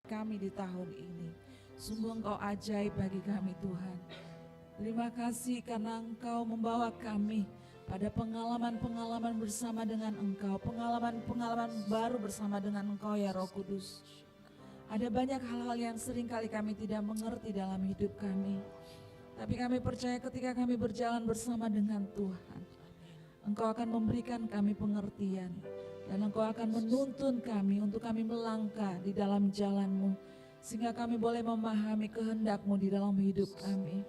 kami di tahun ini. Sungguh Engkau ajaib bagi kami Tuhan. Terima kasih karena Engkau membawa kami pada pengalaman-pengalaman bersama dengan Engkau, pengalaman-pengalaman baru bersama dengan Engkau ya Roh Kudus. Ada banyak hal-hal yang sering kali kami tidak mengerti dalam hidup kami. Tapi kami percaya ketika kami berjalan bersama dengan Tuhan, Engkau akan memberikan kami pengertian. Dan Engkau akan menuntun kami untuk kami melangkah di dalam jalan-Mu. Sehingga kami boleh memahami kehendak-Mu di dalam hidup kami.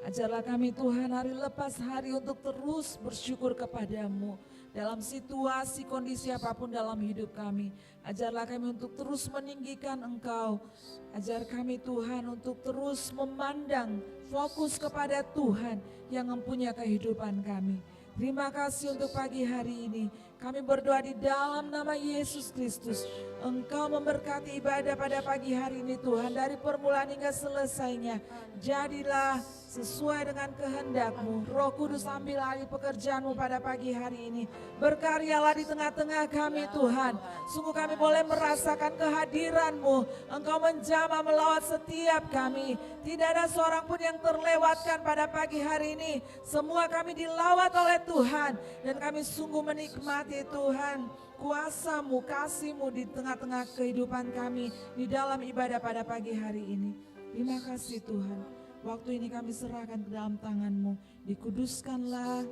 Ajarlah kami Tuhan hari lepas hari untuk terus bersyukur kepadamu dalam situasi kondisi apapun dalam hidup kami. Ajarlah kami untuk terus meninggikan Engkau. Ajar kami Tuhan untuk terus memandang fokus kepada Tuhan yang mempunyai kehidupan kami. Terima kasih untuk pagi hari ini. Kami berdoa di dalam nama Yesus Kristus. Engkau memberkati ibadah pada pagi hari ini Tuhan. Dari permulaan hingga selesainya. Jadilah sesuai dengan kehendak-Mu. Roh Kudus ambil alih pekerjaan-Mu pada pagi hari ini. Berkaryalah di tengah-tengah kami Tuhan. Sungguh kami boleh merasakan kehadiran-Mu. Engkau menjamah melawat setiap kami. Tidak ada seorang pun yang terlewatkan pada pagi hari ini. Semua kami dilawat oleh Tuhan. Dan kami sungguh menikmati Tuhan kuasa-Mu, kasih-Mu di tengah-tengah kehidupan kami. Di dalam ibadah pada pagi hari ini. Terima kasih Tuhan. Waktu ini kami serahkan ke dalam tangan-Mu. Dikuduskanlah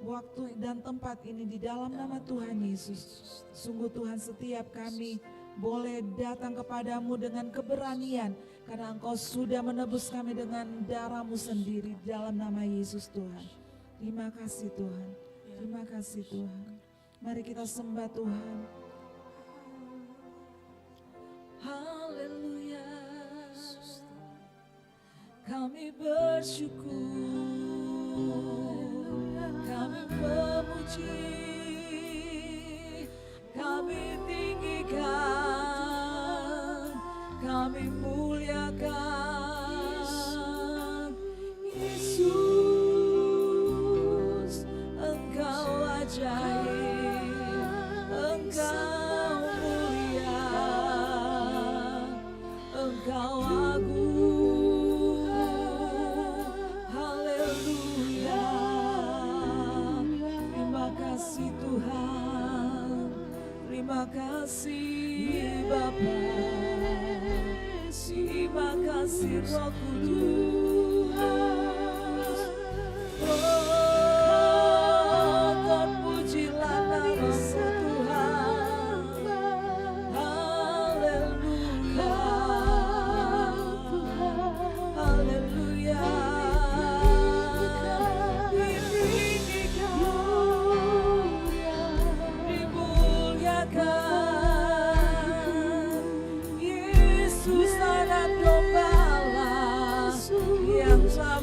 waktu dan tempat ini di dalam nama Tuhan Yesus. Sungguh Tuhan setiap kami boleh datang kepadamu dengan keberanian. Karena Engkau sudah menebus kami dengan darah-Mu sendiri di dalam nama Yesus Tuhan. Terima kasih Tuhan. Terima kasih Tuhan. Mari kita sembah Tuhan. Haleluya. Kami bersyukur, kami memuji, kami tinggikan, kami muliakan. Yesus, Engkau ajaib, Engkau mulia, Engkau agung. Tuhan, terima kasih Bapa, terima kasih Roh Kudus. Oh, terpujilah nama Tuhan. Haleluya, haleluya. Yesus anak gembala yang telah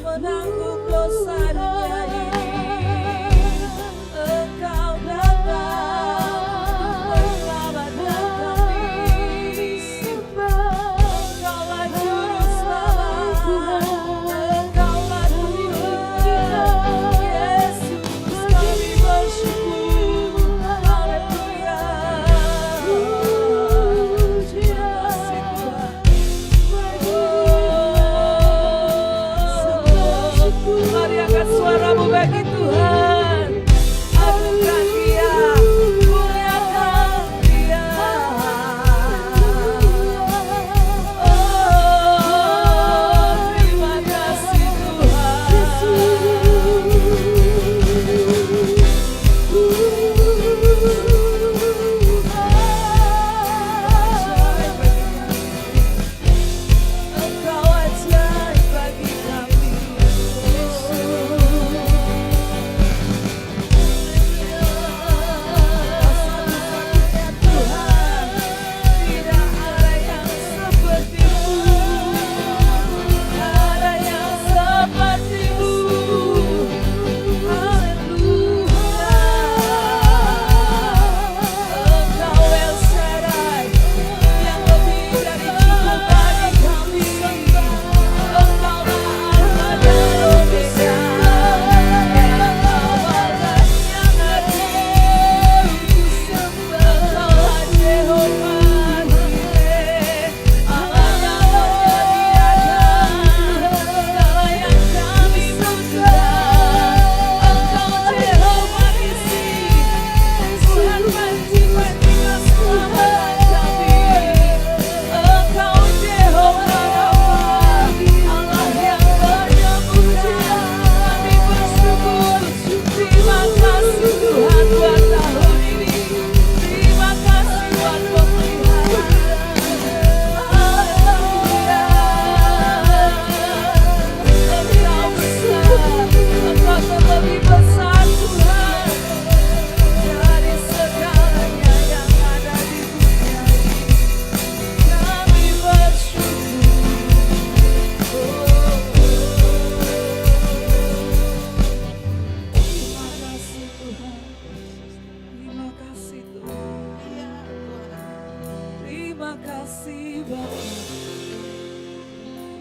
kasih Bapa,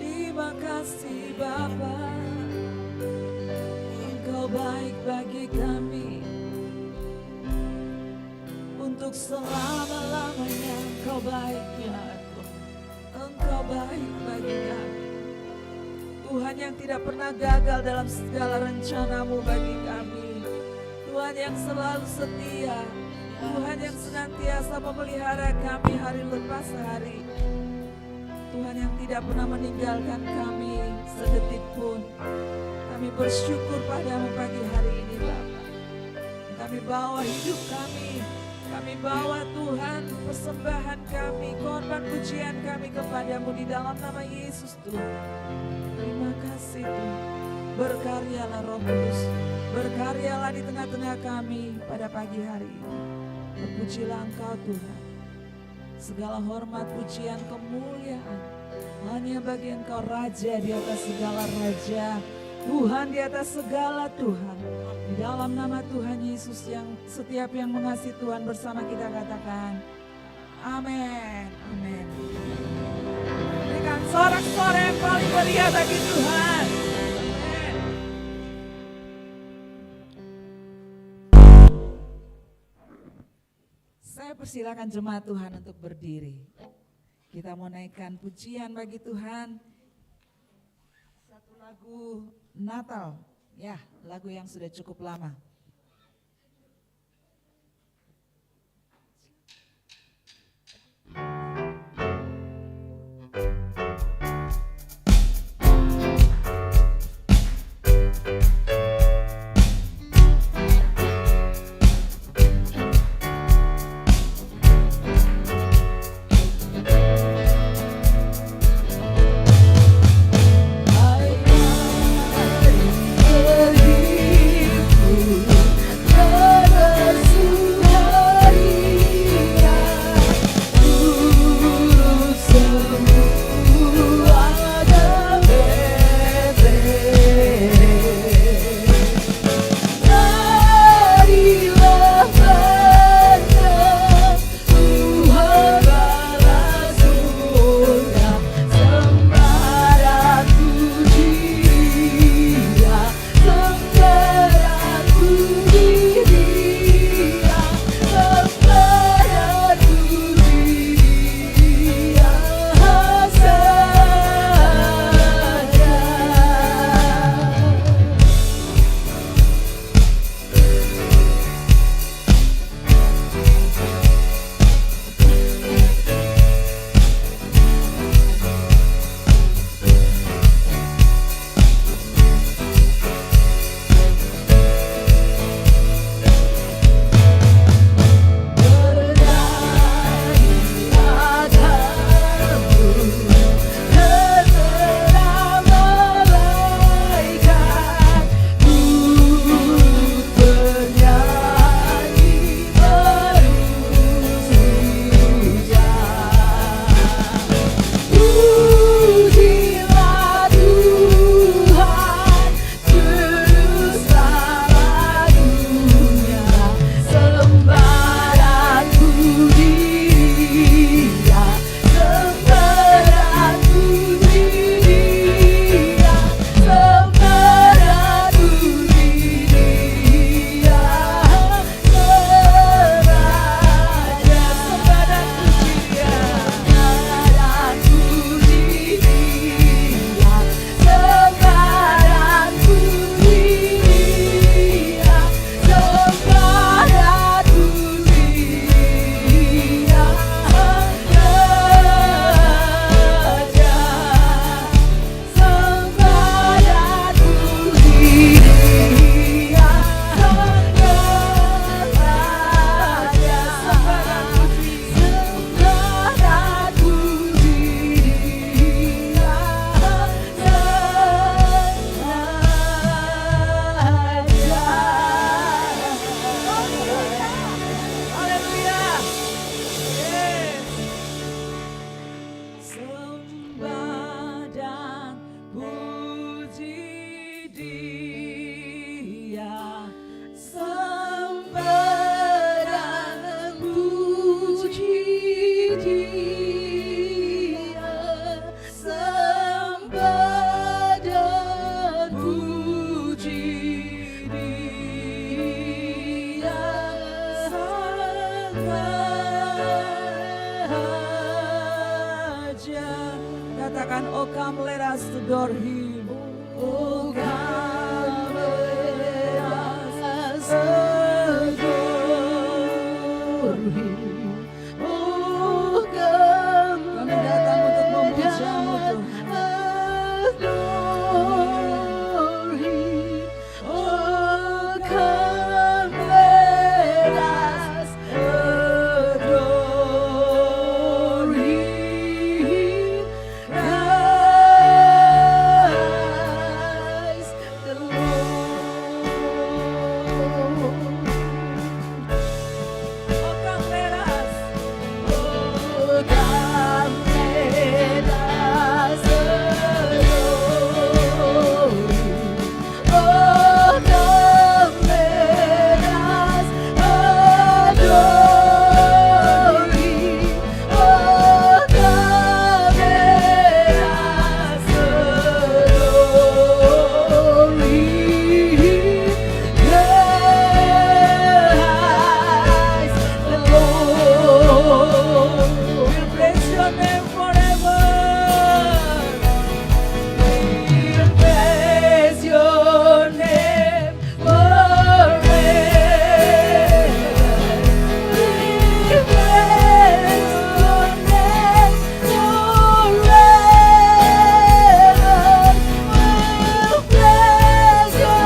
terima kasih Bapa. Engkau baik bagi kami, untuk selama-lamanya Engkau baik ya Tuhan. Engkau baik bagi kami, Tuhan yang tidak pernah gagal dalam segala rencana-Mu bagi kami. Tuhan yang selalu setia, Tuhan yang senantiasa memelihara kami hari lepas hari. Tuhan yang tidak pernah meninggalkan kami sedetik pun. Kami bersyukur padamu pagi hari ini Bapa. Kami bawa hidup kami bawa Tuhan persembahan kami, korban pujian kami kepadamu di dalam nama Yesus Tuhan. Terima kasih Tuhan. Berkaryalah Roh Kudus, berkaryalah di tengah-tengah kami pada pagi hari ini. Terpujilah Engkau Tuhan. Segala hormat, pujian, kemuliaan hanya bagi Engkau, Raja di atas segala raja, Tuhan di atas segala Tuhan. Di dalam nama Tuhan Yesus, yang setiap yang mengasihi Tuhan bersama kita katakan amin, amin. Berikan sorak-sorai yang paling meriah bagi Tuhan. Amin. Saya persilakan jemaat Tuhan untuk berdiri. Kita mau naikkan pujian bagi Tuhan. Satu lagu Natal, ya, lagu yang sudah cukup lama. Ayah, Raja. Katakan, oh come let us adore him. Oh come let us adore him. Oh come, kami datang untuk memujamu Tuhan. Adore him. Oh come let us adore him. Christ the Lord. Oh come let us. Oh come let us adore him. Oh come let us adore him. Oh come let us adore him. Christ the Lord. We'll bless your name forever. We'll bless your name forever. We'll bless your name forever. We'll bless your name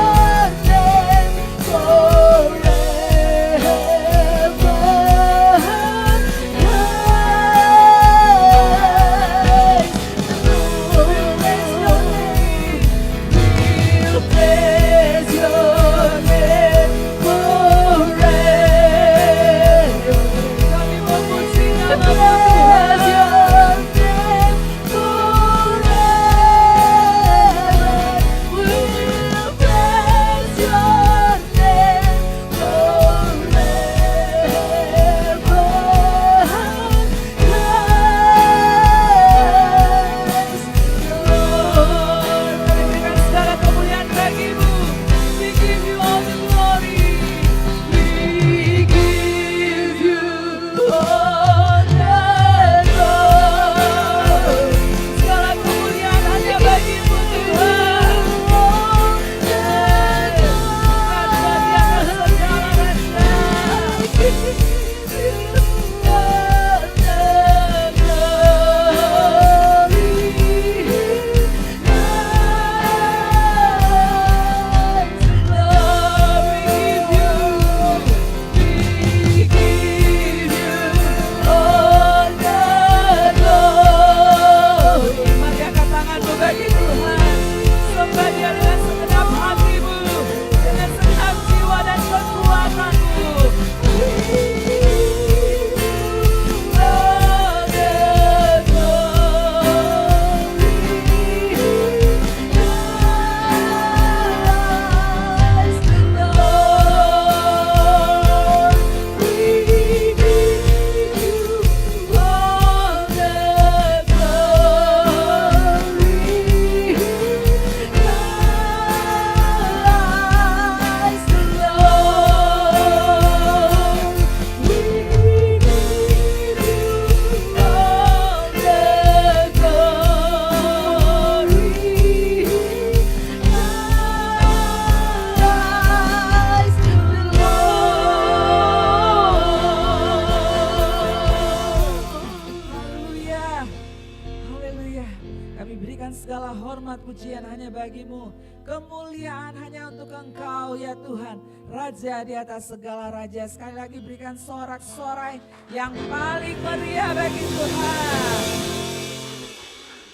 pujian hanya bagimu. Kemuliaan hanya untuk Engkau ya Tuhan. Raja di atas segala raja. Sekali lagi berikan sorak-sorai yang paling meriah bagi Tuhan.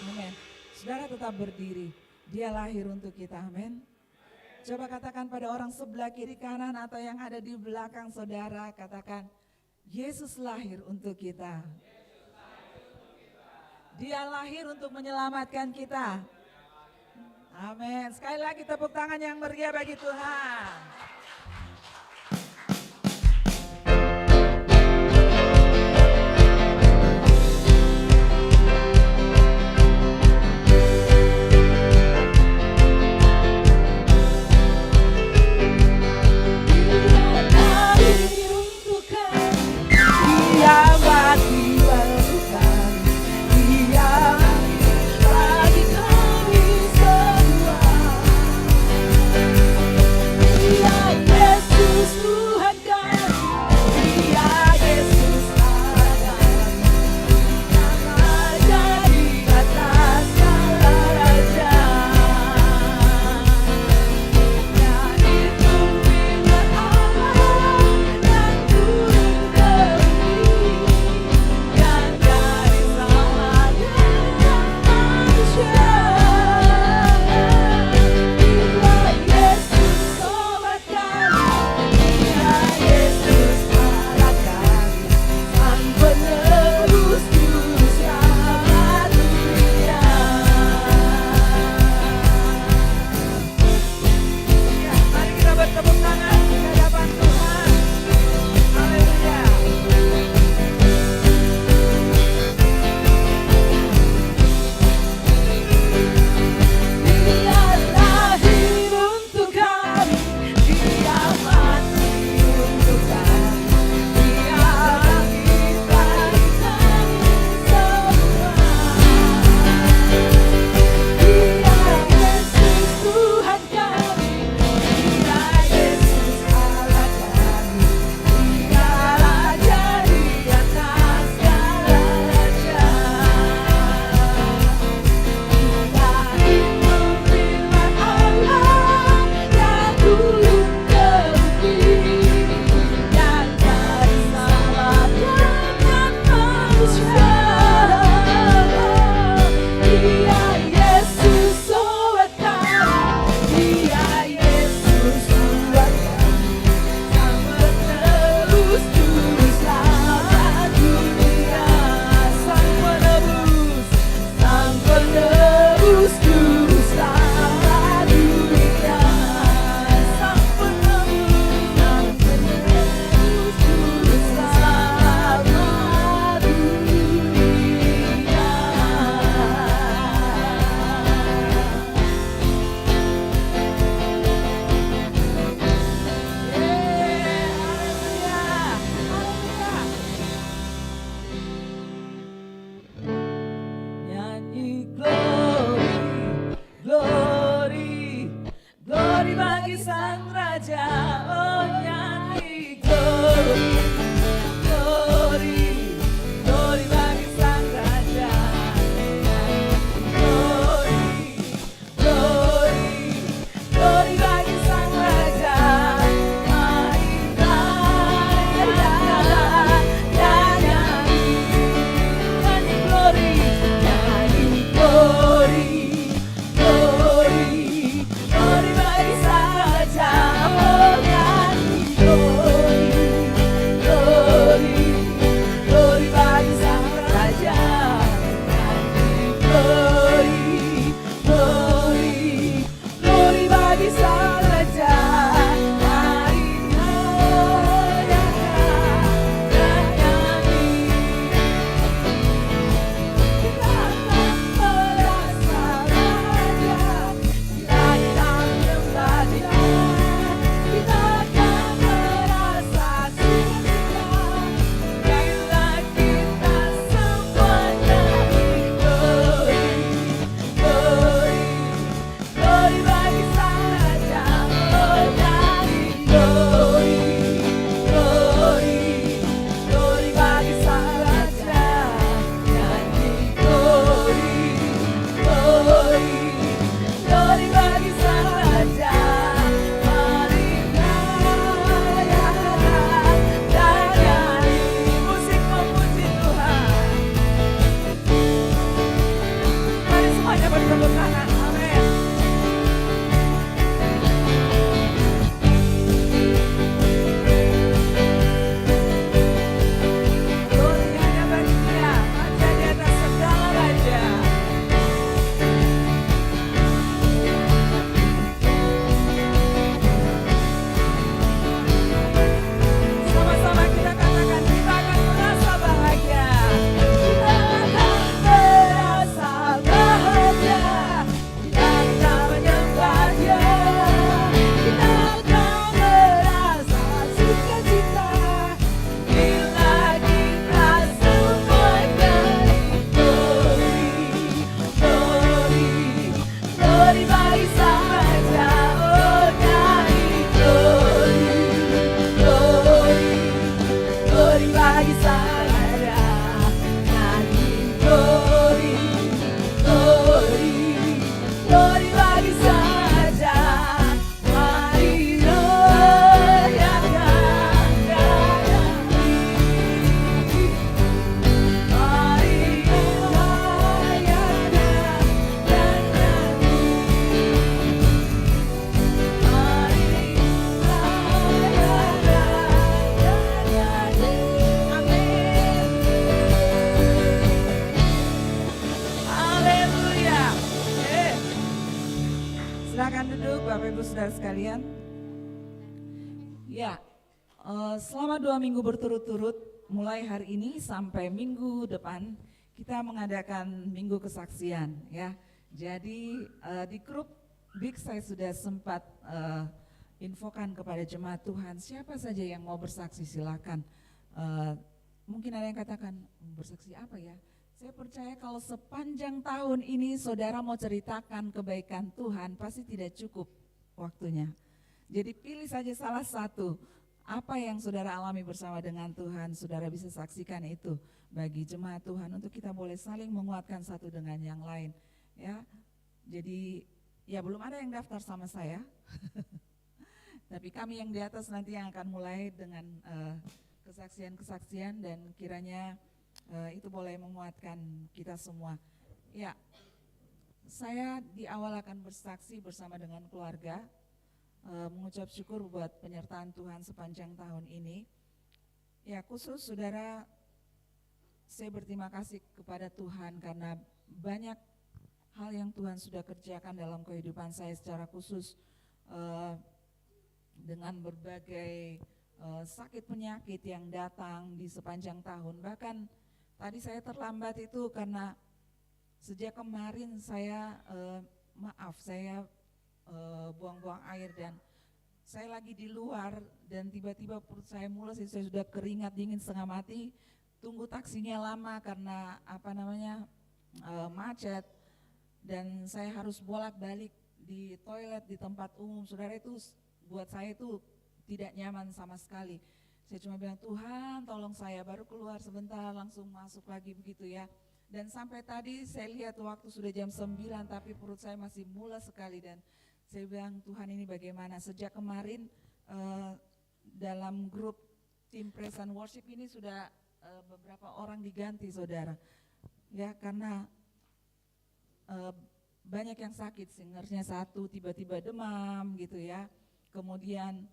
Amin. Saudara tetap berdiri. Dia lahir untuk kita. Amin. Coba katakan pada orang sebelah kiri kanan atau yang ada di belakang saudara. Katakan, Yesus lahir untuk kita. Dia lahir untuk menyelamatkan kita. Amin. Sekali lagi tepuk tangan yang meriah bagi Tuhan. Dia lahir untuk kami. saja. Nyanyi glory, glory, glory bagi saja. Mari rayakan Mari Haleluya. Silakan duduk Bapak Ibu Saudara sekalian. Ya, selama 2 minggu berturut-turut, mulai hari ini sampai minggu depan kita mengadakan minggu kesaksian ya. Jadi di grup Big saya sudah sempat infokan kepada jemaat Tuhan, siapa saja yang mau bersaksi silakan. Mungkin ada yang katakan, bersaksi apa ya? Saya percaya kalau sepanjang tahun ini saudara mau ceritakan kebaikan Tuhan, pasti tidak cukup waktunya. Jadi pilih saja salah satu, apa yang saudara alami bersama dengan Tuhan, saudara bisa saksikan itu bagi jemaat Tuhan untuk kita boleh saling menguatkan satu dengan yang lain. Ya, jadi ya belum ada yang daftar sama saya, tapi kami yang di atas nanti yang akan mulai dengan kesaksian-kesaksian dan kiranya itu boleh menguatkan kita semua. Ya, saya di awal akan bersaksi bersama dengan keluarga, mengucap syukur buat penyertaan Tuhan sepanjang tahun ini. Ya, khusus saudara, saya berterima kasih kepada Tuhan karena banyak hal yang Tuhan sudah kerjakan dalam kehidupan saya secara khusus, dengan berbagai sakit penyakit yang datang di sepanjang tahun. Bahkan tadi saya terlambat itu karena sejak kemarin saya saya buang-buang air dan saya lagi di luar dan tiba-tiba perut saya mules, saya sudah keringat dingin setengah mati, tunggu taksinya lama karena macet dan saya harus bolak-balik di toilet di tempat umum. Saudara, itu buat saya itu tidak nyaman sama sekali. Saya cuma bilang, Tuhan tolong saya, baru keluar sebentar langsung masuk lagi begitu ya. Dan sampai tadi saya lihat waktu sudah jam 9 tapi perut saya masih mules sekali dan saya bilang, Tuhan ini bagaimana. Sejak kemarin dalam grup tim Praise and Worship ini sudah beberapa orang diganti saudara. Ya, karena banyak yang sakit, singernya satu tiba-tiba demam gitu ya. Kemudian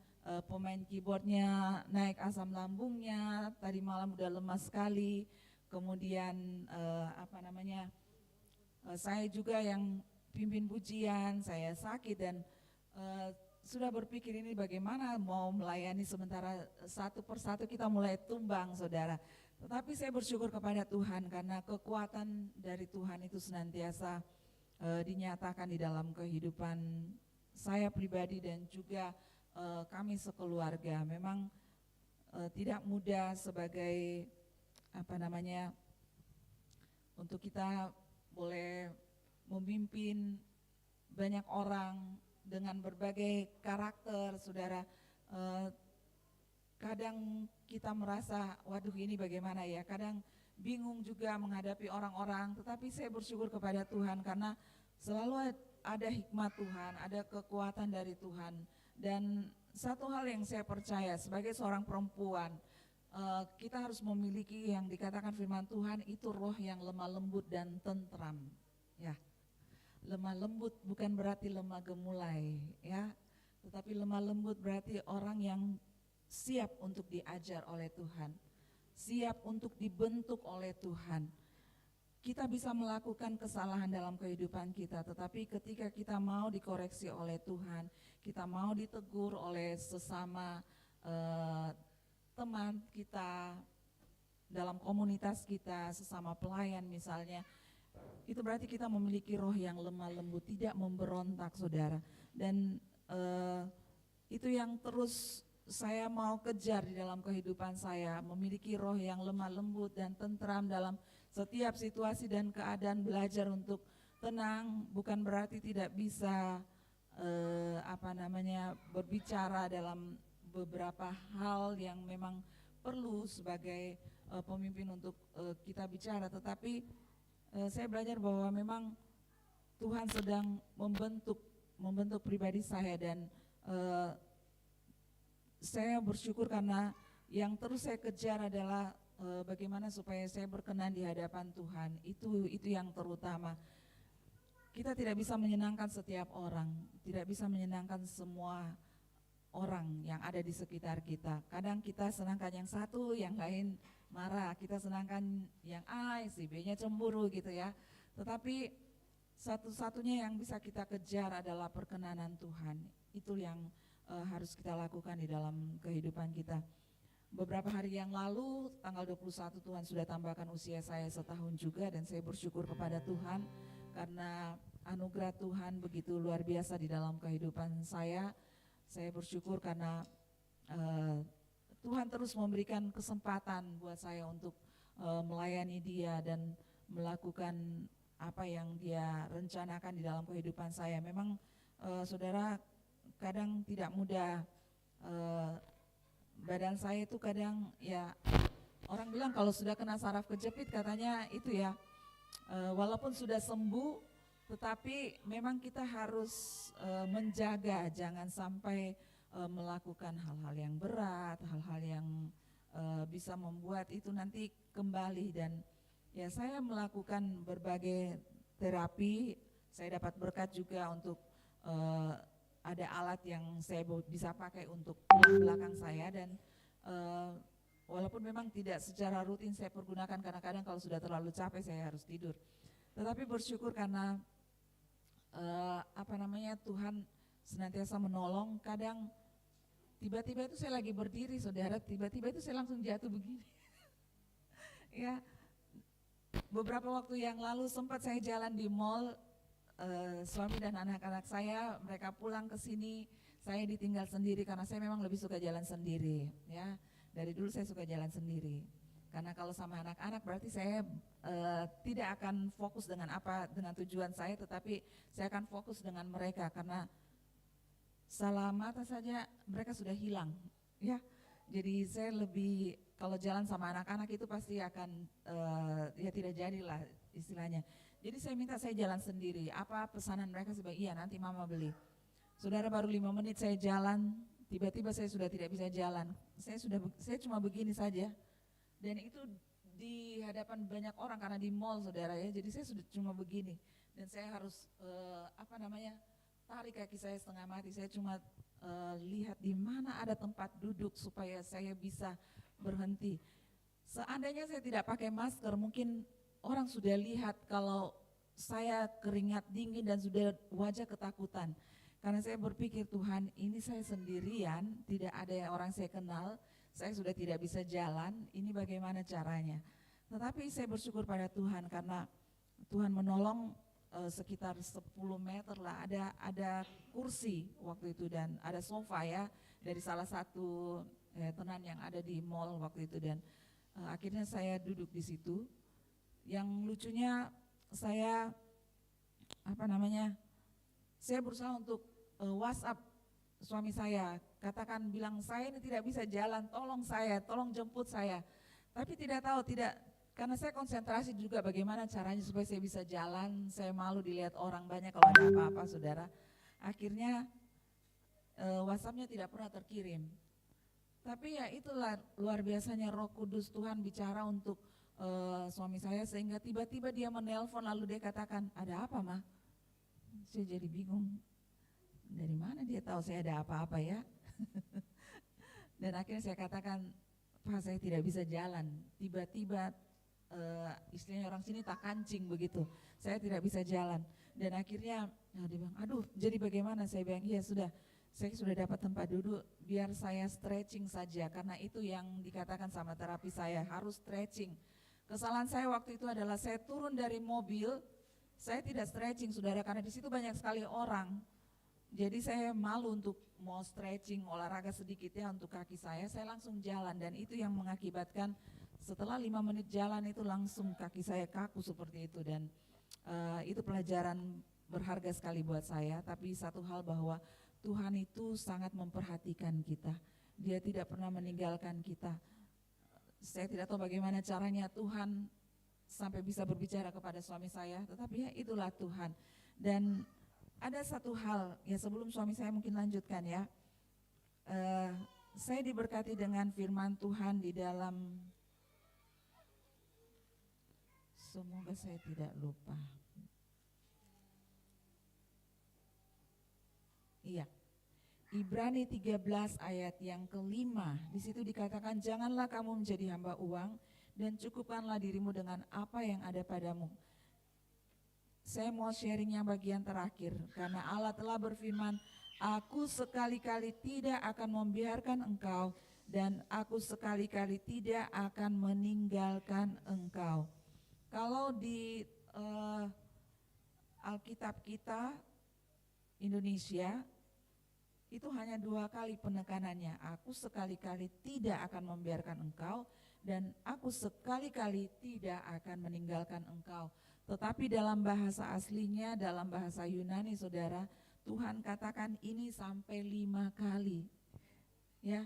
pemain keyboardnya naik asam lambungnya, tadi malam udah lemas sekali. Kemudian saya juga yang pimpin pujian, saya sakit dan sudah berpikir ini bagaimana mau melayani sementara satu persatu kita mulai tumbang saudara. Tetapi saya bersyukur kepada Tuhan karena kekuatan dari Tuhan itu senantiasa dinyatakan di dalam kehidupan saya pribadi dan juga kami sekeluarga. Memang tidak mudah sebagai untuk kita boleh memimpin banyak orang dengan berbagai karakter, saudara. Kadang kita merasa, waduh ini bagaimana ya, kadang bingung juga menghadapi orang-orang, tetapi saya bersyukur kepada Tuhan karena selalu ada hikmat Tuhan, ada kekuatan dari Tuhan. Dan satu hal yang saya percaya sebagai seorang perempuan, kita harus memiliki yang dikatakan firman Tuhan itu roh yang lemah lembut dan tentram. Ya, lemah lembut bukan berarti lemah gemulai, ya, tetapi lemah lembut berarti orang yang siap untuk diajar oleh Tuhan, siap untuk dibentuk oleh Tuhan. Kita bisa melakukan kesalahan dalam kehidupan kita, tetapi ketika kita mau dikoreksi oleh Tuhan, kita mau ditegur oleh sesama teman kita, dalam komunitas kita, sesama pelayan misalnya, itu berarti kita memiliki roh yang lemah lembut, tidak memberontak saudara. Dan itu yang terus saya mau kejar di dalam kehidupan saya, memiliki roh yang lemah lembut dan tentram dalam setiap situasi dan keadaan, belajar untuk tenang, bukan berarti tidak bisa berbicara dalam beberapa hal yang memang perlu sebagai pemimpin untuk kita bicara, tetapi saya belajar bahwa memang Tuhan sedang membentuk pribadi saya, dan saya bersyukur karena yang terus saya kejar adalah bagaimana supaya saya berkenan di hadapan Tuhan. Itu yang terutama. Kita tidak bisa menyenangkan setiap orang, tidak bisa menyenangkan semua orang yang ada di sekitar kita. Kadang kita senangkan yang satu, yang lain marah. Kita senangkan yang A, si B-nya cemburu gitu ya. Tetapi satu-satunya yang bisa kita kejar adalah perkenanan Tuhan. Itu yang harus kita lakukan di dalam kehidupan kita. Beberapa hari yang lalu, tanggal 21, Tuhan sudah tambahkan usia saya setahun juga, dan saya bersyukur kepada Tuhan karena anugerah Tuhan begitu luar biasa di dalam kehidupan saya. Saya bersyukur karena Tuhan terus memberikan kesempatan buat saya untuk melayani Dia dan melakukan apa yang Dia rencanakan di dalam kehidupan saya. Memang saudara, kadang tidak mudah, badan saya itu kadang ya, orang bilang kalau sudah kena saraf kejepit katanya itu ya, walaupun sudah sembuh tetapi memang kita harus menjaga jangan sampai melakukan hal-hal yang berat, hal-hal yang bisa membuat itu nanti kembali. Dan ya, saya melakukan berbagai terapi, saya dapat berkat juga untuk ada alat yang saya bisa pakai untuk tulang belakang saya, dan walaupun memang tidak secara rutin saya pergunakan, kadang-kadang kalau sudah terlalu capek saya harus tidur. Tetapi bersyukur karena Tuhan senantiasa menolong. Kadang tiba-tiba itu saya lagi berdiri saudara, tiba-tiba itu saya langsung jatuh begini. Ya, beberapa waktu yang lalu sempat saya jalan di mall, suami dan anak-anak saya mereka pulang ke sini, saya ditinggal sendiri karena saya memang lebih suka jalan sendiri ya. Dari dulu saya suka jalan sendiri. Karena kalau sama anak-anak berarti saya tidak akan fokus dengan tujuan saya, tetapi saya akan fokus dengan mereka karena salah mata saja mereka sudah hilang ya. Jadi saya lebih, kalau jalan sama anak-anak itu pasti akan ya tidak jadilah istilahnya. Jadi saya minta saya jalan sendiri, apa pesanan mereka sebagai iya nanti mama beli. Saudara, baru 5 menit saya jalan, tiba-tiba saya sudah tidak bisa jalan. Saya cuma begini saja. Dan itu di hadapan banyak orang karena di mall saudara ya, jadi saya sudah cuma begini. Dan saya harus tarik kaki saya setengah mati, saya cuma lihat di mana ada tempat duduk supaya saya bisa berhenti. Seandainya saya tidak pakai masker, mungkin orang sudah lihat kalau saya keringat dingin dan sudah wajah ketakutan. Karena saya berpikir, Tuhan, ini saya sendirian, tidak ada orang saya kenal, saya sudah tidak bisa jalan, ini bagaimana caranya. Tetapi saya bersyukur pada Tuhan karena Tuhan menolong. Sekitar 10 meter lah ada kursi waktu itu dan ada sofa ya dari salah satu tenan yang ada di mall waktu itu, dan akhirnya saya duduk di situ. Yang lucunya saya saya berusaha untuk WhatsApp suami saya, bilang saya ini tidak bisa jalan, tolong jemput saya. Tapi karena saya konsentrasi juga bagaimana caranya supaya saya bisa jalan, saya malu dilihat orang banyak kalau ada apa-apa saudara. Akhirnya WhatsApp-nya tidak pernah terkirim. Tapi ya itulah luar biasanya Roh Kudus, Tuhan bicara untuk suami saya sehingga tiba-tiba dia menelpon, lalu dia katakan, ada apa mah? Saya jadi bingung, dari mana dia tahu saya ada apa-apa ya? Dan akhirnya saya katakan, Pak, saya tidak bisa jalan, tiba-tiba istilahnya orang sini tak kancing begitu, saya tidak bisa jalan. Dan akhirnya dia bilang, aduh jadi bagaimana? Saya bilang, iya sudah, saya sudah dapat tempat duduk, biar saya stretching saja, karena itu yang dikatakan sama terapi saya, harus stretching. Kesalahan saya waktu itu adalah saya turun dari mobil, saya tidak stretching saudara, karena di situ banyak sekali orang. Jadi saya malu untuk mau stretching, olahraga sedikit ya untuk kaki saya langsung jalan, dan itu yang mengakibatkan setelah 5 menit jalan itu langsung kaki saya kaku seperti itu. Dan itu pelajaran berharga sekali buat saya. Tapi satu hal, bahwa Tuhan itu sangat memperhatikan kita, Dia tidak pernah meninggalkan kita. Saya tidak tahu bagaimana caranya Tuhan sampai bisa berbicara kepada suami saya, tetapi ya itulah Tuhan. Dan ada satu hal, ya sebelum suami saya mungkin lanjutkan ya, saya diberkati dengan firman Tuhan di dalam, semoga saya tidak lupa. Iya, Ibrani 13 ayat yang kelima, di situ dikatakan janganlah kamu menjadi hamba uang dan cukupkanlah dirimu dengan apa yang ada padamu. Saya mau sharing yang bagian terakhir, karena Allah telah berfirman, aku sekali-kali tidak akan membiarkan engkau dan aku sekali-kali tidak akan meninggalkan engkau. Kalau di Alkitab kita Indonesia, itu hanya 2 kali penekanannya, aku sekali-kali tidak akan membiarkan engkau dan aku sekali-kali tidak akan meninggalkan engkau. Tetapi dalam bahasa aslinya, dalam bahasa Yunani saudara, Tuhan katakan ini sampai 5 kali. Ya,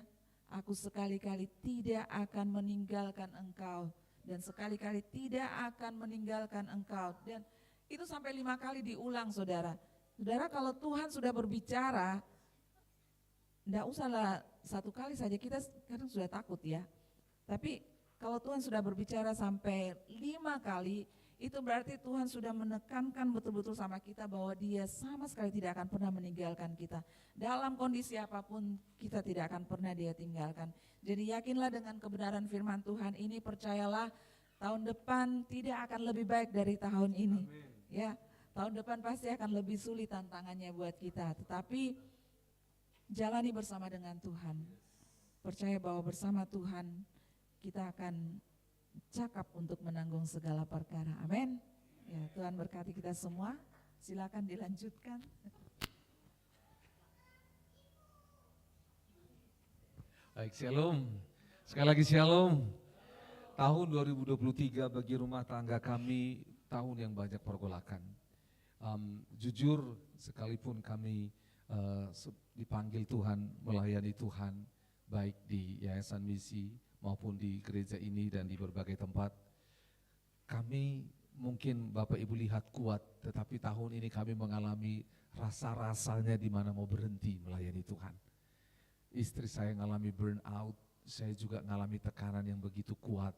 aku sekali-kali tidak akan meninggalkan engkau dan sekali-kali tidak akan meninggalkan engkau. Dan itu sampai 5 kali diulang saudara. Saudara, kalau Tuhan sudah berbicara, enggak usahlah 1 kali saja, kita kadang sudah takut ya. Tapi kalau Tuhan sudah berbicara sampai 5 kali, itu berarti Tuhan sudah menekankan betul-betul sama kita bahwa Dia sama sekali tidak akan pernah meninggalkan kita. Dalam kondisi apapun kita tidak akan pernah Dia tinggalkan. Jadi yakinlah dengan kebenaran firman Tuhan ini, percayalah tahun depan tidak akan lebih baik dari tahun ini. Amin. Ya, tahun depan pasti akan lebih sulit tantangannya buat kita, tetapi jalani bersama dengan Tuhan. Percaya bahwa bersama Tuhan kita akan cakap untuk menanggung segala perkara. Amin. Ya, Tuhan berkati kita semua. Silakan dilanjutkan. Baik, shalom. Sekali lagi shalom. Tahun 2023 bagi rumah tangga kami tahun yang banyak pergolakan. Jujur, sekalipun kami dipanggil Tuhan, melayani Tuhan, baik di Yayasan Misi maupun di gereja ini dan di berbagai tempat, kami mungkin Bapak Ibu lihat kuat, tetapi tahun ini kami mengalami rasa-rasanya di mana mau berhenti melayani Tuhan. Istri saya mengalami burnout, saya juga mengalami tekanan yang begitu kuat,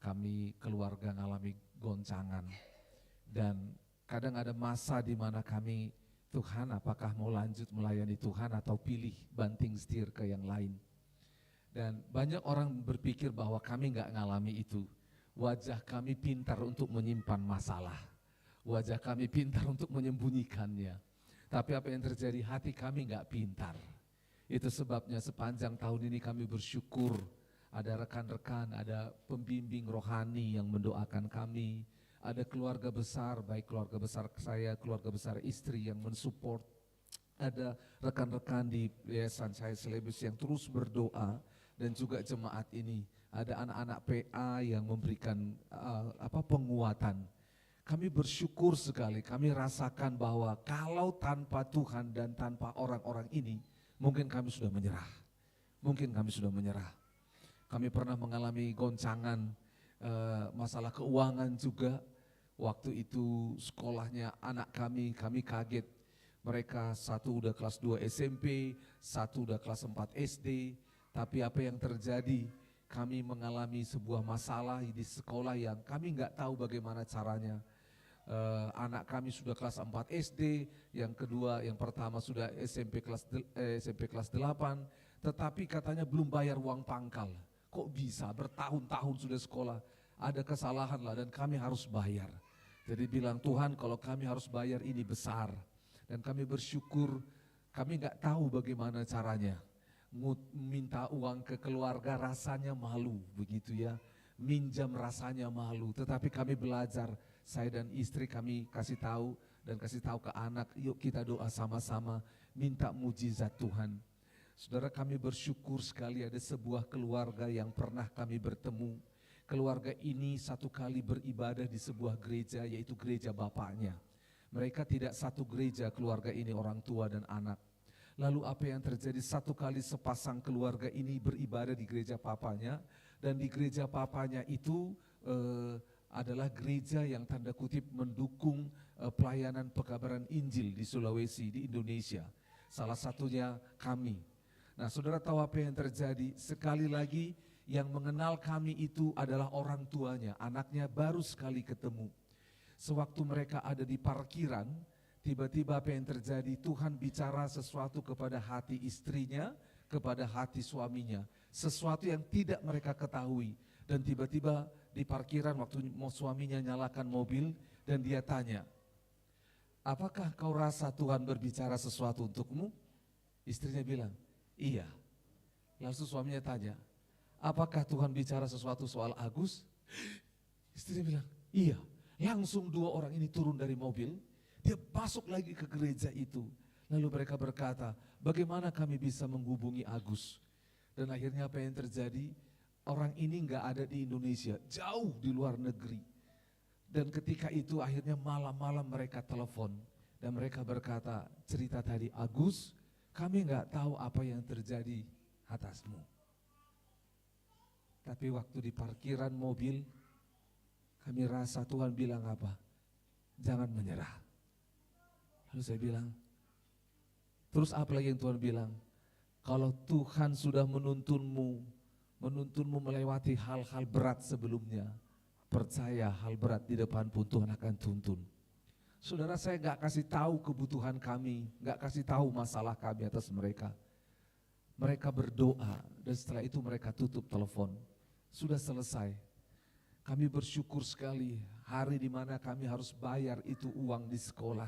kami keluarga mengalami goncangan, dan kadang ada masa di mana kami, Tuhan apakah mau lanjut melayani Tuhan atau pilih banting setir ke yang lain. Dan banyak orang berpikir bahwa kami gak ngalami itu. Wajah kami pintar untuk menyimpan masalah, wajah kami pintar untuk menyembunyikannya. Tapi apa yang terjadi, hati kami gak pintar. Itu sebabnya sepanjang tahun ini kami bersyukur ada rekan-rekan, ada pembimbing rohani yang mendoakan kami. Ada keluarga besar, baik keluarga besar saya, keluarga besar istri yang mensupport. Ada rekan-rekan di Yayasan Saya Selebus yang terus berdoa, dan juga jemaat ini. Ada anak-anak PA yang memberikan penguatan. Kami bersyukur sekali, kami rasakan bahwa kalau tanpa Tuhan dan tanpa orang-orang ini, mungkin kami sudah menyerah. Mungkin kami sudah menyerah. Kami pernah mengalami goncangan, masalah keuangan juga. Waktu itu sekolahnya anak kami kaget. Mereka satu udah kelas 2 SMP, satu udah kelas 4 SD. Tapi apa yang terjadi, kami mengalami sebuah masalah di sekolah yang kami nggak tahu bagaimana caranya. Anak kami sudah kelas 4 SD, yang kedua, yang pertama sudah SMP kelas 8, tetapi katanya belum bayar uang pangkal. Kok bisa, bertahun-tahun sudah sekolah, ada kesalahan lah dan kami harus bayar. Jadi bilang, Tuhan kalau kami harus bayar ini besar. Dan kami bersyukur, kami gak tahu bagaimana caranya. Minta uang ke keluarga rasanya malu, begitu ya. Minjam rasanya malu, tetapi kami belajar. Saya dan istri kami kasih tahu dan kasih tahu ke anak, yuk kita doa sama-sama, minta mujizat Tuhan. Saudara, kami bersyukur sekali ada sebuah keluarga yang pernah kami bertemu. Keluarga ini satu kali beribadah di sebuah gereja, yaitu gereja bapaknya. Mereka tidak satu gereja, keluarga ini orang tua dan anak. Lalu apa yang terjadi, satu kali sepasang keluarga ini beribadah di gereja papanya, Dan di gereja papanya itu adalah gereja yang tanda kutip mendukung pelayanan pekabaran Injil di Sulawesi, di Indonesia. Salah satunya kami. Nah, saudara tahu apa yang terjadi? Sekali lagi yang mengenal kami itu adalah orang tuanya, anaknya baru sekali ketemu. Sewaktu mereka ada di parkiran, tiba-tiba apa yang terjadi? Tuhan bicara sesuatu kepada hati istrinya, kepada hati suaminya. Sesuatu yang tidak mereka ketahui. Dan tiba-tiba di parkiran waktu suaminya nyalakan mobil dan dia tanya, apakah kau rasa Tuhan berbicara sesuatu untukmu? Istrinya bilang, iya. Lalu suaminya tanya, apakah Tuhan bicara sesuatu soal Agus? Istrinya bilang, iya. Langsung dua orang ini turun dari mobil, dia masuk lagi ke gereja itu. Lalu mereka berkata, bagaimana kami bisa menghubungi Agus? Dan akhirnya apa yang terjadi? Orang ini nggak ada di Indonesia, jauh di luar negeri. Dan ketika itu akhirnya malam-malam mereka telepon. Dan mereka berkata, cerita tadi Agus, kami nggak tahu apa yang terjadi atasmu. Tapi waktu di parkiran mobil, kami rasa Tuhan bilang apa? Jangan menyerah. Lalu saya bilang, terus apa lagi yang Tuhan bilang? Kalau Tuhan sudah menuntunmu melewati hal-hal berat sebelumnya, percaya hal berat di depan pun Tuhan akan tuntun. Saudara, saya gak kasih tahu kebutuhan kami, gak kasih tahu masalah kami atas mereka. Mereka berdoa dan setelah itu mereka tutup telepon. Sudah selesai. Kami bersyukur sekali hari di mana kami harus bayar itu uang di sekolah.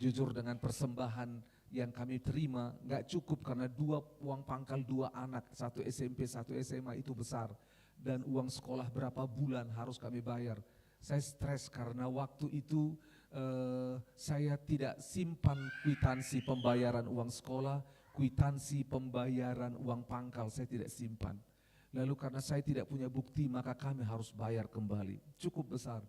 Jujur dengan persembahan yang kami terima gak cukup karena uang pangkal dua anak, satu SMP, satu SMA itu besar. Dan uang sekolah berapa bulan harus kami bayar. Saya stres karena waktu itu saya tidak simpan kwitansi pembayaran uang sekolah, kwitansi pembayaran uang pangkal saya tidak simpan. Lalu karena saya tidak punya bukti maka kami harus bayar kembali, cukup besar.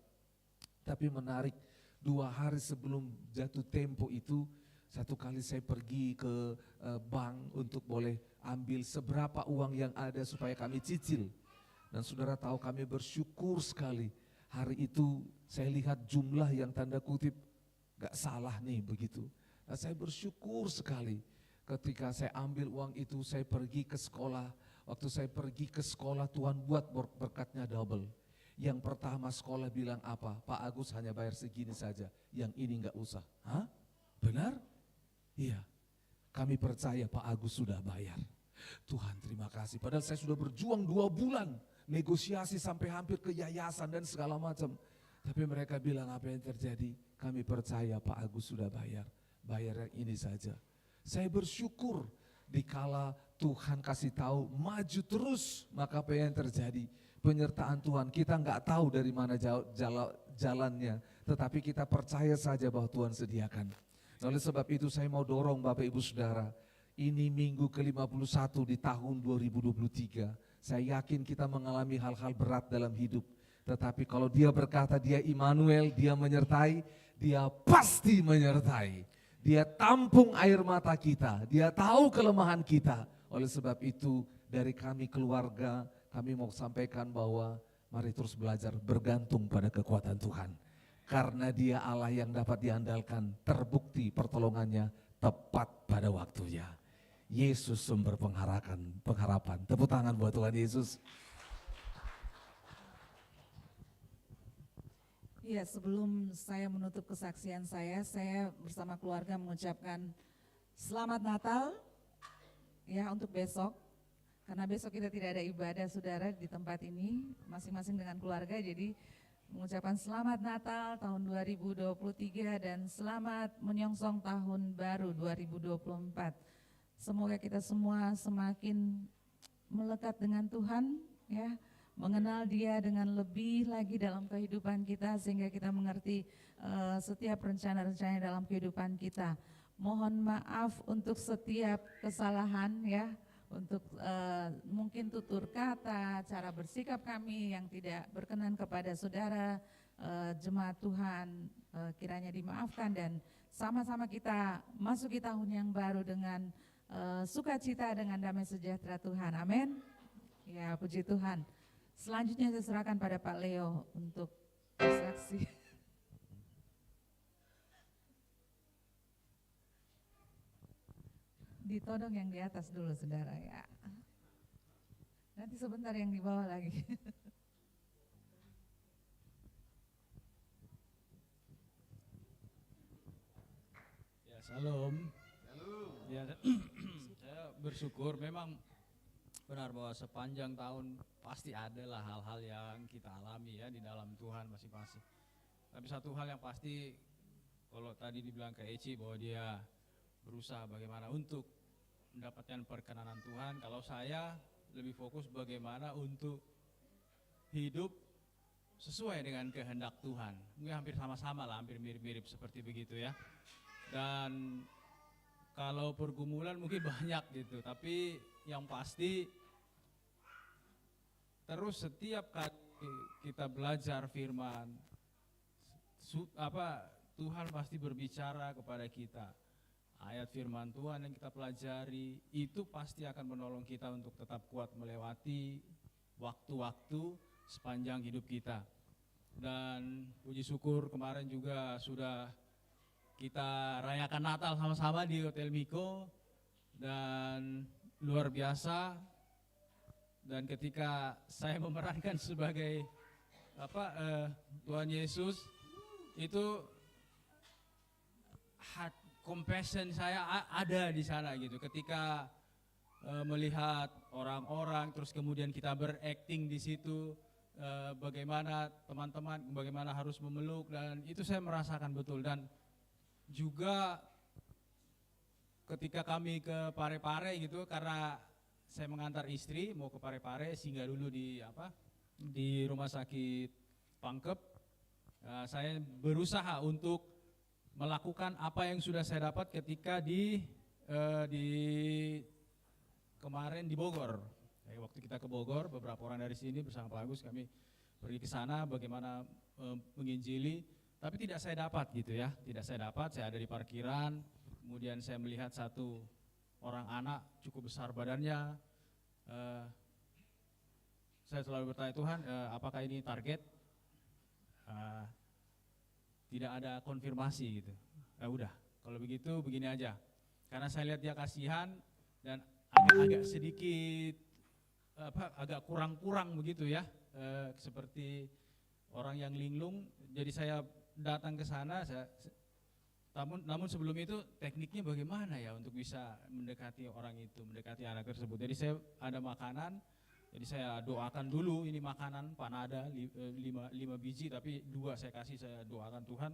Tapi menarik, 2 hari sebelum jatuh tempo itu, satu kali saya pergi ke bank untuk boleh ambil seberapa uang yang ada supaya kami cicil. Dan saudara tahu kami bersyukur sekali. Hari itu saya lihat jumlah yang tanda kutip gak salah nih begitu. Nah, saya bersyukur sekali ketika saya ambil uang itu saya pergi ke sekolah. Waktu saya pergi ke sekolah Tuhan buat berkatnya double. Yang pertama sekolah bilang apa? Pak Agus hanya bayar segini saja, yang ini gak usah. Hah? Benar? Iya. Kami percaya Pak Agus sudah bayar. Tuhan terima kasih. Padahal saya sudah berjuang 2 bulan. Negosiasi sampai hampir ke yayasan dan segala macam. Tapi mereka bilang apa yang terjadi? Kami percaya Pak Agus sudah bayar. Bayar yang ini saja. Saya bersyukur dikala Tuhan kasih tahu maju terus, maka apa yang terjadi? Penyertaan Tuhan, kita nggak tahu dari mana jalannya, tetapi kita percaya saja bahwa Tuhan sediakan. Oleh sebab itu saya mau dorong Bapak Ibu Saudara, ini minggu ke-51 di tahun 2023. Saya yakin kita mengalami hal-hal berat dalam hidup. Tetapi kalau dia berkata dia Immanuel, dia menyertai, dia pasti menyertai. Dia tampung air mata kita, dia tahu kelemahan kita. Oleh sebab itu dari kami keluarga, kami mau sampaikan bahwa mari terus belajar bergantung pada kekuatan Tuhan. Karena dia Allah yang dapat diandalkan, terbukti pertolongannya tepat pada waktunya. Yesus sumber pengharapan. Tepuk tangan buat Tuhan Yesus. Ya, sebelum saya menutup kesaksian saya bersama keluarga mengucapkan Selamat Natal ya untuk besok. Karena besok kita tidak ada ibadah saudara di tempat ini, masing-masing dengan keluarga, jadi mengucapkan Selamat Natal tahun 2023 dan selamat menyongsong tahun baru 2024. Semoga kita semua semakin melekat dengan Tuhan ya, mengenal Dia dengan lebih lagi dalam kehidupan kita sehingga kita mengerti setiap rencana-rencana dalam kehidupan kita. Mohon maaf untuk setiap kesalahan ya, untuk mungkin tutur kata, cara bersikap kami yang tidak berkenan kepada saudara jemaat Tuhan, kiranya dimaafkan dan sama-sama kita masuki tahun yang baru dengan sukacita dengan damai sejahtera Tuhan. Amin. Ya, puji Tuhan. Selanjutnya saya serahkan pada Pak Leo untuk bersaksi. Ditodong yang di atas dulu saudara ya. Nanti sebentar yang di bawah lagi. Ya, salam. Ya, saya bersyukur memang benar bahwa sepanjang tahun pasti ada lah hal-hal yang kita alami ya di dalam Tuhan masing-masing. Tapi satu hal yang pasti, kalau tadi dibilang ke Eci bahwa dia berusaha bagaimana untuk mendapatkan perkenanan Tuhan, kalau saya lebih fokus bagaimana untuk hidup sesuai dengan kehendak Tuhan. Mungkin hampir sama-sama lah, hampir mirip-mirip seperti begitu ya. Dan kalau pergumulan mungkin banyak gitu, tapi yang pasti terus setiap kali kita belajar firman, Tuhan pasti berbicara kepada kita. Ayat firman Tuhan yang kita pelajari itu pasti akan menolong kita untuk tetap kuat melewati waktu-waktu sepanjang hidup kita. Dan puji syukur kemarin juga sudah kita rayakan Natal sama-sama di Hotel Miko dan luar biasa. Dan ketika saya memerankan sebagai Tuhan Yesus, itu compassion saya ada di sana gitu. Ketika melihat orang-orang, terus kemudian kita berakting di situ, bagaimana teman-teman, bagaimana harus memeluk, dan itu saya merasakan betul. Dan juga ketika kami ke Parepare gitu, karena saya mengantar istri mau ke Parepare, singgah dulu di rumah sakit Pangkep. Saya berusaha untuk melakukan apa yang sudah saya dapat ketika di kemarin di Bogor. Waktu kita ke Bogor, beberapa orang dari sini bersama Pak Agus kami pergi ke sana bagaimana menginjili. Tapi tidak saya dapat gitu ya, tidak saya dapat. Saya ada di parkiran, kemudian saya melihat satu orang anak cukup besar badannya. Saya selalu bertanya, Tuhan, apakah ini target? Tidak ada konfirmasi gitu. Udah, kalau begitu begini aja. Karena saya lihat dia kasihan dan agak sedikit agak kurang-kurang begitu ya, seperti orang yang linglung. Jadi saya datang ke sana, namun sebelum itu tekniknya bagaimana ya untuk bisa mendekati orang itu, mendekati anak tersebut. Jadi saya ada makanan, jadi saya doakan dulu ini makanan panada 5 biji, tapi 2 saya kasih, saya doakan Tuhan.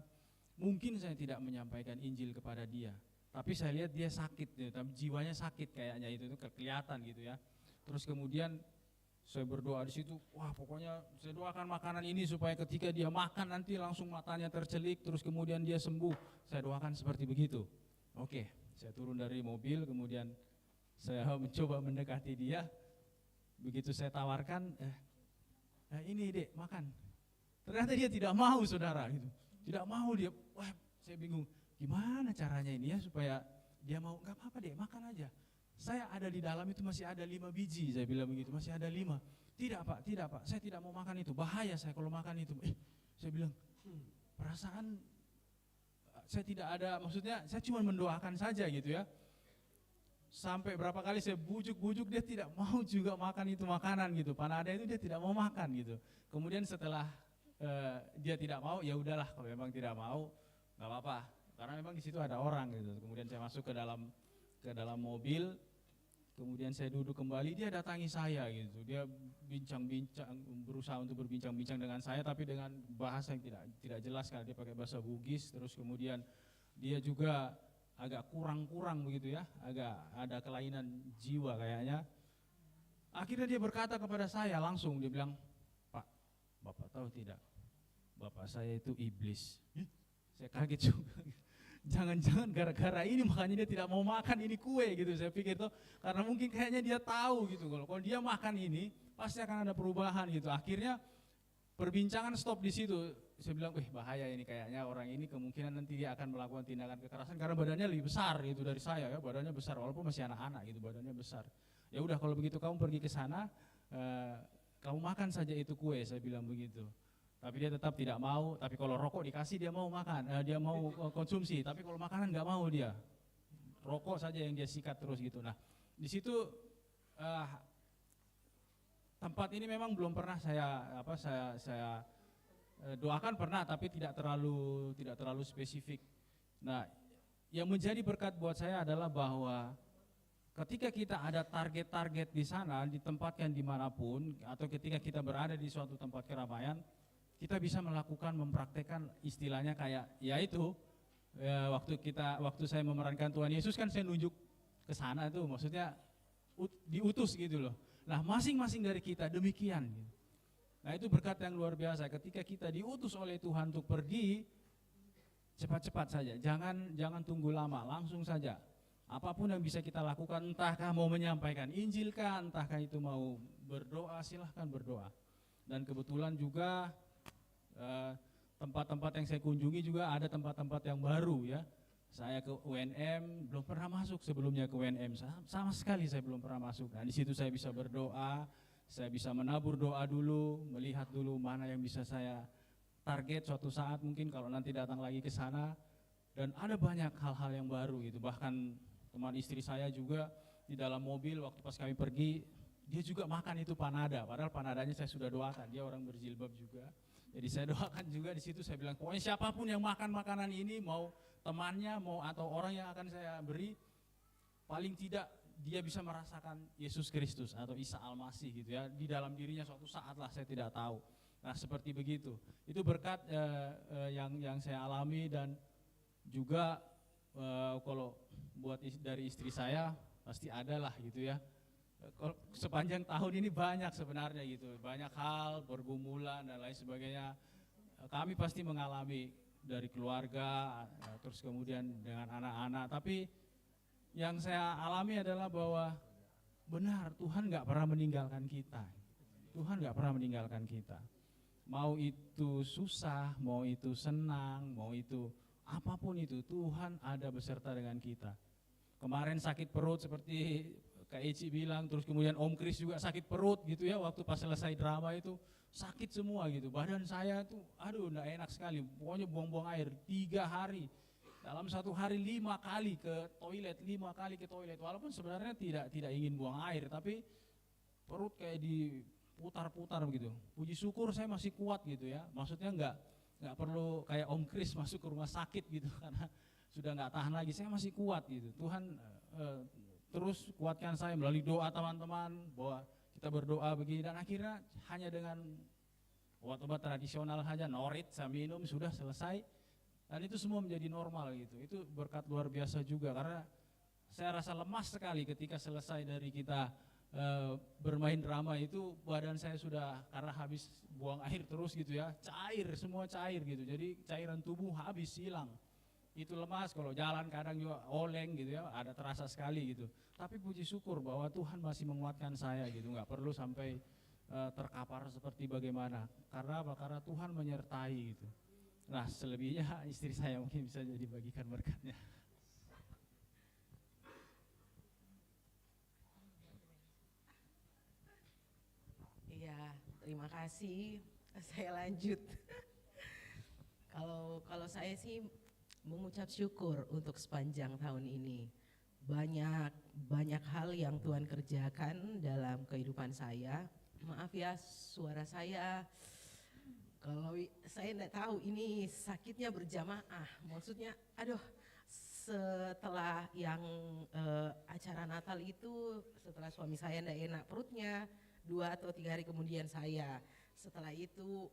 Mungkin saya tidak menyampaikan Injil kepada dia, tapi saya lihat dia sakit, tapi jiwanya sakit kayaknya, itu kelihatan gitu ya. Terus kemudian saya berdoa di situ, wah pokoknya saya doakan makanan ini supaya ketika dia makan nanti langsung matanya tercelik, terus kemudian dia sembuh. Saya doakan seperti begitu. Oke, saya turun dari mobil, kemudian saya mencoba mendekati dia. Begitu saya tawarkan, ini dek makan. Ternyata dia tidak mau saudara gitu. Tidak mau dia, wah saya bingung. Gimana caranya ini ya supaya dia mau, gak apa-apa dek makan aja. Saya ada di dalam itu masih ada 5 biji, saya bilang begitu, masih ada 5. Tidak pak, saya tidak mau makan itu, bahaya saya kalau makan itu. Saya bilang, perasaan saya tidak ada, maksudnya saya cuma mendoakan saja gitu ya. Sampai berapa kali saya bujuk-bujuk, dia tidak mau juga makan itu makanan gitu, panada itu dia tidak mau makan gitu. Kemudian setelah dia tidak mau, ya udahlah kalau memang tidak mau, nggak apa-apa, karena memang di situ ada orang gitu. Kemudian saya masuk ke dalam mobil, kemudian saya duduk kembali, dia datangi saya gitu. Dia bincang-bincang, berusaha untuk berbincang-bincang dengan saya, tapi dengan bahasa yang tidak jelas karena dia pakai bahasa Bugis. Terus kemudian dia juga agak kurang-kurang begitu ya, agak ada kelainan jiwa kayaknya. Akhirnya dia berkata kepada saya langsung, dia bilang, Pak, Bapak tahu tidak, Bapak saya itu iblis. Saya kaget juga. Jangan-jangan gara-gara ini makanya dia tidak mau makan ini kue gitu, saya pikir tuh, karena mungkin kayaknya dia tahu gitu, kalau dia makan ini pasti akan ada perubahan gitu. Akhirnya perbincangan stop di situ. Saya bilang, bahaya ini, kayaknya orang ini kemungkinan nanti dia akan melakukan tindakan kekerasan karena badannya lebih besar gitu dari saya ya, badannya besar walaupun masih anak-anak gitu, badannya besar. Ya udah kalau begitu kamu pergi ke sana, kamu makan saja itu kue, saya bilang begitu. Tapi dia tetap tidak mau, tapi kalau rokok dikasih dia mau makan, dia mau konsumsi, tapi kalau makanan nggak mau dia. Rokok saja yang dia sikat terus gitu. Nah, di situ tempat ini memang belum pernah saya doakan pernah, tapi tidak terlalu spesifik. Nah, yang menjadi berkat buat saya adalah bahwa ketika kita ada target-target di sana, ditempatkan dimanapun, atau ketika kita berada di suatu tempat keramaian, kita bisa melakukan, mempraktekkan istilahnya kayak, yaitu waktu saya memerankan Tuhan Yesus kan saya nunjuk ke sana tuh, maksudnya diutus gitu loh. Nah, masing-masing dari kita demikian. Gitu. Nah, itu berkat yang luar biasa. Ketika kita diutus oleh Tuhan untuk pergi, cepat-cepat saja, jangan tunggu lama, langsung saja. Apapun yang bisa kita lakukan, entahkah mau menyampaikan Injil kah, entahkah itu mau berdoa, silahkan berdoa. Dan kebetulan juga tempat-tempat yang saya kunjungi juga ada tempat-tempat yang baru ya. Saya ke UNM, belum pernah masuk sebelumnya ke UNM, sama sekali saya belum pernah masuk. Nah, di situ saya bisa berdoa, saya bisa menabur doa dulu, melihat dulu mana yang bisa saya target suatu saat mungkin kalau nanti datang lagi ke sana. Dan ada banyak hal-hal yang baru gitu. Bahkan teman istri saya juga di dalam mobil waktu pas kami pergi, dia juga makan itu panada, padahal panadanya saya sudah doakan, dia orang berjilbab juga. Jadi saya doakan juga di situ, saya bilang pokoknya siapapun yang makan makanan ini, mau temannya, mau atau orang yang akan saya beri, paling tidak dia bisa merasakan Yesus Kristus atau Isa Al-Masih gitu ya, di dalam dirinya suatu saat lah, saya tidak tahu. Nah, seperti begitu. Itu berkat yang saya alami. Dan juga kalau buat dari istri saya pasti ada lah gitu ya. Sepanjang tahun ini banyak sebenarnya gitu, banyak hal, pergumulan dan lain sebagainya. Kami pasti mengalami dari keluarga, terus kemudian dengan anak-anak. Tapi yang saya alami adalah bahwa benar Tuhan nggak pernah meninggalkan kita. Tuhan nggak pernah meninggalkan kita. Mau itu susah, mau itu senang, mau itu apapun itu, Tuhan ada beserta dengan kita. Kemarin sakit perut seperti Kak Eci bilang, terus kemudian Om Kris juga sakit perut gitu ya, waktu pas selesai drama itu sakit semua gitu. Badan saya tuh aduh enggak enak sekali, pokoknya buang-buang air 3 hari. Dalam 1 hari 5 kali ke toilet, 5 kali ke toilet. Walaupun sebenarnya tidak ingin buang air, tapi perut kayak diputar-putar begitu. Puji syukur saya masih kuat gitu ya. Maksudnya enggak perlu kayak Om Kris masuk ke rumah sakit gitu karena sudah enggak tahan lagi. Saya masih kuat gitu. Tuhan terus kuatkan saya melalui doa teman-teman, bahwa kita berdoa begini, dan akhirnya hanya dengan obat-obat tradisional saja, norit saya minum sudah selesai, dan itu semua menjadi normal gitu. Itu berkat luar biasa juga, karena saya rasa lemas sekali ketika selesai dari kita bermain drama itu, badan saya sudah karena habis buang air terus gitu ya, semua cair gitu, jadi cairan tubuh habis, hilang. Itu lemas, kalau jalan kadang juga oleng gitu ya, ada terasa sekali gitu. Tapi puji syukur bahwa Tuhan masih menguatkan saya gitu, nggak perlu sampai terkapar seperti bagaimana. Karena apa? Karena Tuhan menyertai gitu. Nah, selebihnya istri saya mungkin bisa jadi bagikan berkatnya. Iya, terima kasih. Saya lanjut. Kalau saya sih mengucap syukur untuk sepanjang tahun ini. Banyak hal yang Tuhan kerjakan dalam kehidupan saya. Maaf ya, suara saya, kalau saya enggak tahu ini sakitnya berjamaah. Maksudnya, aduh, setelah yang acara Natal itu, setelah suami saya enggak enak perutnya, 2 atau 3 hari kemudian saya. Setelah itu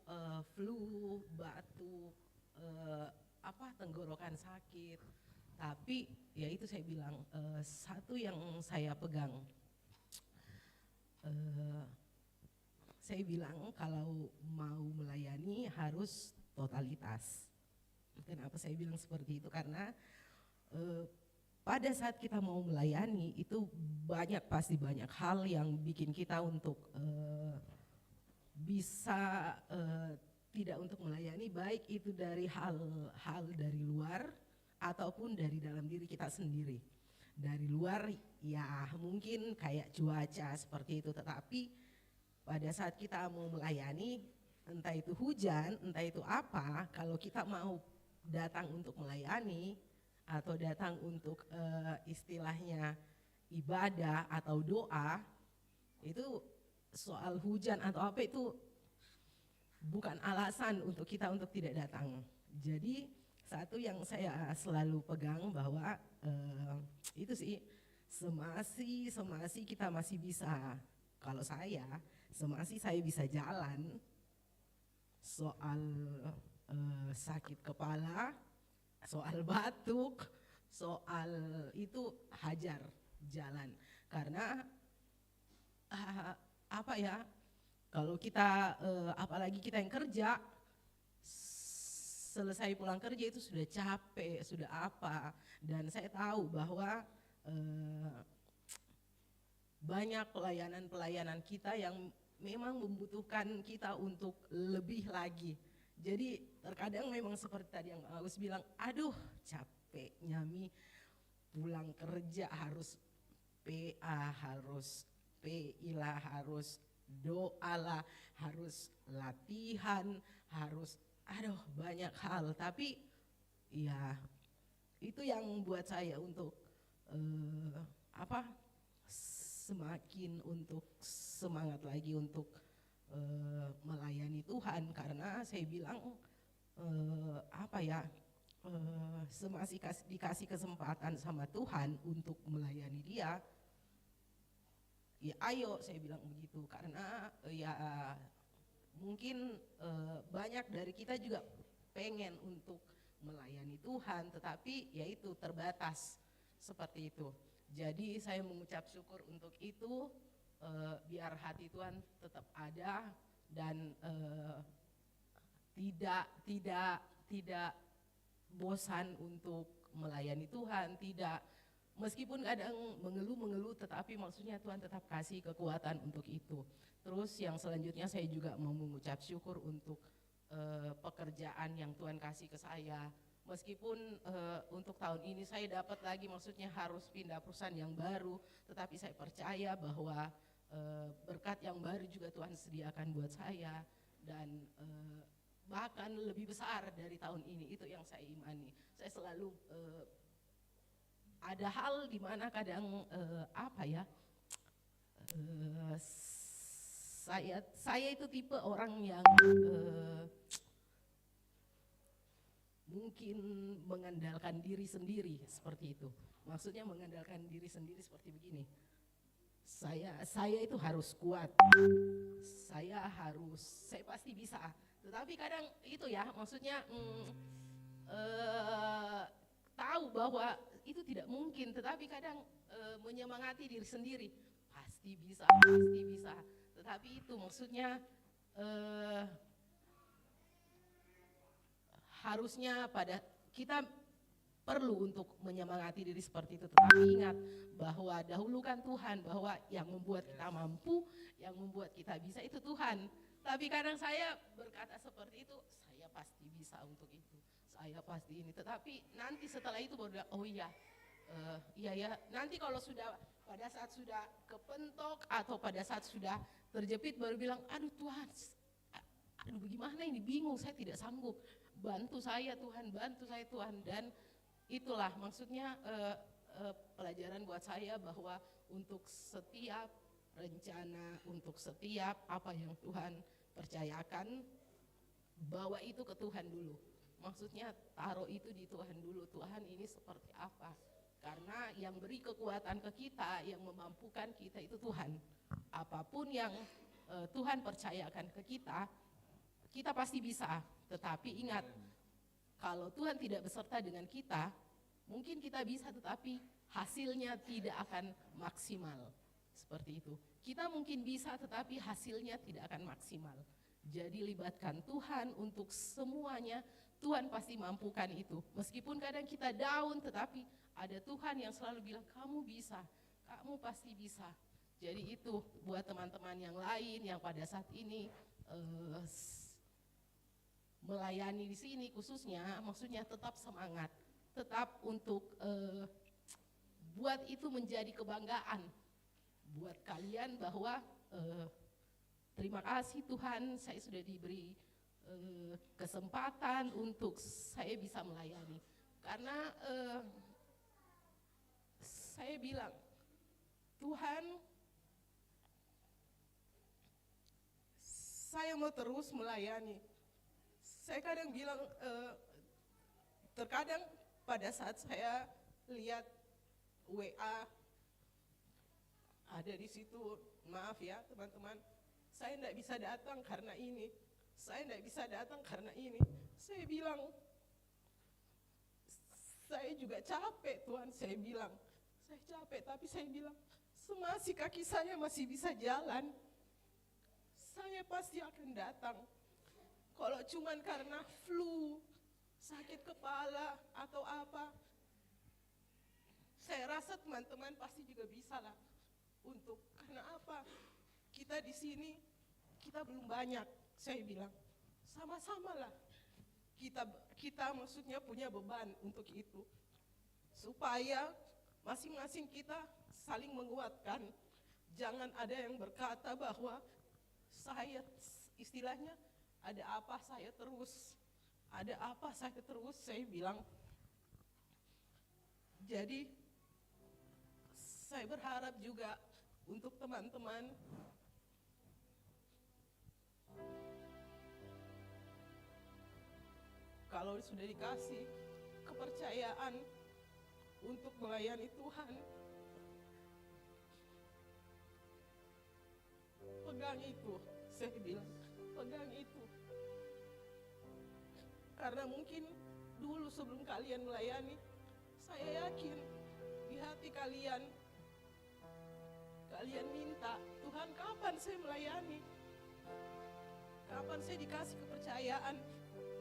flu, batuk, tenggorokan sakit. Tapi ya itu saya bilang, satu yang saya pegang, saya bilang kalau mau melayani harus totalitas. Kenapa saya bilang seperti itu? Karena pada saat kita mau melayani itu pasti banyak hal yang bikin kita untuk bisa tidak untuk melayani, baik itu dari hal dari luar ataupun dari dalam diri kita sendiri. Dari luar ya mungkin kayak cuaca seperti itu, tetapi pada saat kita mau melayani, entah itu hujan, entah itu apa, kalau kita mau datang untuk melayani atau datang untuk istilahnya ibadah atau doa, itu soal hujan atau apa itu bukan alasan untuk kita untuk tidak datang. Jadi satu yang saya selalu pegang bahwa itu sih, semasi kita masih bisa, kalau saya semasi saya bisa jalan, soal sakit kepala, soal batuk, soal itu hajar jalan. Karena apa ya, kalau kita apalagi kita yang kerja, selesai pulang kerja itu sudah capek, sudah apa, dan saya tahu bahwa banyak pelayanan-pelayanan kita yang memang membutuhkan kita untuk lebih lagi. Jadi terkadang memang seperti tadi yang Agus bilang, aduh capek Nyami, pulang kerja harus PA, harus PI lah, harus doa lah, harus latihan, harus aduh banyak hal. Tapi ya itu yang membuat saya untuk semakin untuk semangat lagi untuk melayani Tuhan, karena saya bilang semasih dikasih kesempatan sama Tuhan untuk melayani Dia, ya ayo, saya bilang begitu. Karena ya mungkin banyak dari kita juga pengen untuk melayani Tuhan, tetapi ya itu terbatas seperti itu. Jadi saya mengucap syukur untuk itu, biar hati Tuhan tetap ada dan tidak bosan untuk melayani Tuhan, tidak, meskipun kadang mengeluh, tetapi maksudnya Tuhan tetap kasih kekuatan untuk itu. Terus yang selanjutnya saya juga mau mengucap syukur untuk pekerjaan yang Tuhan kasih ke saya. Meskipun untuk tahun ini saya dapat lagi, maksudnya harus pindah perusahaan yang baru, tetapi saya percaya bahwa berkat yang baru juga Tuhan sediakan buat saya, dan bahkan lebih besar dari tahun ini, itu yang saya imani. Saya selalu ada hal di mana kadang saya itu tipe orang yang mungkin mengandalkan diri sendiri seperti itu. Maksudnya mengandalkan diri sendiri seperti begini. Saya itu harus kuat. Saya pasti bisa. Tetapi kadang itu ya, maksudnya tahu bahwa itu tidak mungkin, tetapi kadang menyemangati diri sendiri. Pasti bisa. Tetapi itu maksudnya harusnya pada kita perlu untuk menyemangati diri seperti itu. Tetapi ingat bahwa dahulukan Tuhan, bahwa yang membuat kita mampu, yang membuat kita bisa itu Tuhan. Tapi kadang saya berkata seperti itu, saya pasti bisa untuk itu, saya pasti ini. Tetapi nanti setelah itu baru oh iya, nanti kalau sudah, pada saat sudah kepentok atau pada saat sudah terjepit baru bilang, aduh Tuhan, aduh bagaimana ini, bingung, saya tidak sanggup, bantu saya Tuhan, bantu saya Tuhan. Dan itulah maksudnya pelajaran buat saya bahwa untuk setiap rencana, untuk setiap apa yang Tuhan percayakan, bawa itu ke Tuhan dulu. Maksudnya taruh itu di Tuhan dulu, Tuhan ini seperti apa. Karena yang beri kekuatan ke kita, yang memampukan kita itu Tuhan. Apapun yang Tuhan percayakan ke kita, kita pasti bisa. Tetapi ingat, kalau Tuhan tidak beserta dengan kita, mungkin kita bisa tetapi hasilnya tidak akan maksimal. Seperti itu. Kita mungkin bisa tetapi hasilnya tidak akan maksimal. Jadi libatkan Tuhan untuk semuanya, Tuhan pasti mampukan itu. Meskipun kadang kita down, tetapi ada Tuhan yang selalu bilang, kamu bisa, kamu pasti bisa. Jadi itu buat teman-teman yang lain yang pada saat ini melayani di sini khususnya, maksudnya tetap semangat, tetap untuk buat itu menjadi kebanggaan buat kalian bahwa terima kasih Tuhan, saya sudah diberi kesempatan untuk saya bisa melayani. Karena saya bilang, Tuhan, saya mau terus melayani. Saya kadang bilang, terkadang pada saat saya lihat WA ada di situ, maaf ya teman-teman, saya tidak bisa datang karena ini, saya tidak bisa datang karena ini. Saya bilang, saya juga capek Tuhan, saya bilang, saya capek, tapi saya bilang, semasih kaki saya masih bisa jalan, saya pasti akan datang. Kalau cuman karena flu, sakit kepala atau apa, saya rasa teman-teman pasti juga bisa lah untuk, karena apa? Kita di sini, kita belum banyak, saya bilang, sama-sama lah. Kita maksudnya punya beban untuk itu, supaya masing-masing kita saling menguatkan. Jangan ada yang berkata bahwa saya, istilahnya, ada apa saya terus, ada apa saya terus, saya bilang. Jadi saya berharap juga untuk teman-teman kalau sudah dikasih kepercayaan untuk melayani Tuhan, pegang itu, saya bilang, pegang itu. Karena mungkin dulu sebelum kalian melayani, saya yakin di hati kalian minta, Tuhan kapan saya melayani? Kapan saya dikasih kepercayaan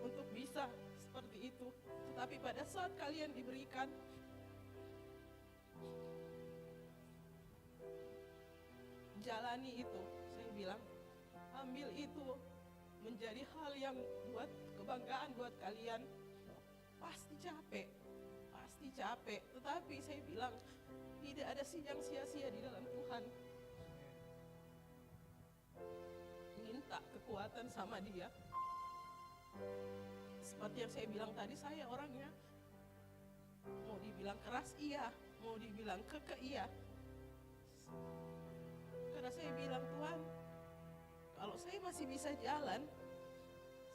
untuk bisa seperti itu? Tetapi pada saat kalian diberikan, jalani itu, saya bilang, ambil itu menjadi hal yang buat kebanggaan buat kalian. Pasti capek, tetapi saya bilang, tidak ada yang sia-sia di dalam Tuhan. Minta kekuatan sama Dia. Seperti yang saya bilang tadi, saya orangnya mau dibilang keras iya, mau dibilang keke iya. Karena saya bilang, Tuhan, kalau saya masih bisa jalan,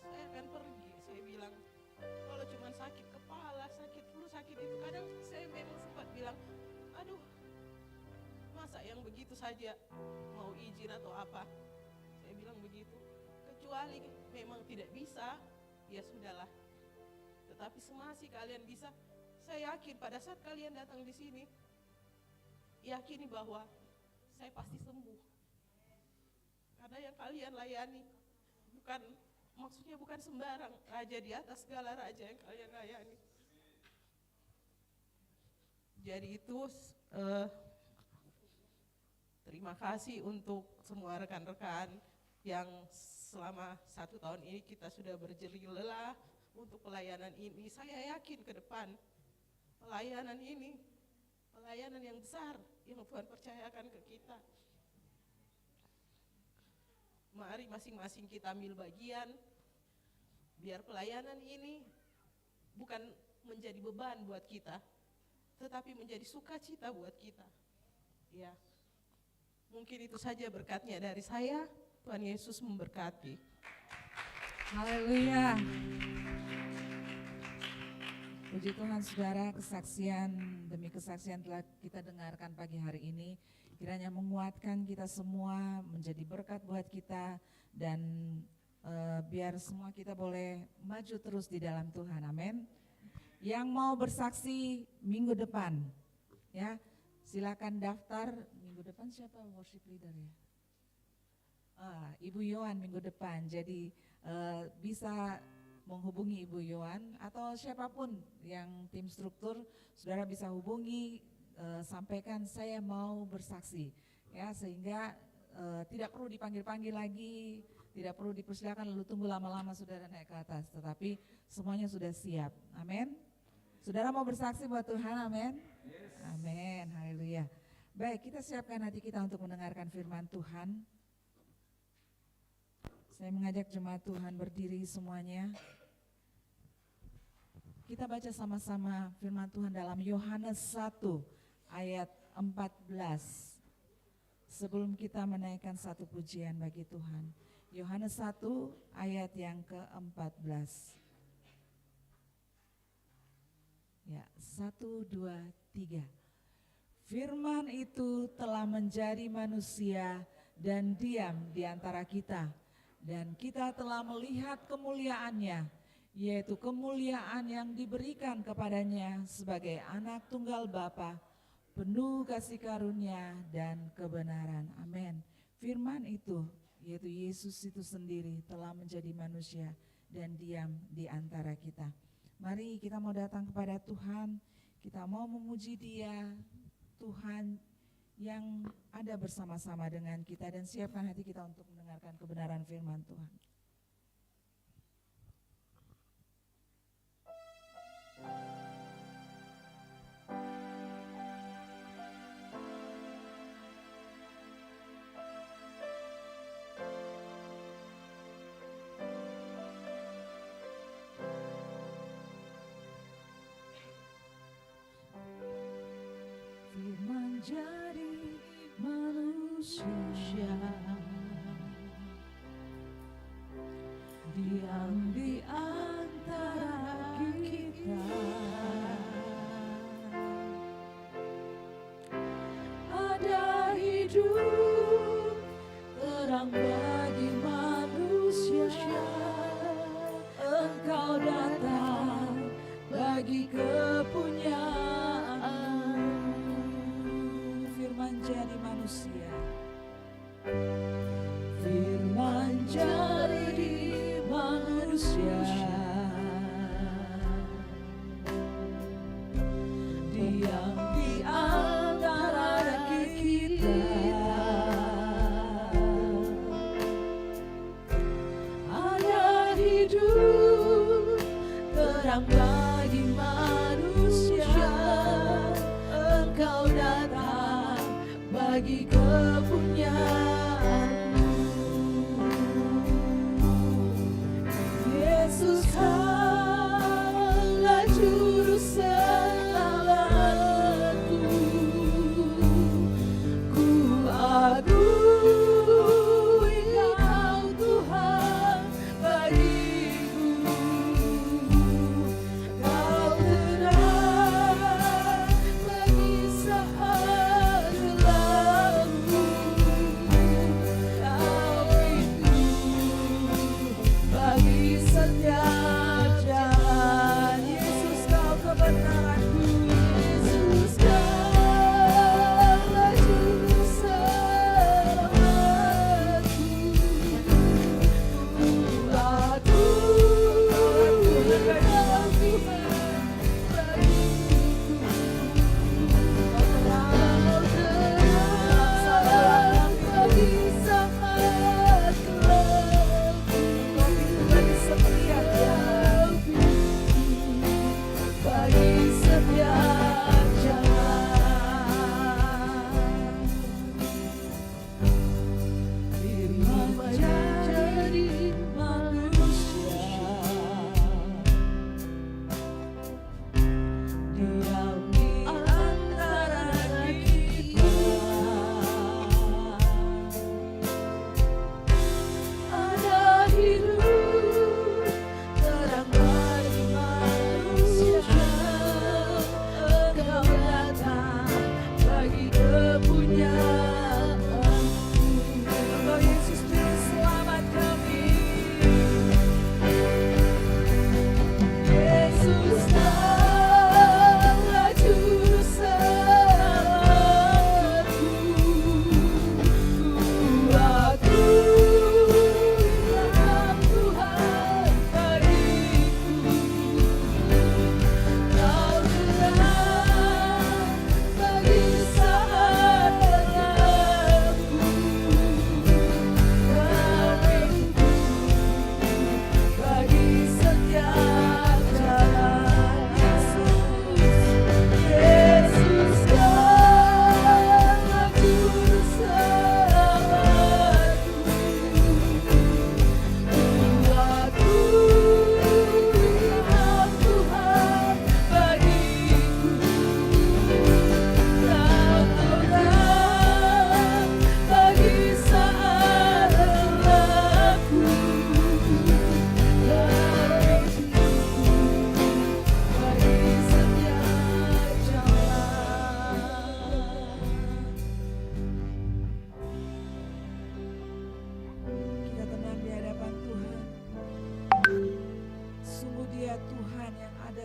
saya akan pergi. Saya bilang, kalau cuma sakit kepala, sakit flu, sakit itu, kadang saya memang sempat bilang, aduh, masa yang begitu saja mau izin atau apa? Saya bilang begitu. Kecuali memang tidak bisa, ya sudahlah. Tetapi semasih kalian bisa, saya yakin pada saat kalian datang di sini, yakini bahwa saya pasti sembuh. Karena yang kalian layani maksudnya bukan sembarang raja di atas segala raja yang kalian layani. Jadi itu terima kasih untuk semua rekan-rekan yang selama 1 tahun ini kita sudah berjerih lelah untuk pelayanan ini. Saya yakin ke depan pelayanan ini, pelayanan yang besar yang Tuhan percayakan ke kita. Mari masing-masing kita ambil bagian, biar pelayanan ini bukan menjadi beban buat kita, tetapi menjadi sukacita buat kita. Ya, mungkin itu saja berkatnya dari saya. Tuhan Yesus memberkati. Haleluya. Puji Tuhan saudara, kesaksian demi kesaksian telah kita dengarkan pagi hari ini. Kiranya menguatkan kita semua, menjadi berkat buat kita, dan biar semua kita boleh maju terus di dalam Tuhan, amin. Yang mau bersaksi minggu depan, ya silakan daftar. Minggu depan siapa worship leader ya? Ibu Yohan minggu depan, jadi bisa menghubungi Ibu Yohan atau siapapun yang tim struktur, saudara bisa hubungi, sampaikan saya mau bersaksi, ya sehingga tidak perlu dipanggil-panggil lagi, tidak perlu dipersilakan lalu tunggu lama-lama saudara naik ke atas, tetapi semuanya sudah siap, amin. Saudara mau bersaksi buat Tuhan, amin. Yes. Amin, haleluya. Baik, kita siapkan hati kita untuk mendengarkan firman Tuhan. Saya mengajak jemaat Tuhan berdiri semuanya. Kita baca sama-sama firman Tuhan dalam Yohanes 1 ayat 14. Sebelum kita menaikkan satu pujian bagi Tuhan. Yohanes 1 ayat yang ke-14. Ya, 1, 2, 3. Firman itu telah menjadi manusia dan diam di antara kita. Dan kita telah melihat kemuliaannya, yaitu kemuliaan yang diberikan kepadanya sebagai anak tunggal Bapa, penuh kasih karunia dan kebenaran. Amin. Firman itu, yaitu Yesus itu sendiri telah menjadi manusia dan diam di antara kita. Mari kita mau datang kepada Tuhan, kita mau memuji Dia, Tuhan yang ada bersama-sama dengan kita, dan siapkan hati kita untuk mendengarkan kebenaran firman Tuhan. Firman jadi manusia, diam di antara kita. Ada hidup terang bagi manusia. Engkau datang bagi kepunyaan. Firman jadi manusia. Firman jadi manusia. Diam di antara kita. Ada hidup terang bagi manusia. Engkau datang bagi kepunyaan-Mu. Yesus, Kaulah juru selamatku. Ku akui Kau Tuhan bagiku. Kau terang bagi saat gelapku.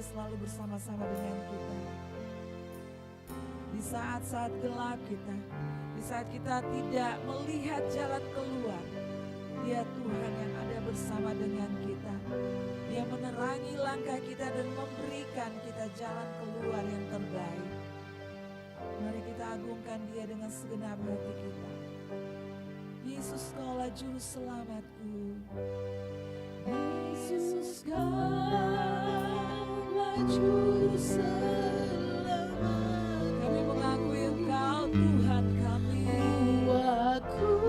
selalu bersama-sama dengan kita. Di saat-saat gelap kita, di saat kita tidak melihat jalan keluar, Dia Tuhan yang ada bersama dengan kita. Dia menerangi langkah kita dan memberikan kita jalan keluar yang terbaik. Mari kita agungkan Dia dengan segenap hati kita. Yesus, Kaulah juru selamatku. Yesus, Kaulah juru selamat. Kami mengakui Engkau Tuhan kami. Akui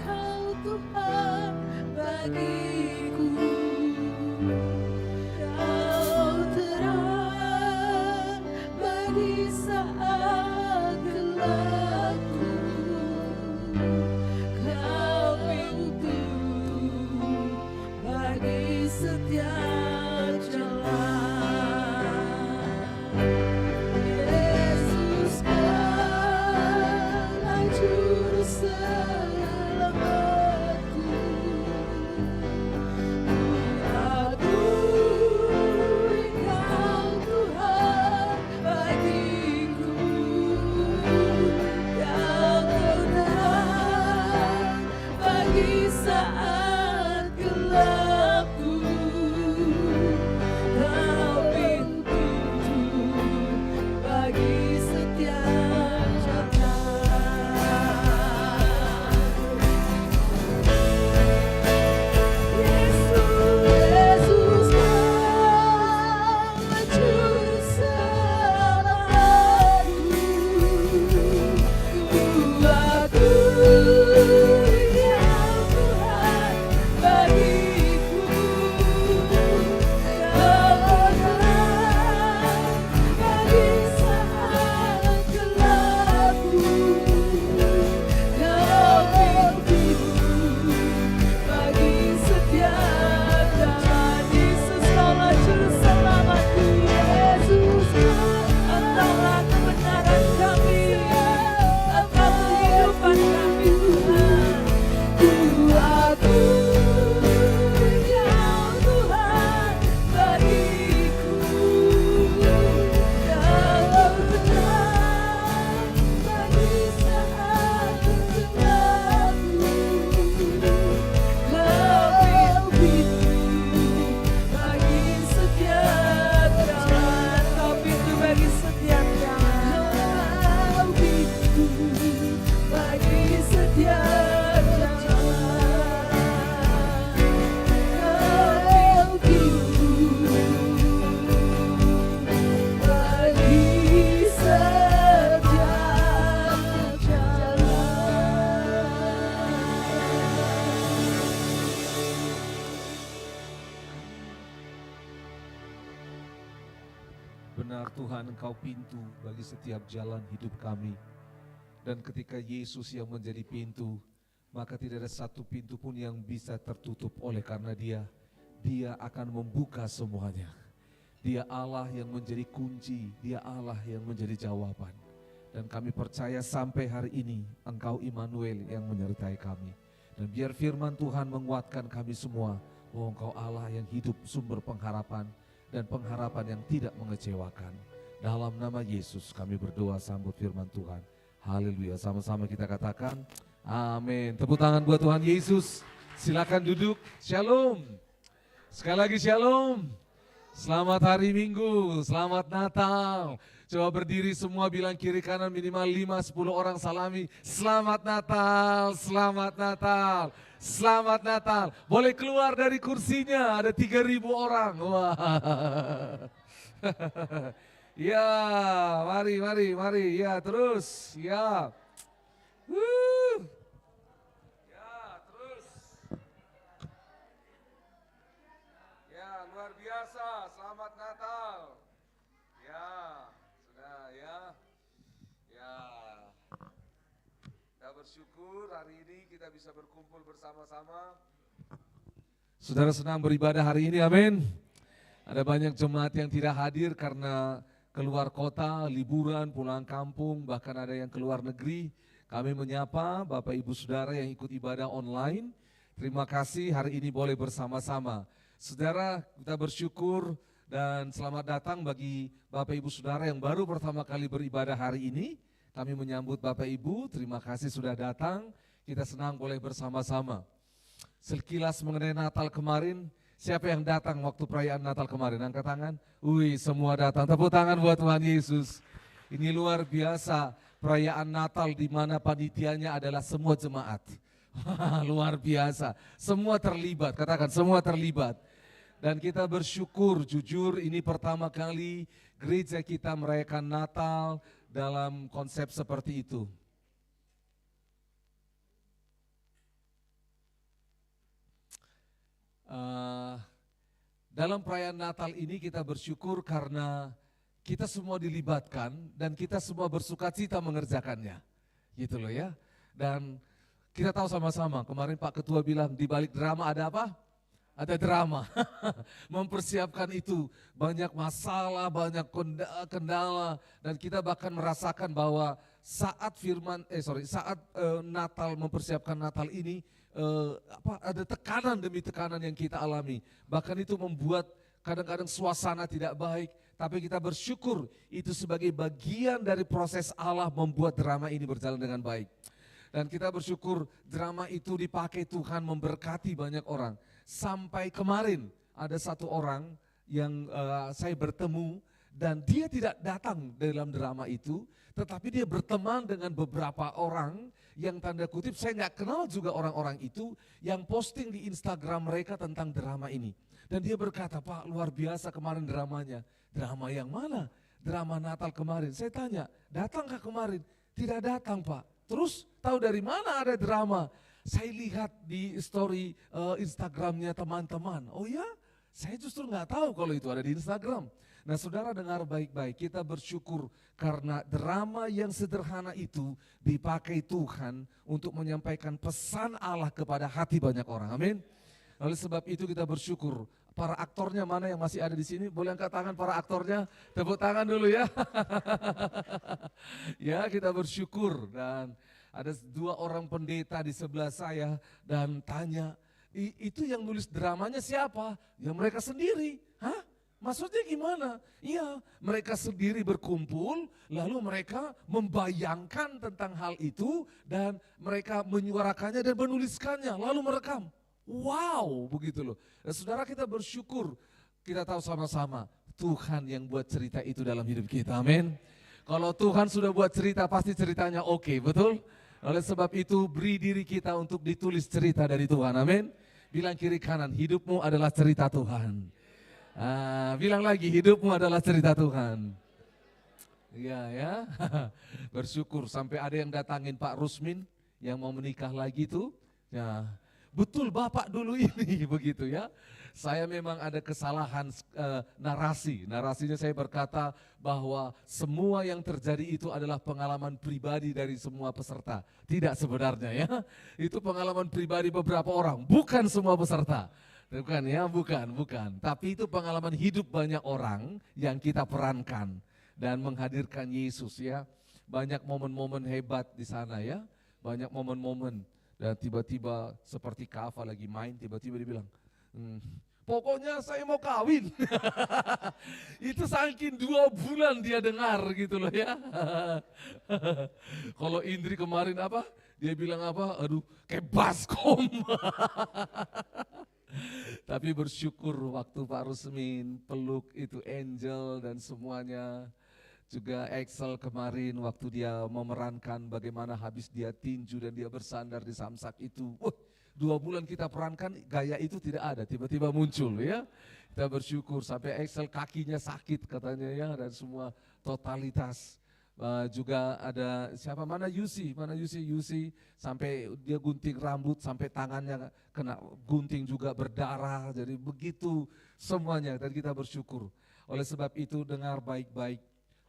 Kau Tuhan bagiku. Kau terang bagi saat gelapku. Kau pintu bagi setiap jalan. Yesus, Kaulah juru selamatku. Akui Kau Tuhan bagiku. Kau terang bagi saat gelapku. Kau pintu bagi setiap jalan. Yesus, Kaulah juru selamatku. Ku akui Kau Tuhan bagiku. Kau terang bagi saat gelapku. Kau pintu bagi setiap jalan. Yesus, Kaulah juru selamatku. Yesus, Engkaulah kebenaran kami. Engkau kehidupan kami, Tuhan. Ku akui Kau Tuhan bagiku. Kau terang bagi saat gelapku. Kau pintu bagi setiap jalan. Kau pintu bagi setiap jalan. Kau pintu bagi setiap jalan. Kau pintu bagi setiap jalan. Benar Tuhan, Engkau pintu bagi setiap jalan hidup kami. Dan ketika Yesus yang menjadi pintu, maka tidak ada satu pintu pun yang bisa tertutup oleh karena Dia akan membuka semuanya. Dia Allah yang menjadi kunci, Dia Allah yang menjadi jawaban. Dan kami percaya sampai hari ini Engkau Immanuel yang menyertai kami. Dan biar firman Tuhan menguatkan kami semua bahwa Engkau Allah yang hidup, sumber pengharapan dan pengharapan yang tidak mengecewakan. Dalam nama Yesus kami berdoa, sambut firman Tuhan. Haleluya, sama-sama kita katakan amin. Tepuk tangan buat Tuhan Yesus. Silakan duduk. Shalom. Sekali lagi shalom. Selamat hari Minggu, selamat Natal. Coba berdiri semua, bilang kiri kanan minimal 5-10 orang salami. Selamat Natal, selamat Natal, selamat Natal. Boleh keluar dari kursinya, ada 3.000 orang. Wah. Ya, mari. Ya, terus. Ya. Ya, terus. Ya, luar biasa. Selamat Natal. Ya, sudah ya. Ya. Kita bersyukur hari ini kita bisa berkumpul bersama-sama. Saudara senang beribadah hari ini, amin. Ada banyak jemaat yang tidak hadir karena keluar kota, liburan, pulang kampung, bahkan ada yang keluar negeri. Kami menyapa Bapak Ibu Saudara yang ikut ibadah online. Terima kasih hari ini boleh bersama-sama. Saudara, kita bersyukur dan selamat datang bagi Bapak Ibu Saudara yang baru pertama kali beribadah hari ini. Kami menyambut Bapak Ibu, terima kasih sudah datang. Kita senang boleh bersama-sama. Sekilas mengenai Natal kemarin, siapa yang datang waktu perayaan Natal kemarin? Angkat tangan. Wih, semua datang. Tepuk tangan buat Tuhan Yesus. Ini luar biasa perayaan Natal di mana panitianya adalah semua jemaat. Luar biasa. Semua terlibat, katakan semua terlibat. Dan kita bersyukur, jujur ini pertama kali gereja kita merayakan Natal dalam konsep seperti itu. Dalam perayaan Natal ini kita bersyukur karena kita semua dilibatkan dan kita semua bersuka cita mengerjakannya. Gitu loh ya. Dan kita tahu sama-sama, kemarin Pak Ketua bilang di balik drama ada apa? Ada drama. Mempersiapkan itu banyak masalah, banyak kendala dan kita bahkan merasakan bahwa saat Natal, mempersiapkan Natal ini ada tekanan demi tekanan yang kita alami. Bahkan itu membuat kadang-kadang suasana tidak baik, tapi kita bersyukur itu sebagai bagian dari proses Allah membuat drama ini berjalan dengan baik. Dan kita bersyukur drama itu dipakai Tuhan memberkati banyak orang. Sampai kemarin ada satu orang yang saya bertemu dan dia tidak datang dalam drama itu, tetapi dia berteman dengan beberapa orang yang tanda kutip saya nggak kenal juga orang-orang itu yang posting di Instagram mereka tentang drama ini. Dan dia berkata, Pak luar biasa kemarin dramanya. Drama yang mana? Drama Natal kemarin. Saya tanya, datangkah kemarin? Tidak datang Pak. Terus tahu dari mana ada drama? Saya lihat di story Instagramnya teman-teman. Oh ya, saya justru nggak tahu kalau itu ada di Instagram. Nah saudara dengar baik-baik, kita bersyukur karena drama yang sederhana itu dipakai Tuhan untuk menyampaikan pesan Allah kepada hati banyak orang. Amin. Oleh sebab itu kita bersyukur. Para aktornya mana yang masih ada di sini? Boleh angkat tangan para aktornya? Tepuk tangan dulu ya. Ya kita bersyukur dan ada dua orang pendeta di sebelah saya dan tanya, itu yang nulis dramanya siapa? Ya mereka sendiri. Hah? Maksudnya gimana? Iya, mereka sendiri berkumpul, lalu mereka membayangkan tentang hal itu dan mereka menyuarakannya dan menuliskannya, lalu merekam. Wow, begitu loh. Dan saudara kita bersyukur, kita tahu sama-sama Tuhan yang buat cerita itu dalam hidup kita, amin. Kalau Tuhan sudah buat cerita, pasti ceritanya oke, betul? Oleh sebab itu beri diri kita untuk ditulis cerita dari Tuhan, amin. Bilang kiri kanan, hidupmu adalah cerita Tuhan. Bilang lagi, hidupmu adalah cerita Tuhan. Iya ya, bersyukur sampai ada yang datangin Pak Rusmin yang mau menikah lagi tuh. Ya, betul Bapak dulu ini begitu ya. Saya memang ada kesalahan narasinya saya berkata bahwa semua yang terjadi itu adalah pengalaman pribadi dari semua peserta. Tidak sebenarnya ya, itu pengalaman pribadi beberapa orang, bukan semua peserta. Bukan ya, bukan. Tapi itu pengalaman hidup banyak orang yang kita perankan dan menghadirkan Yesus ya. Banyak momen-momen hebat di sana ya, banyak momen-momen. Dan tiba-tiba seperti Kava lagi main, tiba-tiba dia bilang, pokoknya saya mau kawin. Itu saking 2 bulan dia dengar gitu loh ya. Kalau Indri kemarin apa? Dia bilang apa? Aduh, kayak baskom. Tapi bersyukur waktu Pak Rusmin peluk itu Angel dan semuanya. Juga Excel kemarin waktu dia memerankan bagaimana habis dia tinju dan dia bersandar di samsak itu. 2 bulan kita perankan gaya itu tidak ada, tiba-tiba muncul ya. Kita bersyukur sampai Excel kakinya sakit katanya ya dan semua totalitas. Juga ada siapa mana Yusi sampai dia gunting rambut sampai tangannya kena gunting juga berdarah. Jadi begitu semuanya dan kita bersyukur. Oleh sebab itu dengar baik-baik.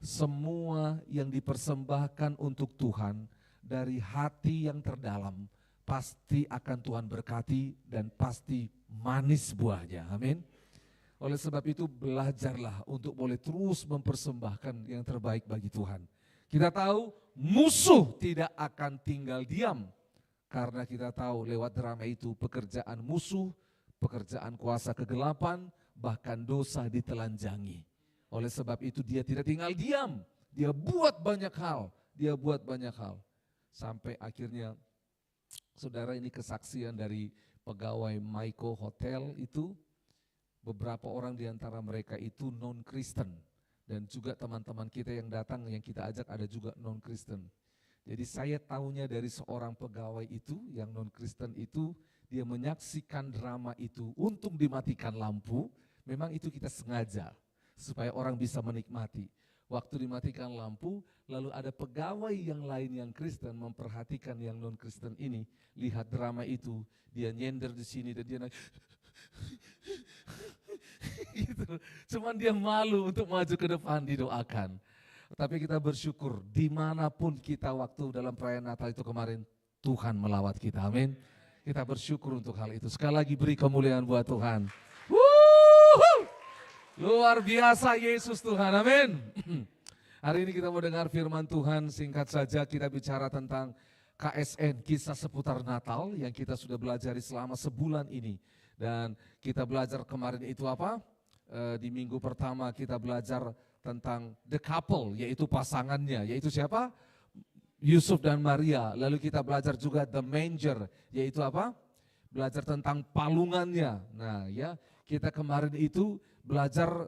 Semua yang dipersembahkan untuk Tuhan dari hati yang terdalam pasti akan Tuhan berkati dan pasti manis buahnya, amin. Oleh sebab itu belajarlah untuk boleh terus mempersembahkan yang terbaik bagi Tuhan. Kita tahu musuh tidak akan tinggal diam karena kita tahu lewat drama itu pekerjaan musuh pekerjaan kuasa kegelapan, bahkan dosa ditelanjangi. Oleh sebab itu dia tidak tinggal diam, dia buat banyak hal, Sampai akhirnya, saudara, ini kesaksian dari pegawai Maiko Hotel itu, beberapa orang di antara mereka itu non-Kristen. Dan juga teman-teman kita yang datang, yang kita ajak ada juga non-Kristen. Jadi saya tahunya dari seorang pegawai itu, yang non-Kristen itu, dia menyaksikan drama itu, untung dimatikan lampu, memang itu kita sengaja, supaya orang bisa menikmati. Waktu dimatikan lampu, lalu ada pegawai yang lain yang Kristen memperhatikan yang non-Kristen ini, lihat drama itu, dia nyender di sini dan dia gitu. Cuman dia malu untuk maju ke depan didoakan. Tapi kita bersyukur dimanapun kita waktu dalam perayaan Natal itu kemarin, Tuhan melawat kita, amin. Kita bersyukur untuk hal itu. Sekali lagi beri kemuliaan buat Tuhan. Wuhu! Luar biasa Yesus Tuhan, amin. Hari ini kita mau dengar firman Tuhan, singkat saja kita bicara tentang KSN, kisah seputar Natal yang kita sudah belajar selama sebulan ini. Dan kita belajar kemarin itu apa? Di minggu pertama kita belajar tentang the couple, yaitu pasangannya, yaitu siapa? Yusuf dan Maria. Lalu kita belajar juga the manger, yaitu apa? Belajar tentang palungannya. Nah ya, kita kemarin itu belajar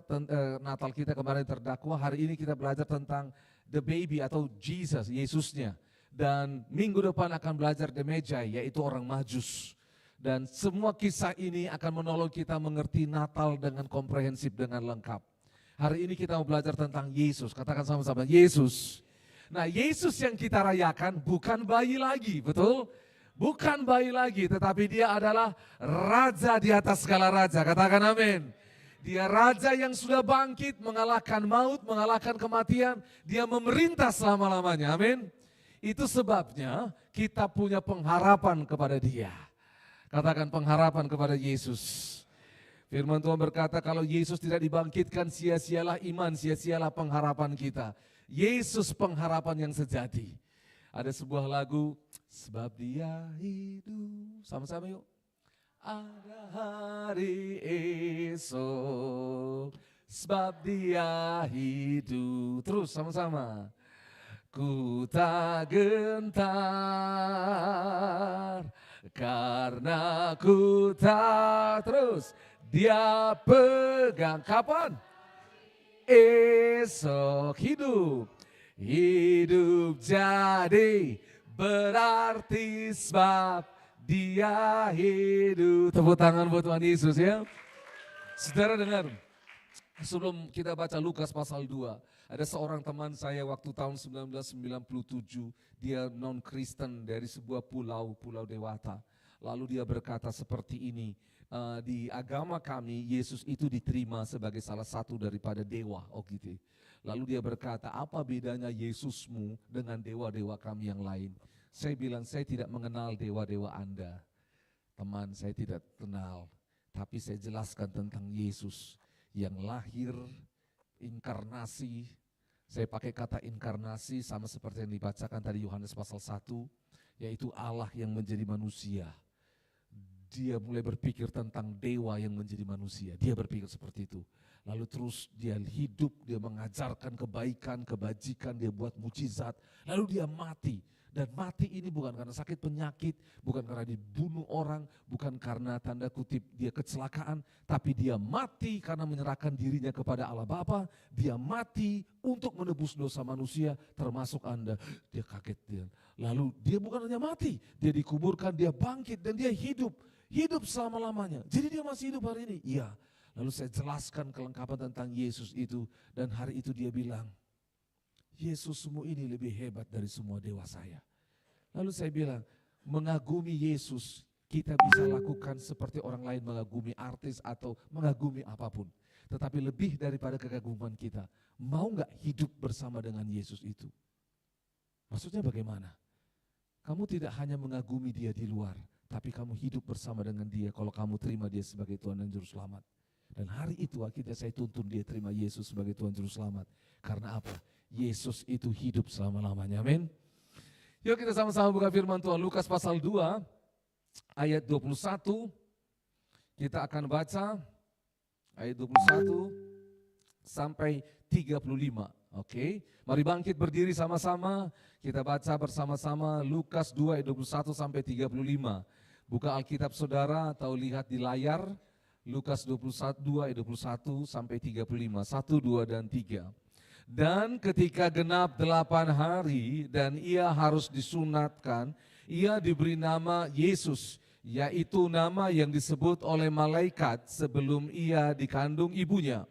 Natal kita kemarin terdakwa, hari ini kita belajar tentang the baby atau Jesus, Yesusnya. Dan minggu depan akan belajar the Magi, yaitu orang Majus. Dan semua kisah ini akan menolong kita mengerti Natal dengan komprehensif, dengan lengkap. Hari ini kita mau belajar tentang Yesus, katakan sama-sama Yesus. Nah Yesus yang kita rayakan bukan bayi lagi, betul? Bukan bayi lagi, tetapi dia adalah Raja di atas segala raja, katakan amin. Dia Raja yang sudah bangkit, mengalahkan maut, mengalahkan kematian, dia memerintah selama-lamanya, amin. Itu sebabnya kita punya pengharapan kepada dia. Katakan pengharapan kepada Yesus. Firman Tuhan berkata kalau Yesus tidak dibangkitkan, sia-sialah iman, sia-sialah pengharapan kita. Yesus pengharapan yang sejati. Ada sebuah lagu, sebab dia hidup, sama-sama yuk. Ada hari esok, sebab dia hidup. Terus sama-sama. Ku tak gentar, karena ku tak, terus dia pegang, kapan? Esok hidup, hidup jadi berarti sebab dia hidup. Tepuk tangan buat Tuhan Yesus ya. Saudara dengar, sebelum kita baca Lukas pasal 2, ada seorang teman saya waktu tahun 1997, dia non-Kristen dari sebuah pulau Dewata. Lalu dia berkata seperti ini, di agama kami Yesus itu diterima sebagai salah satu daripada dewa, oh gitu. Lalu dia berkata, apa bedanya Yesusmu dengan dewa-dewa kami yang lain? Saya bilang, saya tidak mengenal dewa-dewa Anda. Teman, saya tidak kenal, tapi saya jelaskan tentang Yesus yang lahir, inkarnasi. Saya pakai kata inkarnasi sama seperti yang dibacakan tadi Yohanes pasal 1, yaitu Allah yang menjadi manusia. Dia mulai berpikir tentang dewa yang menjadi manusia, dia berpikir seperti itu. Lalu terus dia hidup, dia mengajarkan kebaikan, kebajikan, dia buat mujizat, lalu dia mati. Dan mati ini bukan karena sakit penyakit, bukan karena dibunuh orang, bukan karena tanda kutip dia kecelakaan, tapi dia mati karena menyerahkan dirinya kepada Allah Bapa. Dia mati untuk menebus dosa manusia, termasuk Anda. Dia kaget dia. Lalu dia bukan hanya mati, dia dikuburkan, dia bangkit dan dia hidup selama-lamanya. Jadi dia masih hidup hari ini? Iya. Lalu saya jelaskan kelengkapan tentang Yesus itu, dan hari itu dia bilang, Yesusmu ini lebih hebat dari semua dewa saya. Lalu saya bilang, mengagumi Yesus kita bisa lakukan seperti orang lain mengagumi artis atau mengagumi apapun. Tetapi lebih daripada kekaguman kita, mau gak hidup bersama dengan Yesus itu? Maksudnya bagaimana? Kamu tidak hanya mengagumi dia di luar, tapi kamu hidup bersama dengan dia kalau kamu terima dia sebagai Tuhan dan Juru Selamat. Dan hari itu akhirnya saya tuntun dia terima Yesus sebagai Tuhan Juru Selamat. Karena apa? Yesus itu hidup selama-lamanya, amin. Yuk kita sama-sama buka firman Tuhan, Lukas pasal 2 ayat 21. Kita akan baca ayat 21 sampai 35. Oke, mari bangkit berdiri sama-sama. Kita baca bersama-sama Lukas 2 ayat 21 sampai 35. Buka Alkitab saudara atau lihat di layar. Lukas 2 ayat 21 sampai 35. 1, 2, dan 3. Dan ketika genap 8 hari dan ia harus disunatkan, ia diberi nama Yesus, yaitu nama yang disebut oleh malaikat sebelum ia dikandung ibunya.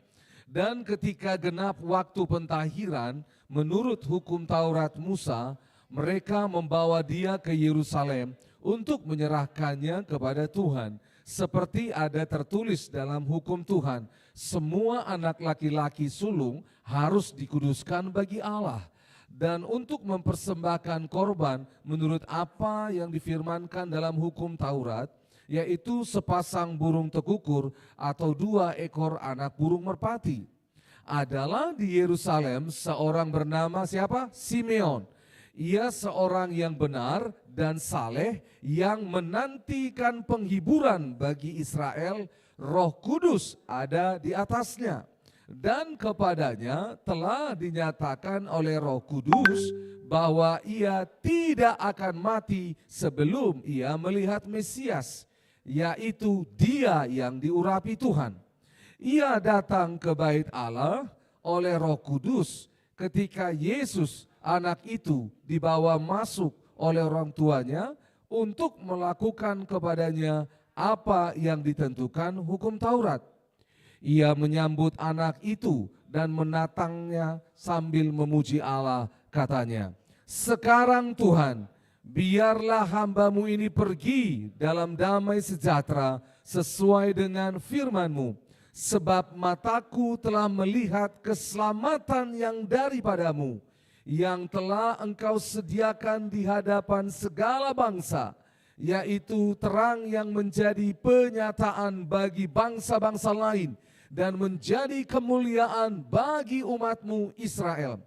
Dan ketika genap waktu pentahiran, menurut hukum Taurat Musa, mereka membawa dia ke Yerusalem untuk menyerahkannya kepada Tuhan. Seperti ada tertulis dalam hukum Tuhan, semua anak laki-laki sulung harus dikuduskan bagi Allah. Dan untuk mempersembahkan korban menurut apa yang difirmankan dalam hukum Taurat, yaitu sepasang burung tekukur atau 2 ekor anak burung merpati. Adalah di Yerusalem seorang bernama siapa? Simeon. Ia seorang yang benar dan saleh yang menantikan penghiburan bagi Israel. Roh Kudus ada di atasnya. Dan kepadanya telah dinyatakan oleh Roh Kudus bahwa ia tidak akan mati sebelum ia melihat Mesias, yaitu Dia yang diurapi Tuhan. Ia datang ke bait Allah oleh Roh Kudus ketika Yesus anak itu dibawa masuk oleh orang tuanya untuk melakukan kepadanya apa yang ditentukan hukum Taurat. Ia menyambut anak itu dan menatangnya sambil memuji Allah, katanya, "Sekarang Tuhan, biarlah hamba-Mu ini pergi dalam damai sejahtera sesuai dengan firman-Mu, sebab mataku telah melihat keselamatan yang daripada-Mu, yang telah Engkau sediakan di hadapan segala bangsa, yaitu terang yang menjadi penyataan bagi bangsa-bangsa lain dan menjadi kemuliaan bagi umat-Mu Israel."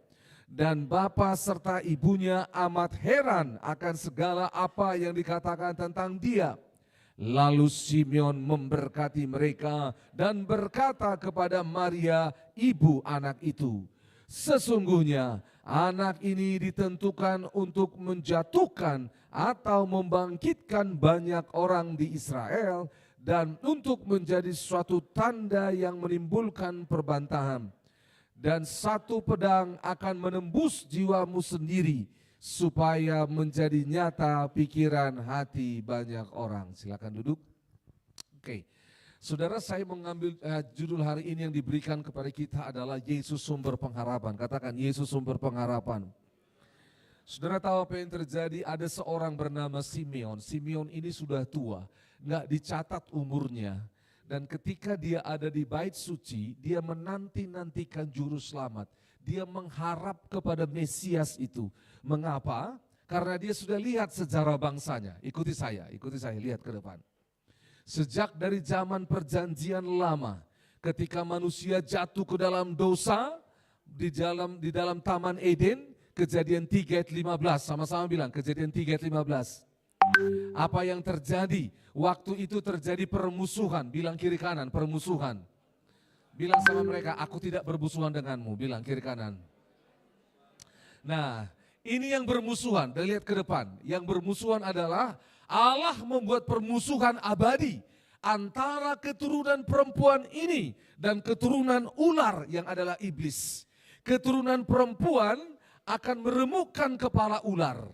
Dan bapa serta ibunya amat heran akan segala apa yang dikatakan tentang dia. Lalu Simeon memberkati mereka dan berkata kepada Maria, ibu anak itu, "Sesungguhnya anak ini ditentukan untuk menjatuhkan atau membangkitkan banyak orang di Israel dan untuk menjadi suatu tanda yang menimbulkan perbantahan. Dan satu pedang akan menembus jiwamu sendiri supaya menjadi nyata pikiran hati banyak orang." Silakan duduk. Oke. Saudara, saya mengambil judul hari ini yang diberikan kepada kita adalah Yesus sumber pengharapan. Katakan Yesus sumber pengharapan. Saudara tahu apa yang terjadi? Ada seorang bernama Simeon. Simeon ini sudah tua, nggak dicatat umurnya. Dan ketika dia ada di bait suci, dia menanti-nantikan juru selamat. Dia mengharap kepada Mesias itu. Mengapa? Karena dia sudah lihat sejarah bangsanya. Ikuti saya, lihat ke depan. Sejak dari zaman perjanjian lama, ketika manusia jatuh ke dalam dosa, di dalam Taman Eden, Kejadian 3 ayat 15, sama-sama bilang Kejadian 3 ayat 15. Apa yang terjadi? Waktu itu terjadi permusuhan, bilang kiri kanan, permusuhan. Bilang sama mereka, aku tidak bermusuhan denganmu, bilang kiri kanan. Nah, ini yang bermusuhan, dan lihat ke depan. Yang bermusuhan adalah Allah membuat permusuhan abadi antara keturunan perempuan ini dan keturunan ular yang adalah iblis. Keturunan perempuan akan meremukkan kepala ular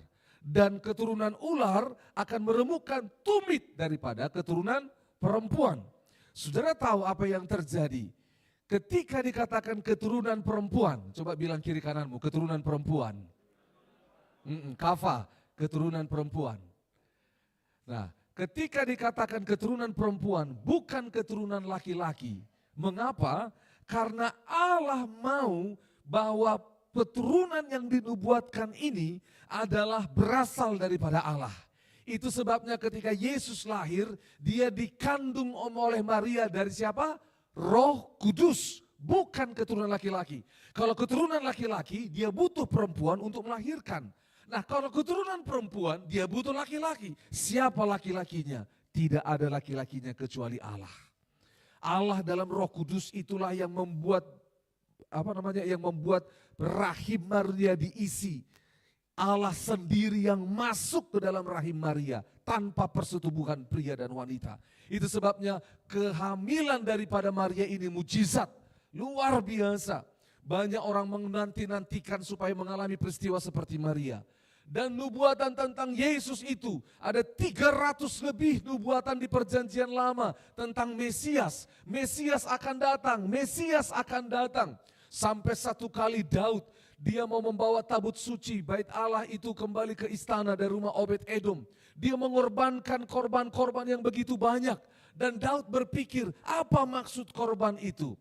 dan keturunan ular akan meremukkan tumit daripada keturunan perempuan. Saudara tahu apa yang terjadi? Ketika dikatakan keturunan perempuan, coba bilang kiri kananmu, keturunan perempuan. Kafa, keturunan perempuan. Nah, ketika dikatakan keturunan perempuan, bukan keturunan laki-laki. Mengapa? Karena Allah mau bahwa keturunan yang dinubuatkan ini adalah berasal daripada Allah. Itu sebabnya ketika Yesus lahir, dia dikandung oleh Maria dari siapa? Roh Kudus, bukan keturunan laki-laki. Kalau keturunan laki-laki, dia butuh perempuan untuk melahirkan. Nah, kalau keturunan perempuan, dia butuh laki-laki. Siapa laki-lakinya? tidak ada laki-lakinya kecuali Allah. Allah dalam Roh Kudus itulah yang membuat yang membuat rahim Maria diisi. Allah sendiri yang masuk ke dalam rahim Maria tanpa persetubuhan pria dan wanita. Itu sebabnya kehamilan daripada Maria ini mujizat luar biasa. Banyak orang menanti-nantikan supaya mengalami peristiwa seperti Maria. Dan nubuatan tentang Yesus itu ada 300 lebih nubuatan di perjanjian lama tentang Mesias. Mesias akan datang, Mesias akan datang. Sampai satu kali Daud, dia mau membawa tabut suci bait Allah itu kembali ke istana dari rumah Obed Edom. Dia mengorbankan korban-korban yang begitu banyak. Dan Daud berpikir, apa maksud korban itu?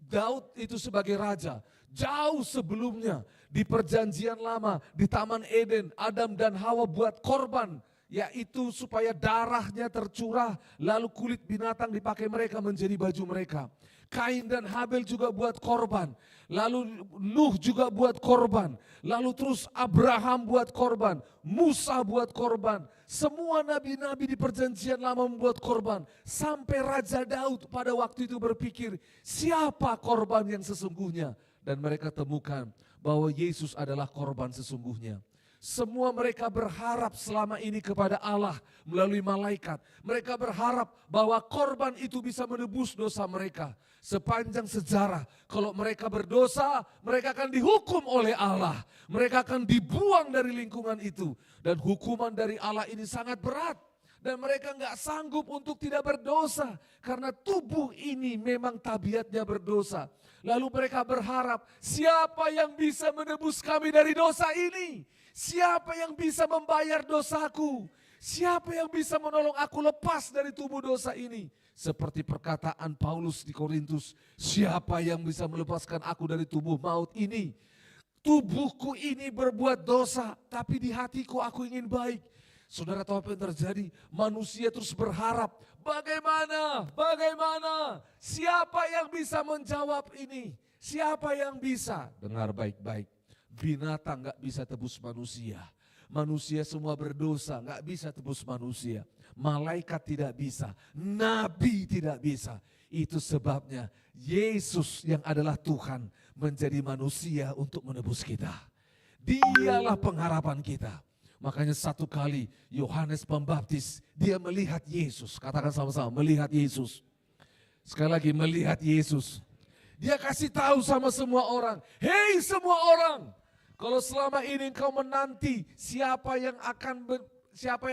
Daud itu sebagai raja, jauh sebelumnya di perjanjian lama, di Taman Eden, Adam dan Hawa buat korban. Yaitu supaya darahnya tercurah, lalu kulit binatang dipakai mereka menjadi baju mereka. Kain dan Habel juga buat korban. Lalu Nuh juga buat korban. Lalu terus Abraham buat korban. Musa buat korban. Semua nabi-nabi di perjanjian lama membuat korban. Sampai Raja Daud pada waktu itu berpikir, siapa korban yang sesungguhnya? Dan mereka temukan bahwa Yesus adalah korban sesungguhnya. Semua mereka berharap selama ini kepada Allah melalui malaikat. Mereka berharap bahwa korban itu bisa menebus dosa mereka. Sepanjang sejarah, kalau mereka berdosa, mereka akan dihukum oleh Allah. Mereka akan dibuang dari lingkungan itu. Dan hukuman dari Allah ini sangat berat. Dan mereka nggak sanggup untuk tidak berdosa. Karena tubuh ini memang tabiatnya berdosa. Lalu mereka berharap, siapa yang bisa menebus kami dari dosa ini? Siapa yang bisa membayar dosaku? Siapa yang bisa menolong aku lepas dari tubuh dosa ini? Seperti perkataan Paulus di Korintus, siapa yang bisa melepaskan aku dari tubuh maut ini? Tubuhku ini berbuat dosa, tapi di hatiku aku ingin baik. Saudara tahu apa yang terjadi? Manusia terus berharap, bagaimana? Siapa yang bisa menjawab ini? Siapa yang bisa? Dengar baik-baik. Binatang gak bisa tebus manusia. Manusia semua berdosa, gak bisa tebus manusia. Malaikat tidak bisa, nabi tidak bisa. Itu sebabnya Yesus yang adalah Tuhan menjadi manusia untuk menebus kita. Dialah pengharapan kita. Makanya satu kali Yohanes Pembaptis, dia melihat Yesus. Katakan sama-sama, melihat Yesus. Sekali lagi, melihat Yesus. Dia kasih tahu sama semua orang, hei semua orang, kalau selama ini engkau menanti siapa yang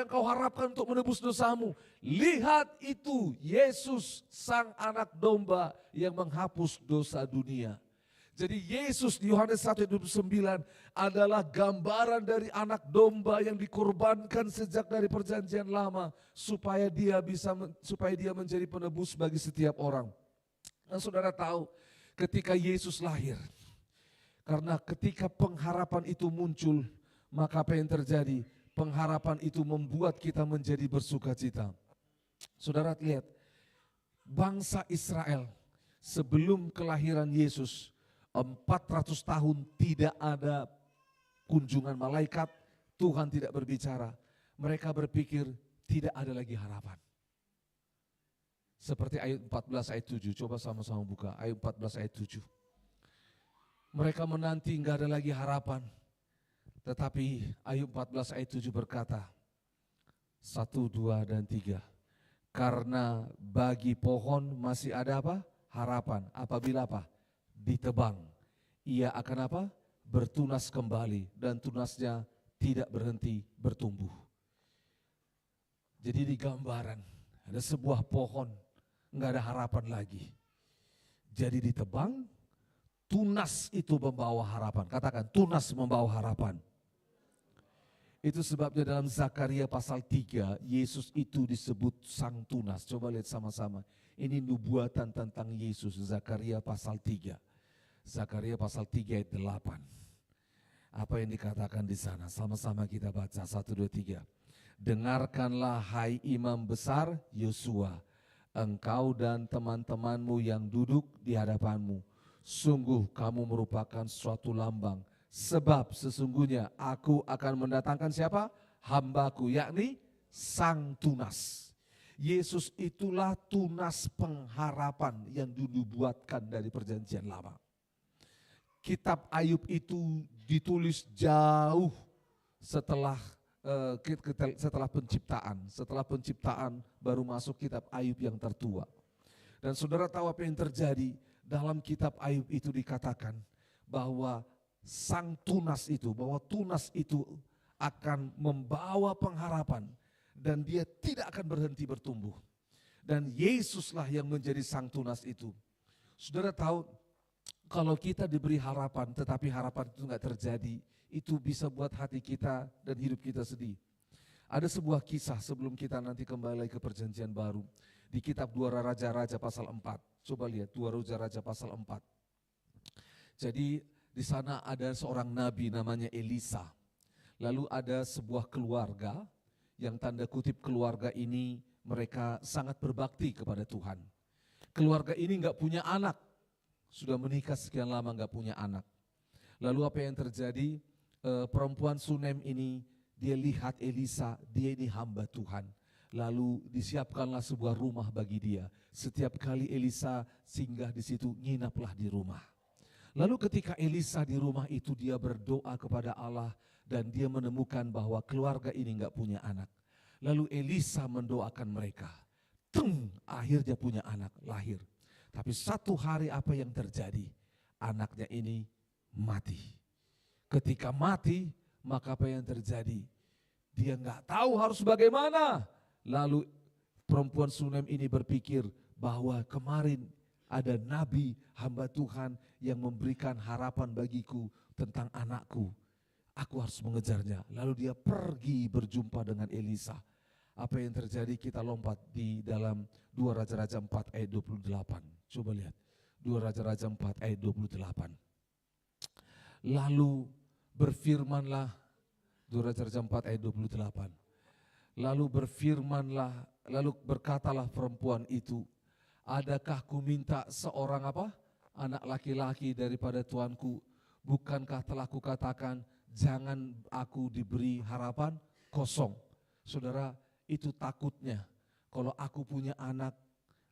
kau harapkan untuk menebus dosamu, lihat itu Yesus sang anak domba yang menghapus dosa dunia. Jadi Yesus di Yohanes 1:29 adalah gambaran dari anak domba yang dikorbankan sejak dari perjanjian lama supaya dia menjadi penebus bagi setiap orang. Dan saudara tahu ketika Yesus lahir, karena ketika pengharapan itu muncul, maka apa yang terjadi? Pengharapan itu membuat kita menjadi bersukacita. Saudara lihat, bangsa Israel sebelum kelahiran Yesus 400 tahun tidak ada kunjungan malaikat, Tuhan tidak berbicara. Mereka berpikir tidak ada lagi harapan. Seperti ayat 14 ayat 7, coba sama-sama buka ayat 14 ayat 7. Mereka menanti enggak ada lagi harapan. Tetapi ayat 14 ayat 7 berkata, 1, 2, dan 3. Karena bagi pohon masih ada apa? Harapan. Apabila apa? Ditebang. Ia akan apa? Bertunas kembali dan tunasnya tidak berhenti bertumbuh. Jadi di gambaran ada sebuah pohon, enggak ada harapan lagi. Jadi ditebang, tunas itu membawa harapan. Katakan, tunas membawa harapan. Itu sebabnya dalam Zakaria pasal 3, Yesus itu disebut sang tunas. Coba lihat sama-sama. Ini nubuatan tentang Yesus, Zakaria pasal 3. Zakaria pasal 3 ayat 8. Apa yang dikatakan di sana? Sama-sama kita baca, 1, 2, 3. Dengarkanlah hai imam besar Yosua, engkau dan teman-temanmu yang duduk di hadapanmu. Sungguh kamu merupakan suatu lambang. Sebab sesungguhnya aku akan mendatangkan siapa? Hambaku, yakni sang tunas. Yesus itulah tunas pengharapan yang dinubuatkan dari perjanjian lama. Kitab Ayub itu ditulis jauh setelah penciptaan. Setelah penciptaan baru masuk kitab Ayub yang tertua. Dan saudara tahu apa yang terjadi? Dalam kitab Ayub itu dikatakan bahwa sang tunas itu, bahwa tunas itu akan membawa pengharapan dan dia tidak akan berhenti bertumbuh. Dan Yesuslah yang menjadi sang tunas itu. Saudara tahu, kalau kita diberi harapan tetapi harapan itu enggak terjadi, itu bisa buat hati kita dan hidup kita sedih. Ada sebuah kisah sebelum kita nanti kembali ke perjanjian baru. Di kitab 2 Raja-Raja pasal 4. Coba lihat 2 Raja-Raja pasal 4. Jadi di sana ada seorang nabi namanya Elisa. Lalu ada sebuah keluarga yang tanda kutip keluarga ini mereka sangat berbakti kepada Tuhan. Keluarga ini enggak punya anak. Sudah menikah sekian lama enggak punya anak. Lalu apa yang terjadi? Perempuan Sunem ini dia lihat Elisa, dia ini hamba Tuhan. Lalu disiapkanlah sebuah rumah bagi dia. Setiap kali Elisa singgah di situ, nginaplah di rumah. Lalu ketika Elisa di rumah itu dia berdoa kepada Allah dan dia menemukan bahwa keluarga ini enggak punya anak. Lalu Elisa mendoakan mereka. Akhirnya punya anak, lahir. Tapi satu hari apa yang terjadi? Anaknya ini mati. Ketika mati, maka apa yang terjadi? Dia enggak tahu harus bagaimana. Lalu perempuan Sunem ini berpikir bahwa kemarin ada nabi hamba Tuhan yang memberikan harapan bagiku tentang anakku. Aku harus mengejarnya. Lalu dia pergi berjumpa dengan Elisa. Apa yang terjadi? Kita lompat di dalam 2 Raja-Raja 4 ayat 28. Coba lihat. 2 Raja-Raja 4 ayat 28. Lalu berfirmanlah, 2 Raja-Raja 4 ayat 28. Lalu berkatalah perempuan itu, adakah ku minta seorang apa? Anak laki-laki daripada tuanku, bukankah telah kukatakan, jangan aku diberi harapan kosong. Saudara, itu takutnya. Kalau aku punya anak,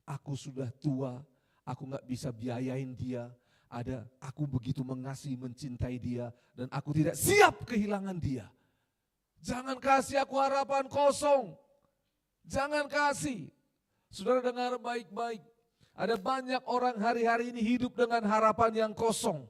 aku sudah tua, aku gak bisa biayain dia. Aku begitu mengasihi, mencintai dia, dan aku tidak siap kehilangan dia. Jangan kasih aku harapan kosong. Jangan kasih. Saudara dengar baik-baik. Ada banyak orang hari-hari ini hidup dengan harapan yang kosong.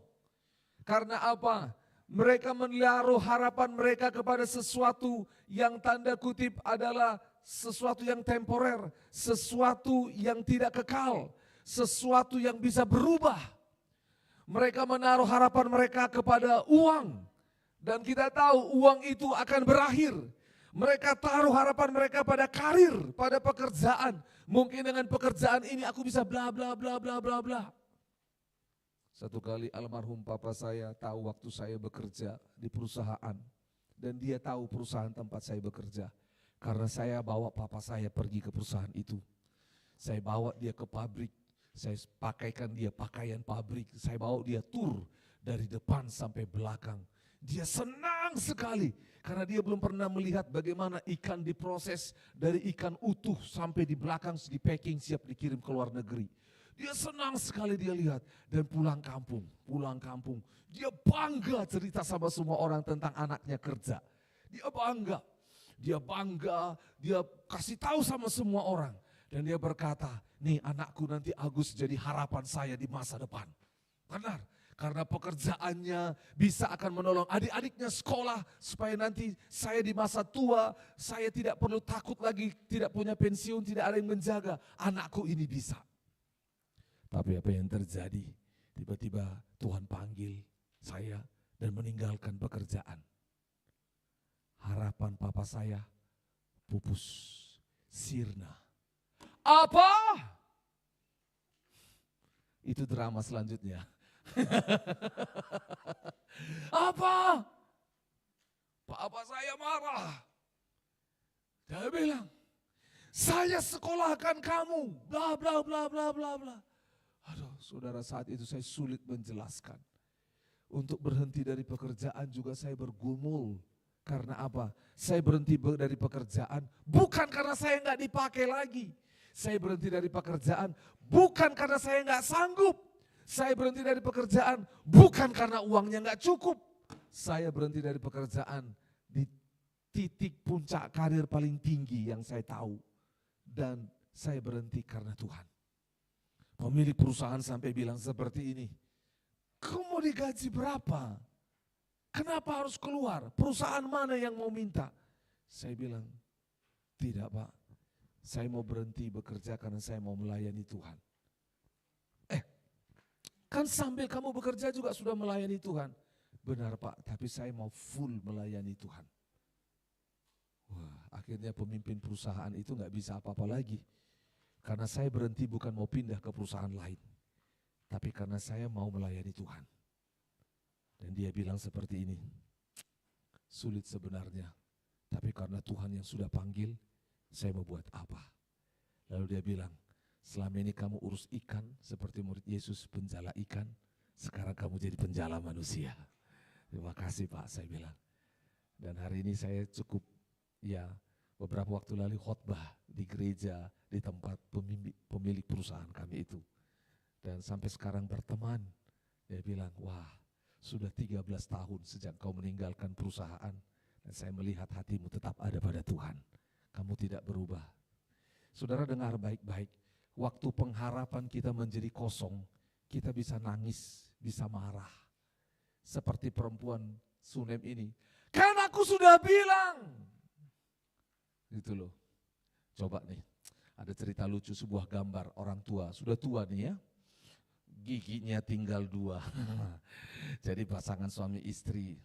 Karena apa? Mereka menaruh harapan mereka kepada sesuatu yang tanda kutip adalah sesuatu yang temporer, sesuatu yang tidak kekal, sesuatu yang bisa berubah. Mereka menaruh harapan mereka kepada uang, dan kita tahu uang itu akan berakhir. Mereka taruh harapan mereka pada karir, pada pekerjaan. Mungkin dengan pekerjaan ini aku bisa bla bla bla bla bla bla. Satu kali almarhum papa saya tahu waktu saya bekerja di perusahaan. Dan dia tahu perusahaan tempat saya bekerja. Karena saya bawa papa saya pergi ke perusahaan itu. Saya bawa dia ke pabrik. Saya pakaikan dia pakaian pabrik. Saya bawa dia tur dari depan sampai belakang. Dia senang sekali. Karena dia belum pernah melihat bagaimana ikan diproses dari ikan utuh sampai di belakang di packing siap dikirim ke luar negeri. Dia senang sekali dia lihat dan pulang kampung. Dia bangga cerita sama semua orang tentang anaknya kerja. Dia bangga, dia kasih tahu sama semua orang. Dan dia berkata, nih anakku nanti Agus jadi harapan saya di masa depan. Benar, karena pekerjaannya bisa akan menolong adik-adiknya sekolah supaya nanti saya di masa tua, saya tidak perlu takut lagi, tidak punya pensiun, tidak ada yang menjaga. Anakku ini bisa. Tapi apa yang terjadi? Tiba-tiba Tuhan panggil saya dan meninggalkan pekerjaan. Harapan papa saya pupus, sirna. Apa? Itu drama selanjutnya. Apa? Papa saya marah. Dia bilang, saya sekolahkan kamu, bla bla bla bla bla bla. Aduh, saudara, saat itu saya sulit menjelaskan. Untuk berhenti dari pekerjaan juga saya bergumul Karena apa? Saya berhenti dari pekerjaan bukan karena saya nggak dipakai lagi. Saya berhenti dari pekerjaan bukan karena saya nggak sanggup. Saya berhenti dari pekerjaan bukan karena uangnya nggak cukup. Saya berhenti dari pekerjaan di titik puncak karir paling tinggi yang saya tahu. Dan saya berhenti karena Tuhan. Pemilik perusahaan sampai bilang seperti ini, kamu mau digaji berapa? Kenapa harus keluar? Perusahaan mana yang mau minta? Saya bilang, tidak Pak, saya mau berhenti bekerja karena saya mau melayani Tuhan. Kan sambil kamu bekerja juga sudah melayani Tuhan. Benar Pak, tapi saya mau full melayani Tuhan. Wah, akhirnya pemimpin perusahaan itu nggak bisa apa-apa lagi. Karena saya berhenti bukan mau pindah ke perusahaan lain. Tapi karena saya mau melayani Tuhan. Dan dia bilang seperti ini, sulit sebenarnya, tapi karena Tuhan yang sudah panggil, saya mau buat apa? Lalu dia bilang, selama ini kamu urus ikan seperti murid Yesus penjala ikan, sekarang kamu jadi penjala manusia. Terima kasih Pak, saya bilang. Dan hari ini saya cukup, beberapa waktu lalu khotbah di gereja, di tempat pemilik perusahaan kami itu. Dan sampai sekarang berteman, dia bilang, wah, sudah 13 tahun sejak kau meninggalkan perusahaan dan saya melihat hatimu tetap ada pada Tuhan. Kamu tidak berubah. Saudara dengar baik-baik, waktu pengharapan kita menjadi kosong, kita bisa nangis, bisa marah. Seperti perempuan Sunem ini, kan aku sudah bilang. Gitu loh. Coba nih, ada cerita lucu sebuah gambar orang tua, sudah tua nih ya. Giginya tinggal 2. Jadi pasangan suami istri.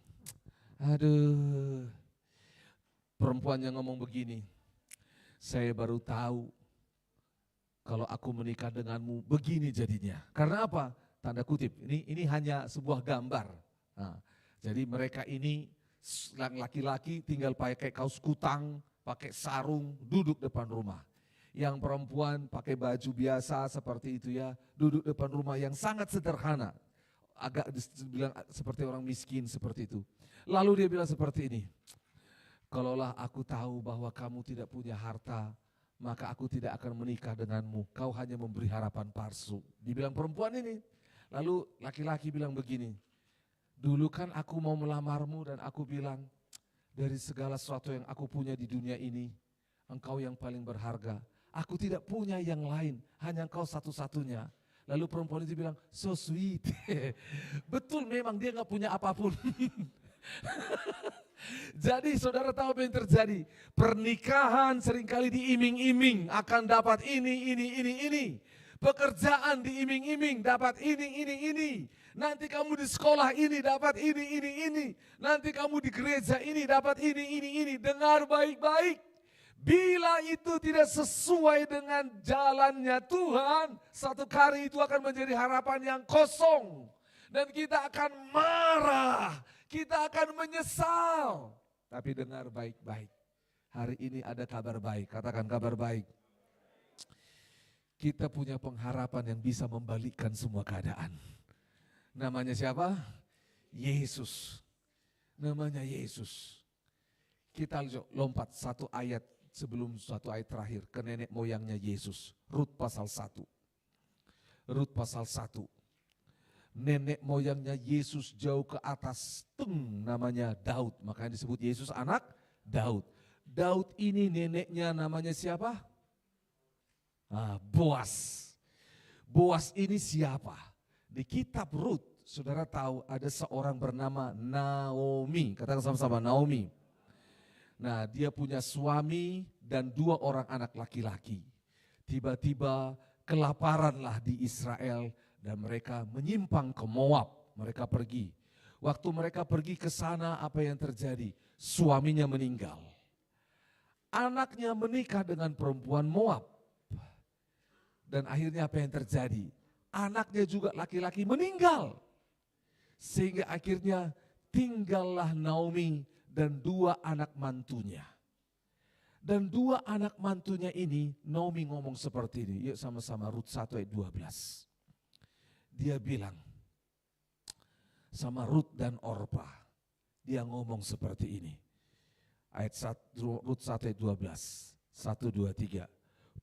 Aduh. Perempuan yang ngomong begini. Saya baru tahu kalau aku menikah denganmu begini jadinya. Karena apa? Tanda kutip. Ini hanya sebuah gambar. Nah, jadi mereka ini laki-laki tinggal pakai kaos kutang, pakai sarung, duduk depan rumah. Yang perempuan pakai baju biasa seperti itu ya, duduk depan rumah yang sangat sederhana. Agak dibilang seperti orang miskin seperti itu. Lalu dia bilang seperti ini, kalaulah aku tahu bahwa kamu tidak punya harta, maka aku tidak akan menikah denganmu. Kau hanya memberi harapan palsu. Dibilang perempuan ini. Lalu laki-laki bilang begini, dulu kan aku mau melamarmu dan aku bilang, dari segala sesuatu yang aku punya di dunia ini, engkau yang paling berharga. Aku tidak punya yang lain, hanya engkau satu-satunya. Lalu perempuan itu bilang, so sweet. Betul memang dia gak punya apapun. Jadi saudara tahu apa yang terjadi? Pernikahan seringkali diiming-iming akan dapat ini. Pekerjaan diiming-iming dapat ini. Nanti kamu di sekolah ini dapat ini. Nanti kamu di gereja ini dapat ini. Dengar baik-baik. Bila itu tidak sesuai dengan jalannya Tuhan, satu kali itu akan menjadi harapan yang kosong. Dan kita akan marah, kita akan menyesal. Tapi dengar baik-baik, hari ini ada kabar baik, katakan kabar baik. Kita punya pengharapan yang bisa membalikkan semua keadaan. Namanya siapa? Yesus. Namanya Yesus. Kita lompat satu ayat sebelum satu ayat terakhir ke nenek moyangnya Yesus. Rut pasal 1. Rut pasal 1. Nenek moyangnya Yesus jauh ke atas, namanya Daud. Makanya disebut Yesus anak Daud. Daud ini neneknya namanya siapa? Boas. Boas ini siapa? Di kitab Rut, saudara tahu ada seorang bernama Naomi. Katakan sama-sama, Naomi. Nah, dia punya suami dan 2 orang anak laki-laki. Tiba-tiba kelaparanlah di Israel dan mereka menyimpang ke Moab. Mereka pergi. Waktu mereka pergi ke sana, apa yang terjadi? Suaminya meninggal. Anaknya menikah dengan perempuan Moab. Dan akhirnya apa yang terjadi? Anaknya juga laki-laki meninggal. Sehingga akhirnya tinggallah Naomi dan 2 anak mantunya. Dan 2 anak mantunya ini, Naomi ngomong seperti ini. Yuk sama-sama Rut 1 ayat 12. Dia bilang sama Rut dan Orpa. Dia ngomong seperti ini. Ayat 1, Rut 1 ayat 12. 1, 2, 3.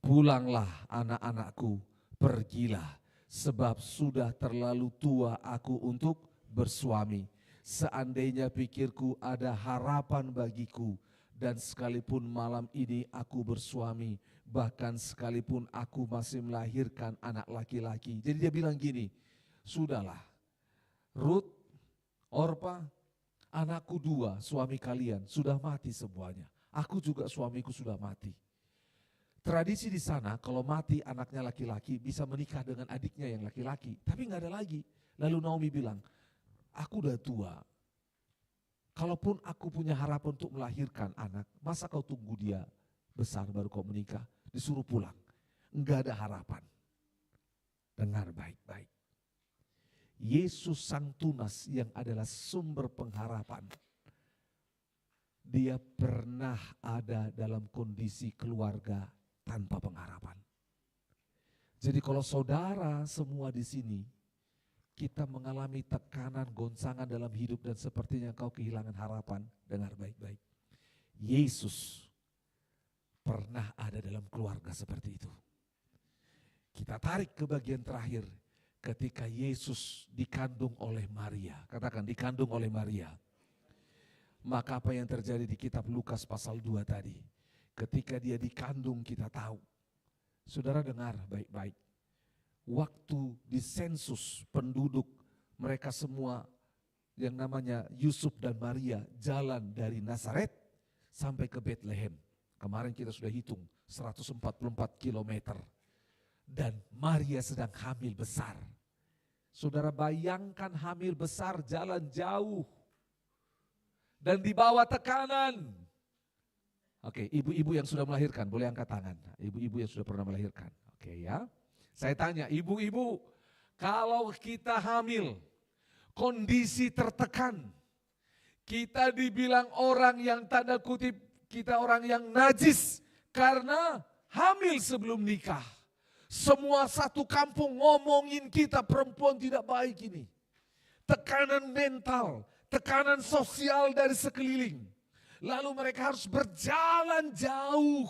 Pulanglah anak-anakku, pergilah, sebab sudah terlalu tua aku untuk bersuami. Seandainya pikirku ada harapan bagiku, dan sekalipun malam ini aku bersuami, bahkan sekalipun aku masih melahirkan anak laki-laki. Jadi dia bilang gini, sudahlah, Rut, Orpa, anakku 2, suami kalian sudah mati semuanya. Aku juga suamiku sudah mati. Tradisi di sana kalau mati anaknya laki-laki bisa menikah dengan adiknya yang laki-laki. Tapi nggak ada lagi. Lalu Naomi bilang, aku udah tua. Kalaupun aku punya harapan untuk melahirkan anak, masa kau tunggu dia besar baru kau menikah? Disuruh pulang. Enggak ada harapan. Dengar baik-baik. Yesus Sang Tunas yang adalah sumber pengharapan. Dia pernah ada dalam kondisi keluarga tanpa pengharapan. Jadi kalau saudara semua di sini, kita mengalami tekanan, goncangan dalam hidup dan sepertinya kau kehilangan harapan, dengar baik-baik. Yesus pernah ada dalam keluarga seperti itu. Kita tarik ke bagian terakhir, ketika Yesus dikandung oleh Maria. Katakan dikandung oleh Maria. Maka apa yang terjadi di kitab Lukas pasal 2 tadi? Ketika dia dikandung kita tahu. Saudara dengar baik-baik. Waktu di sensus penduduk mereka semua yang namanya Yusuf dan Maria jalan dari Nazaret sampai ke Bethlehem. Kemarin kita sudah hitung 144 kilometer. Dan Maria sedang hamil besar. Saudara bayangkan hamil besar jalan jauh. Dan di bawah tekanan. Oke, ibu-ibu yang sudah melahirkan boleh angkat tangan. Ibu-ibu yang sudah pernah melahirkan. Oke ya. Saya tanya, ibu-ibu, kalau kita hamil, kondisi tertekan, kita dibilang orang yang tanda kutip, kita orang yang najis karena hamil sebelum nikah. Semua satu kampung ngomongin kita perempuan tidak baik ini. Tekanan mental, tekanan sosial dari sekeliling. Lalu mereka harus berjalan jauh,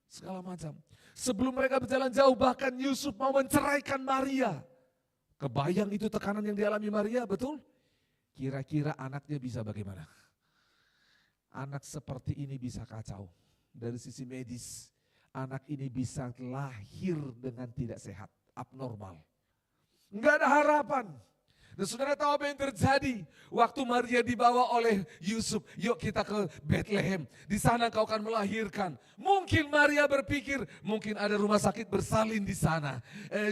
segala macam. Sebelum mereka berjalan jauh bahkan Yusuf mau menceraikan Maria. Kebayang itu tekanan yang dialami Maria, betul? Kira-kira anaknya bisa bagaimana? Anak seperti ini bisa kacau. Dari sisi medis, anak ini bisa lahir dengan tidak sehat, abnormal. Enggak ada harapan. Dan saudara tahu apa yang terjadi? Waktu Maria dibawa oleh Yusuf, yuk kita ke Bethlehem. Di sana kau akan melahirkan. Mungkin Maria berpikir, mungkin ada rumah sakit bersalin di sana.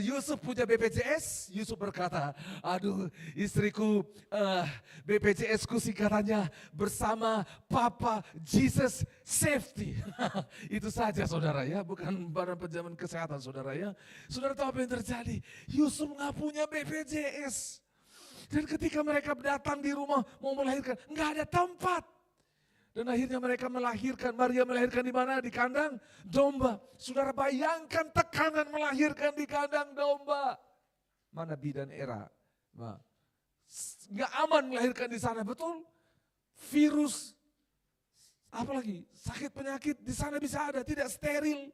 Yusuf punya BPJS, Yusuf berkata, aduh istriku BPJS-ku singkatannya bersama Papa Jesus Safety. Itu saja saudara ya, bukan Badan Penjamin Kesehatan saudara ya. Saudara tahu apa yang terjadi? Yusuf nggak punya BPJS. Dan ketika mereka datang di rumah mau melahirkan, nggak ada tempat. Dan akhirnya mereka melahirkan, Maria melahirkan di mana? Di kandang domba. Saudara bayangkan tekanan melahirkan di kandang domba. Mana bidan era? Nggak aman melahirkan di sana, betul? Virus, apalagi sakit penyakit di sana bisa ada, tidak steril.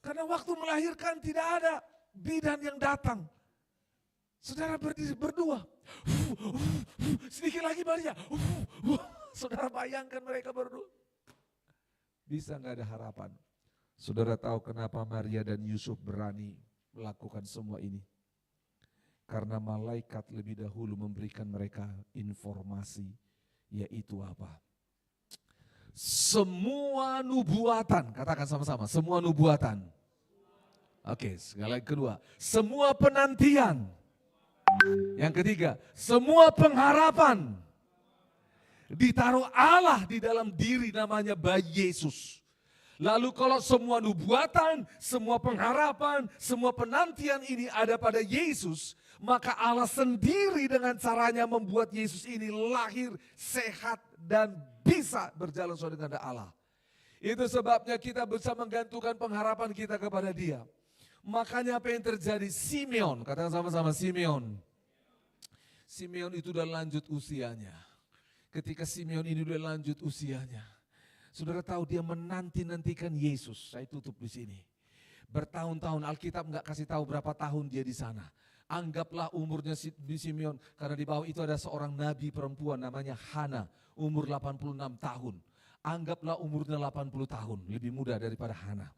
Karena waktu melahirkan tidak ada bidan yang datang. Saudara berdua, sedikit lagi Maria, saudara bayangkan mereka berdua. Bisa nggak ada harapan. Saudara tahu kenapa Maria dan Yusuf berani melakukan semua ini? Karena malaikat lebih dahulu memberikan mereka informasi, yaitu apa? Semua nubuatan, katakan sama-sama, semua nubuatan. Oke, sekali lagi kedua, semua penantian. Yang ketiga, semua pengharapan ditaruh Allah di dalam diri namanya bayi Yesus. Lalu kalau semua nubuatan, semua pengharapan, semua penantian ini ada pada Yesus, maka Allah sendiri dengan caranya membuat Yesus ini lahir, sehat dan bisa berjalan sesuai dengan Allah. Itu sebabnya kita bisa menggantungkan pengharapan kita kepada Dia. Makanya apa yang terjadi? Simeon, katakan sama-sama Simeon. Simeon itu udah lanjut usianya. Ketika Simeon ini udah lanjut usianya, Saudara tahu dia menanti-nantikan Yesus. Saya tutup di sini. Bertahun-tahun, Alkitab nggak kasih tahu berapa tahun dia di sana. Anggaplah umurnya di Simeon, karena di bawah itu ada seorang nabi perempuan namanya Hana, umur 86 tahun. Anggaplah umurnya 80 tahun, lebih muda daripada Hana.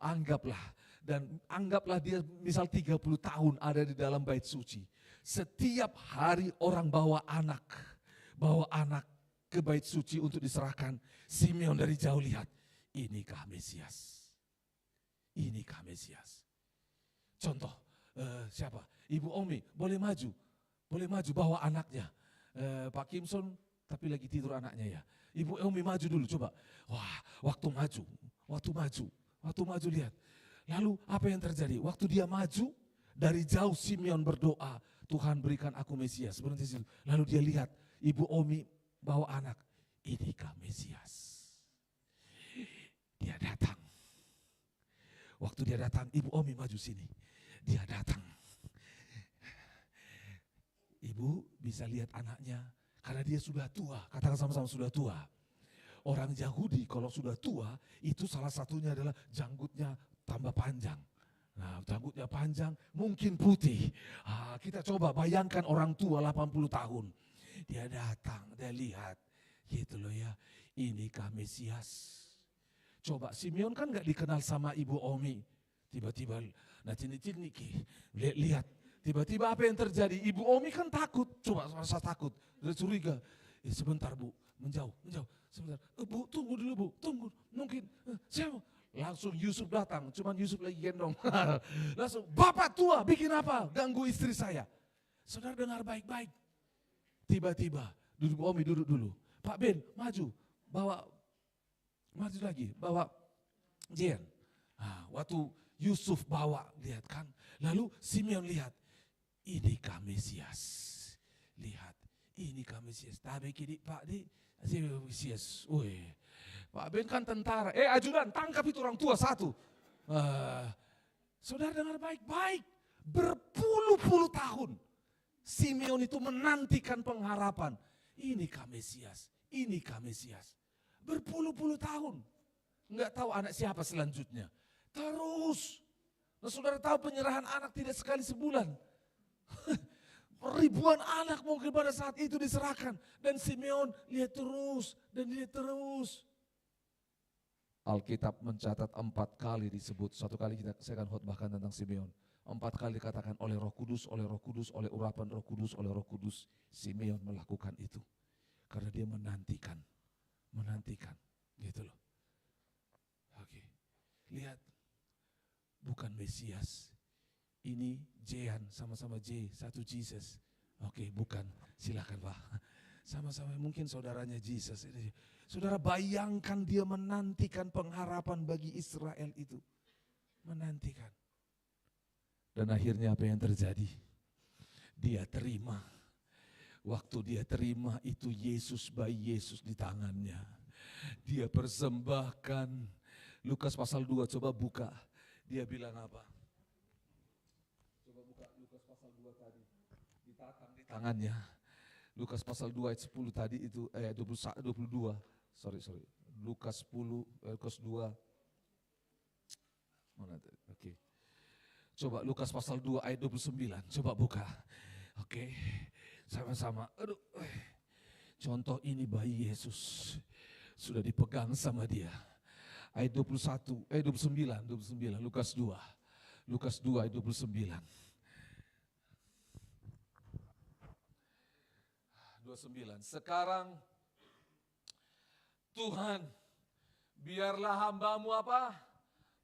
Anggaplah dia misal 30 tahun ada di dalam bait suci. Setiap hari orang bawa anak ke bait suci untuk diserahkan. Simeon dari jauh lihat, inikah Mesias? Inikah Mesias? Contoh, siapa? Ibu Omi, boleh maju bawa anaknya. Pak Kimson, tapi lagi tidur anaknya ya. Ibu Omi maju dulu, coba. Wah, waktu maju lihat. Lalu apa yang terjadi? Waktu dia maju, dari jauh Simeon berdoa, Tuhan berikan aku Mesias. Berhenti situ. Lalu dia lihat, Ibu Omi bawa anak. Inikah Mesias? Dia datang. Waktu dia datang, Ibu Omi maju sini. Dia datang. Ibu bisa lihat anaknya, karena dia sudah tua. Katakan sama-sama, sudah tua. Orang Yahudi kalau sudah tua, itu salah satunya adalah janggutnya tambah panjang. Nah, janggutnya panjang, mungkin putih. Kita coba bayangkan orang tua 80 tahun. Dia datang, dia lihat. Gitu loh ya, inikah Mesias? Coba Simeon kan gak dikenal sama Ibu Omi. Tiba-tiba, nah cini-cini lihat. Tiba-tiba apa yang terjadi? Ibu Omi kan takut, coba rasa takut. Dia curiga, sebentar Bu, menjauh. Sebentar, Bu tunggu dulu Bu, tunggu. Mungkin, siapa? Langsung Yusuf datang, cuman Yusuf lagi gendong. Langsung, Bapak tua bikin apa? Ganggu istri saya. Saudara dengar baik-baik. Tiba-tiba, Ibu Omi duduk dulu. Pak Ben, maju lagi, bawa Jen. Waktu Yusuf bawa, lihat kan. Lalu Simeon lihat, inikah Mesias? Lihat, inikah Mesias? Tapi kini Pak di Mesias. Pak Ben kan tentara. Ajudan, tangkap itu orang tua satu. Saudara dengar baik-baik. Berpuluh-puluh tahun Simeon itu menantikan pengharapan. Inikah Mesias? Inikah Mesias? Berpuluh-puluh tahun. Enggak tahu anak siapa selanjutnya. Terus. Nah, saudara tahu penyerahan anak tidak sekali sebulan. Ribuan anak mungkin pada saat itu diserahkan. Dan Simeon lihat terus dan lihat terus. Alkitab mencatat 4 kali disebut. Satu kali saya akan khotbahkan tentang Simeon. 4 kali dikatakan oleh Roh Kudus, oleh urapan Roh Kudus, oleh Roh Kudus. Simeon melakukan itu. Karena dia menantikan, gitu loh. Oke, lihat, bukan Mesias. Ini J-an, sama-sama J, satu Jesus. Oke, bukan, silakan Pak. Sama-sama mungkin saudaranya Jesus. Saudara bayangkan dia menantikan pengharapan bagi Israel itu. Menantikan. Dan akhirnya apa yang terjadi? Dia terima. Waktu dia terima itu bayi Yesus di tangannya. Dia persembahkan. Lukas pasal 2 coba buka. Dia bilang apa? Coba buka Lukas pasal 2 tadi. Ditatang di tangannya. Lukas pasal 2 ayat 10 tadi itu 22. Sorry. Lukas 10 Lukas 2. Mana tadi? Oke. Coba Lukas pasal 2 ayat 29. Coba buka. Oke. Sama-sama. Aduh. Contoh ini bayi Yesus sudah dipegang sama dia. Ayat 29, Lukas 2. Lukas 2 ayat 29. 29. Sekarang Tuhan, biarlah hambamu apa?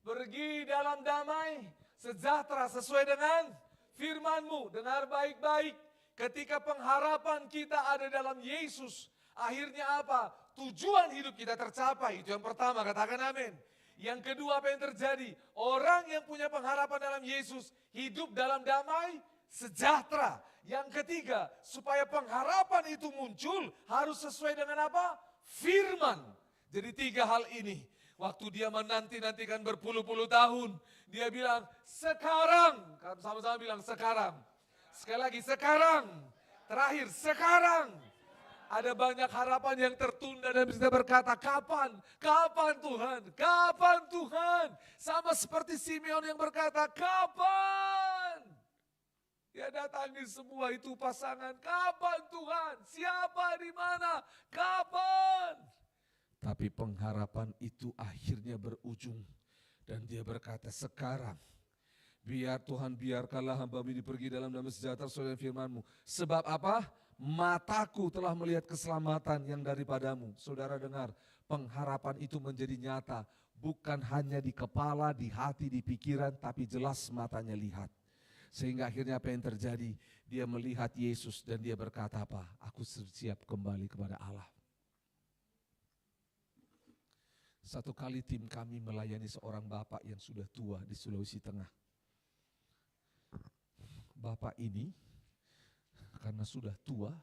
Pergi dalam damai, sejahtera sesuai dengan firman-Mu. Dengar baik-baik. Ketika pengharapan kita ada dalam Yesus, akhirnya apa? Tujuan hidup kita tercapai. Itu yang pertama, katakan amin. Yang kedua, apa yang terjadi? Orang yang punya pengharapan dalam Yesus, hidup dalam damai, sejahtera. Yang ketiga, supaya pengharapan itu muncul, harus sesuai dengan apa? Firman. Jadi 3 hal ini. Waktu dia menanti-nantikan berpuluh-puluh tahun, dia bilang, sekarang. Sama-sama bilang, sekarang. Sekali lagi, sekarang. Terakhir, sekarang. Ada banyak harapan yang tertunda dan kita berkata, kapan? Kapan Tuhan? Kapan Tuhan? Sama seperti Simeon yang berkata, kapan? Ya datangi semua itu pasangan, kapan Tuhan? Siapa di mana? Kapan? Tapi pengharapan itu akhirnya berujung. Dan dia berkata, sekarang biar Tuhan biarkanlah hamba-Mu ini pergi dalam damai sejahtera sesuai dengan firman-Mu. Sebab apa? Mataku telah melihat keselamatan yang daripadamu. Saudara dengar, pengharapan itu menjadi nyata. Bukan hanya di kepala, di hati, di pikiran, tapi jelas matanya lihat. Sehingga akhirnya apa yang terjadi? Dia melihat Yesus dan dia berkata apa? Aku siap kembali kepada Allah. Satu kali tim kami melayani seorang bapak yang sudah tua di Sulawesi Tengah. Bapak ini karena sudah tua,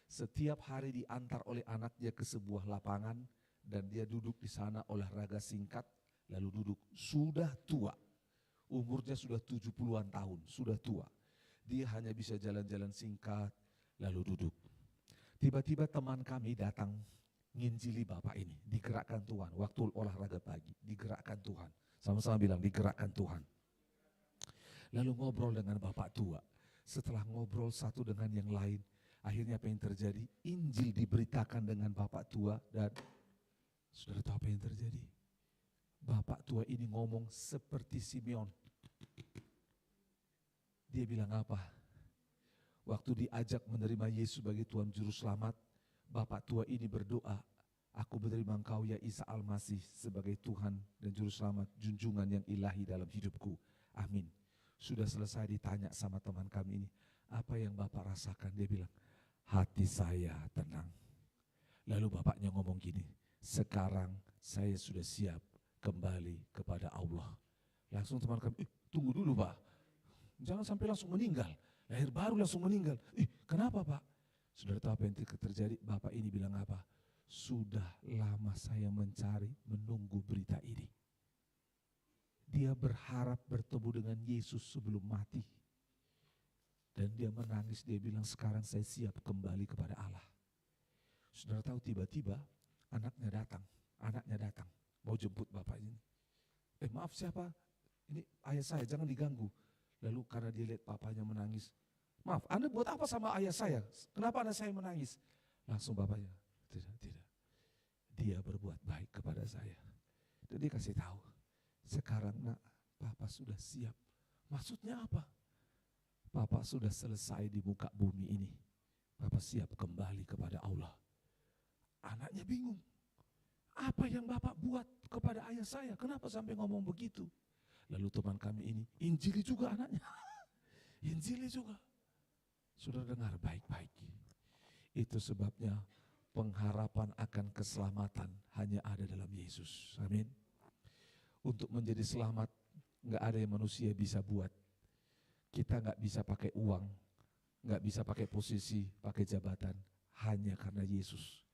setiap hari diantar oleh anaknya ke sebuah lapangan dan dia duduk di sana olahraga singkat, lalu duduk. Sudah tua, umurnya sudah 70-an tahun, sudah tua. Dia hanya bisa jalan-jalan singkat, lalu duduk. Tiba-tiba teman kami datang nginjili bapak ini, digerakkan Tuhan. Waktu olahraga pagi, digerakkan Tuhan. Sama-sama bilang, digerakkan Tuhan. Lalu ngobrol dengan bapak tua. Setelah ngobrol satu dengan yang lain, akhirnya apa yang terjadi? Injil diberitakan dengan bapak tua dan saudara tahu apa yang terjadi? Bapak tua ini ngomong seperti Simeon. Dia bilang apa? Waktu diajak menerima Yesus sebagai Tuhan Juru Selamat, bapak tua ini berdoa, aku menerima Engkau ya Isa Al-Masih sebagai Tuhan dan Juru Selamat, junjungan yang ilahi dalam hidupku. Amin. Sudah selesai ditanya sama teman kami ini, apa yang bapak rasakan? Dia bilang, hati saya tenang. Lalu bapaknya ngomong gini, sekarang saya sudah siap kembali kepada Allah. Langsung teman kami, tunggu dulu pak, jangan sampai langsung meninggal. Lahir baru langsung meninggal. Kenapa pak? Sudah tahu apa yang terjadi? Bapak ini bilang apa? Sudah lama saya mencari, menunggu berita ini. Dia berharap bertemu dengan Yesus sebelum mati. Dan dia menangis, dia bilang sekarang saya siap kembali kepada Allah. Saudara tahu tiba-tiba anaknya datang, mau jemput bapak ini. Maaf siapa? Ini ayah saya, jangan diganggu. Lalu karena dia lihat papanya menangis, maaf Anda buat apa sama ayah saya? Kenapa anak saya menangis? Langsung bapaknya, tidak. Dia berbuat baik kepada saya. Dan dia kasih tahu, sekarang nak, Papa sudah siap. Maksudnya apa? Papa sudah selesai di muka bumi ini. Papa siap kembali kepada Allah. Anaknya bingung. Apa yang Bapak buat kepada ayah saya? Kenapa sampai ngomong begitu? Lalu teman kami ini, injili juga anaknya. Injili juga. Sudah dengar baik-baik. Itu sebabnya pengharapan akan keselamatan hanya ada dalam Yesus. Amin. Untuk menjadi selamat, nggak ada yang manusia bisa buat. Kita nggak bisa pakai uang, nggak bisa pakai posisi, pakai jabatan, hanya karena Yesus.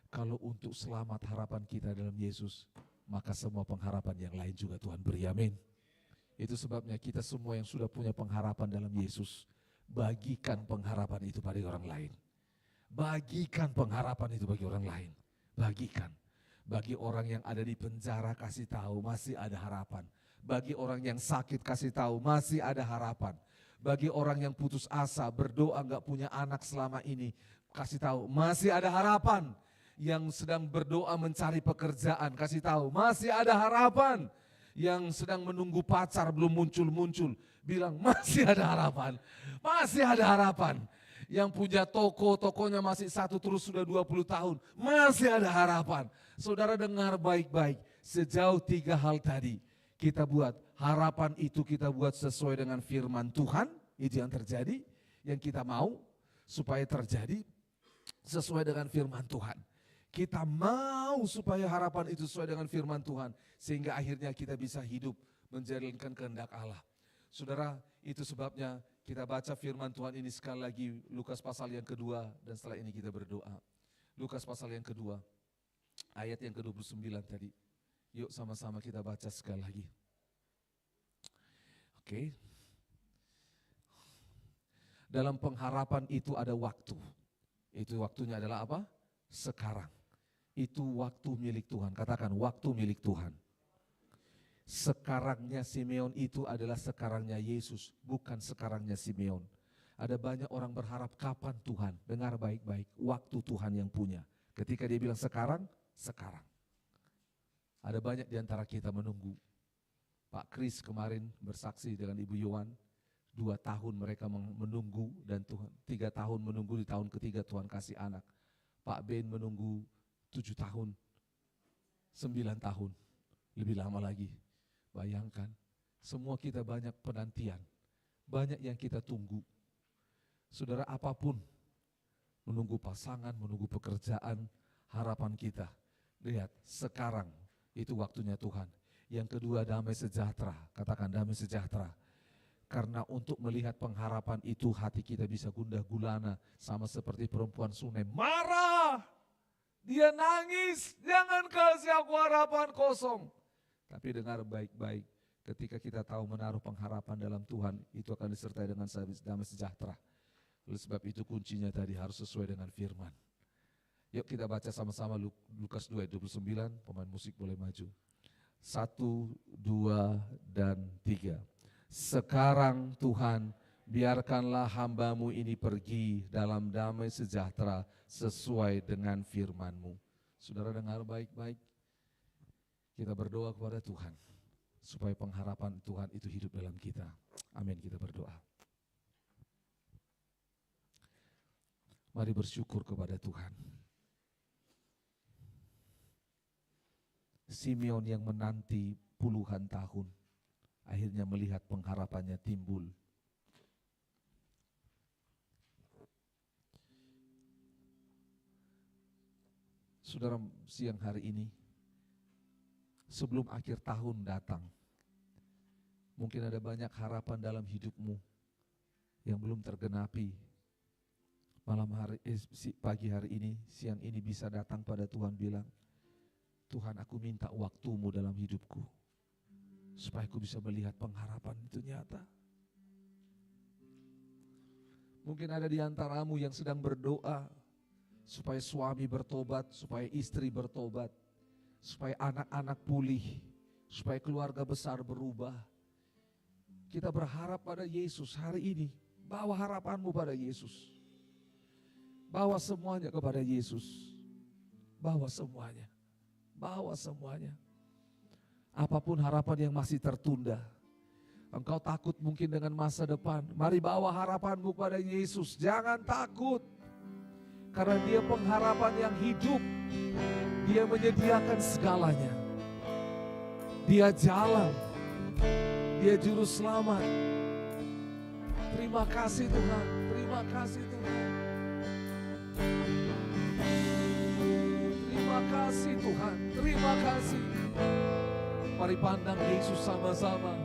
Kalau untuk selamat harapan kita dalam Yesus, maka semua pengharapan yang lain juga Tuhan beri, amin. Itu sebabnya kita semua yang sudah punya pengharapan dalam Yesus, bagikan pengharapan itu pada orang lain. Bagikan pengharapan itu bagi orang lain, bagikan. Bagi orang yang ada di penjara kasih tahu masih ada harapan. Bagi orang yang sakit kasih tahu masih ada harapan. Bagi orang yang putus asa berdoa gak punya anak selama ini kasih tahu masih ada harapan. Yang sedang berdoa mencari pekerjaan kasih tahu masih ada harapan. Yang sedang menunggu pacar belum muncul-muncul bilang masih ada harapan. Masih ada harapan. Yang punya tokonya masih satu terus sudah 20 tahun. Masih ada harapan. Saudara dengar baik-baik. Sejauh 3 hal tadi kita buat. Harapan itu kita buat sesuai dengan firman Tuhan. Itu yang terjadi. Yang kita mau supaya terjadi sesuai dengan firman Tuhan. Kita mau supaya harapan itu sesuai dengan firman Tuhan. Sehingga akhirnya kita bisa hidup menjalankan kehendak Allah. Saudara, itu sebabnya kita baca firman Tuhan ini sekali lagi, Lukas pasal yang kedua, dan setelah ini kita berdoa. Lukas pasal yang kedua, ayat yang ke-29 tadi. Yuk sama-sama kita baca sekali lagi. Oke. Dalam pengharapan itu ada waktu. Itu waktunya adalah apa? sekarang. Itu waktu milik Tuhan. Katakan waktu milik Tuhan. Sekarangnya Simeon itu adalah sekarangnya Yesus, bukan sekarangnya Simeon. Ada banyak orang berharap kapan Tuhan, dengar baik-baik, waktu Tuhan yang punya. Ketika dia bilang sekarang, sekarang. Ada banyak di antara kita menunggu. Pak Kris kemarin bersaksi dengan Ibu Yohan, 2 tahun mereka menunggu dan Tuhan 3 tahun menunggu, di tahun ketiga Tuhan kasih anak. Pak Ben menunggu 7 tahun, 9 tahun, lebih lama lagi. Bayangkan, semua kita banyak penantian, banyak yang kita tunggu. Saudara, apapun, menunggu pasangan, menunggu pekerjaan, harapan kita. Lihat, sekarang itu waktunya Tuhan. Yang kedua, damai sejahtera. Katakan damai sejahtera. Karena untuk melihat pengharapan itu hati kita bisa gundah gulana, sama seperti perempuan Sunem. Marah, dia nangis, jangan kasih aku harapan kosong. Tapi dengar baik-baik, ketika kita tahu menaruh pengharapan dalam Tuhan, itu akan disertai dengan damai sejahtera. Oleh sebab itu kuncinya tadi harus sesuai dengan firman. Yuk kita baca sama-sama Lukas 2 ayat 29, pemain musik boleh maju. 1, 2, dan 3. Sekarang Tuhan, biarkanlah hamba-Mu ini pergi dalam damai sejahtera sesuai dengan firman-Mu. Saudara dengar baik-baik. Kita berdoa kepada Tuhan supaya pengharapan Tuhan itu hidup dalam kita. Amin, kita berdoa. Mari bersyukur kepada Tuhan. Simeon yang menanti puluhan tahun, akhirnya melihat pengharapannya timbul. Saudara, siang hari ini, sebelum akhir tahun datang, mungkin ada banyak harapan dalam hidupmu yang belum tergenapi. Pagi hari ini, siang ini bisa datang pada Tuhan bilang, Tuhan, aku minta waktumu dalam hidupku, supaya aku bisa melihat pengharapan itu nyata. Mungkin ada di antaramu yang sedang berdoa, supaya suami bertobat, supaya istri bertobat, supaya anak-anak pulih, supaya keluarga besar berubah. Kita berharap pada Yesus hari ini. Bawa harapanmu pada Yesus. Bawa semuanya kepada Yesus. Bawa semuanya. Bawa semuanya. Apapun harapan yang masih tertunda. Engkau takut mungkin dengan masa depan. Mari bawa harapanmu pada Yesus. Jangan takut. Karena Dia pengharapan yang hidup. Dia menyediakan segalanya. Dia jalan. Dia juru selamat. Terima kasih Tuhan. Terima kasih Tuhan. Terima kasih Tuhan. Terima kasih. Mari pandang Yesus sama-sama.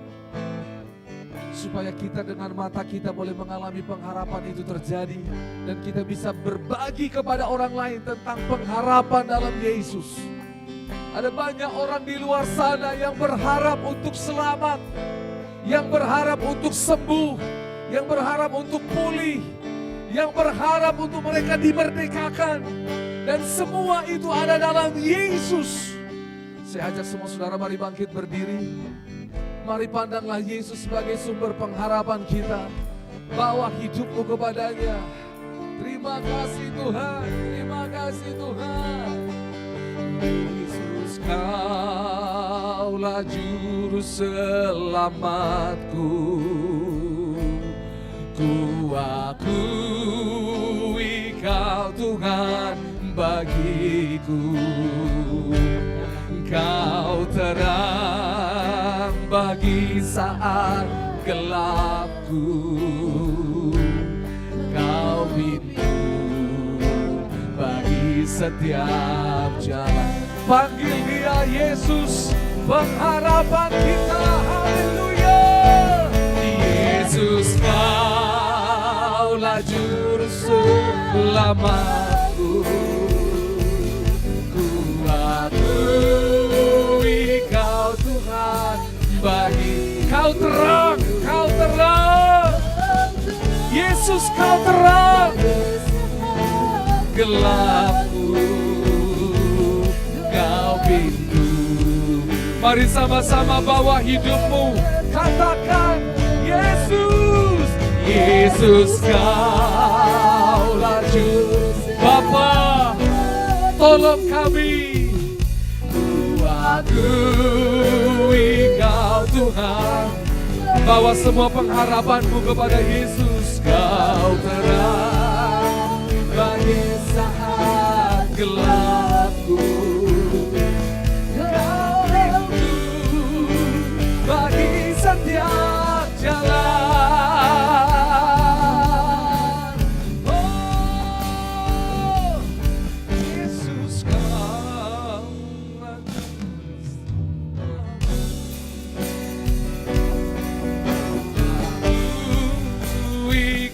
Supaya kita dengan mata kita boleh mengalami pengharapan itu terjadi. Dan kita bisa berbagi kepada orang lain tentang pengharapan dalam Yesus. Ada banyak orang di luar sana yang berharap untuk selamat. Yang berharap untuk sembuh. Yang berharap untuk pulih. Yang berharap untuk mereka dimerdekakan. Dan semua itu ada dalam Yesus. Saya ajak semua saudara mari bangkit berdiri. Mari pandanglah Yesus sebagai sumber pengharapan kita. Bawa hidupmu kepadanya. Terima kasih Tuhan. Terima kasih Tuhan. Yesus, Kaulah juru selamatku. Ku akui Kau Tuhan bagiku. Kau terang bagi saat gelapku. Kau pintu bagi setiap jalan. Panggil Dia Yesus, pengharapan kita. Haleluya. Yesus, Kaulah juru selamatku. Ku akui Kau Tuhan bagi. Kau terang, Kau terang. Yesus, Kau terang gelapku. Mari sama-sama bawa hidupmu. Katakan, Yesus, Yesus Kaulah Juru. Bapa, tolong kami. Ku akui Kau Tuhan. Bawa semua pengharapanmu kepada Yesus. Kau terang bagi saat gelapku. Kau pintu bagi setiap jalan. Oh, Yesus Kau